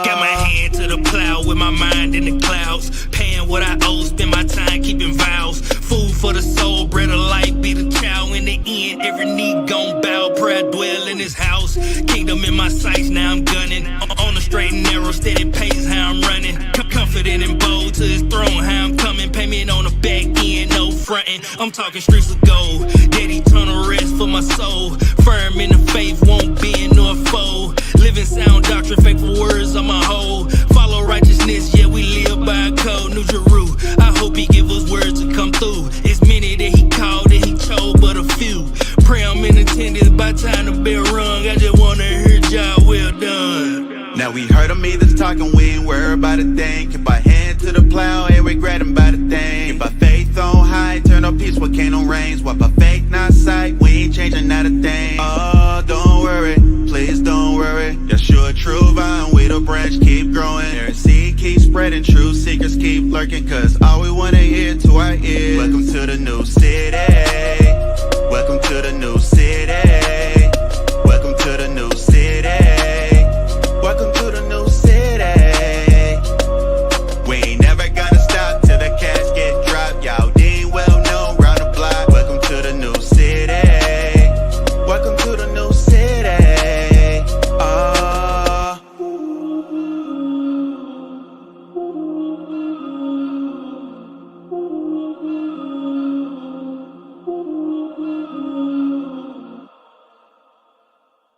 Got my hand to the plow with my mind in the clouds. Paying what I owe, spend my time keeping vows. Food for the soul, bread of life, be the chow. In the end, every knee gon' bow. Prayer dwell in his house. Kingdom in my sights, now I'm gunning. On the straight and narrow, steady pace, how I'm running. Confident and bold to his throne, how I'm coming. Payment on the back end, no fronting. I'm talking streets of gold. Dead eternal rest for my soul. Firm in the faith, won't bend nor fold. Living sound doctrine, faithful words on my whole. Follow righteousness, yeah, we live by a code. New Jeru, I hope he give us words to come through. It's many that he called, that he chose, but a few. Pray I'm in attendance by time the bell rung. I just wanna hear job well done. Now we heard them either talking, we ain't worried about a thing. Keep our hand to the plow, ain't regretting about a thing. Keep our faith on high, turn up peace what can't on rains. Wipe our fake, not sight, we ain't changing not a thing. Oh, don't worry, please don't worry. Yeshua true vine, we the branch keep growing. Their seed keep spreading, true seekers keep lurking. Cause all we wanna hear to our ears, welcome to the new city. Welcome to the new city.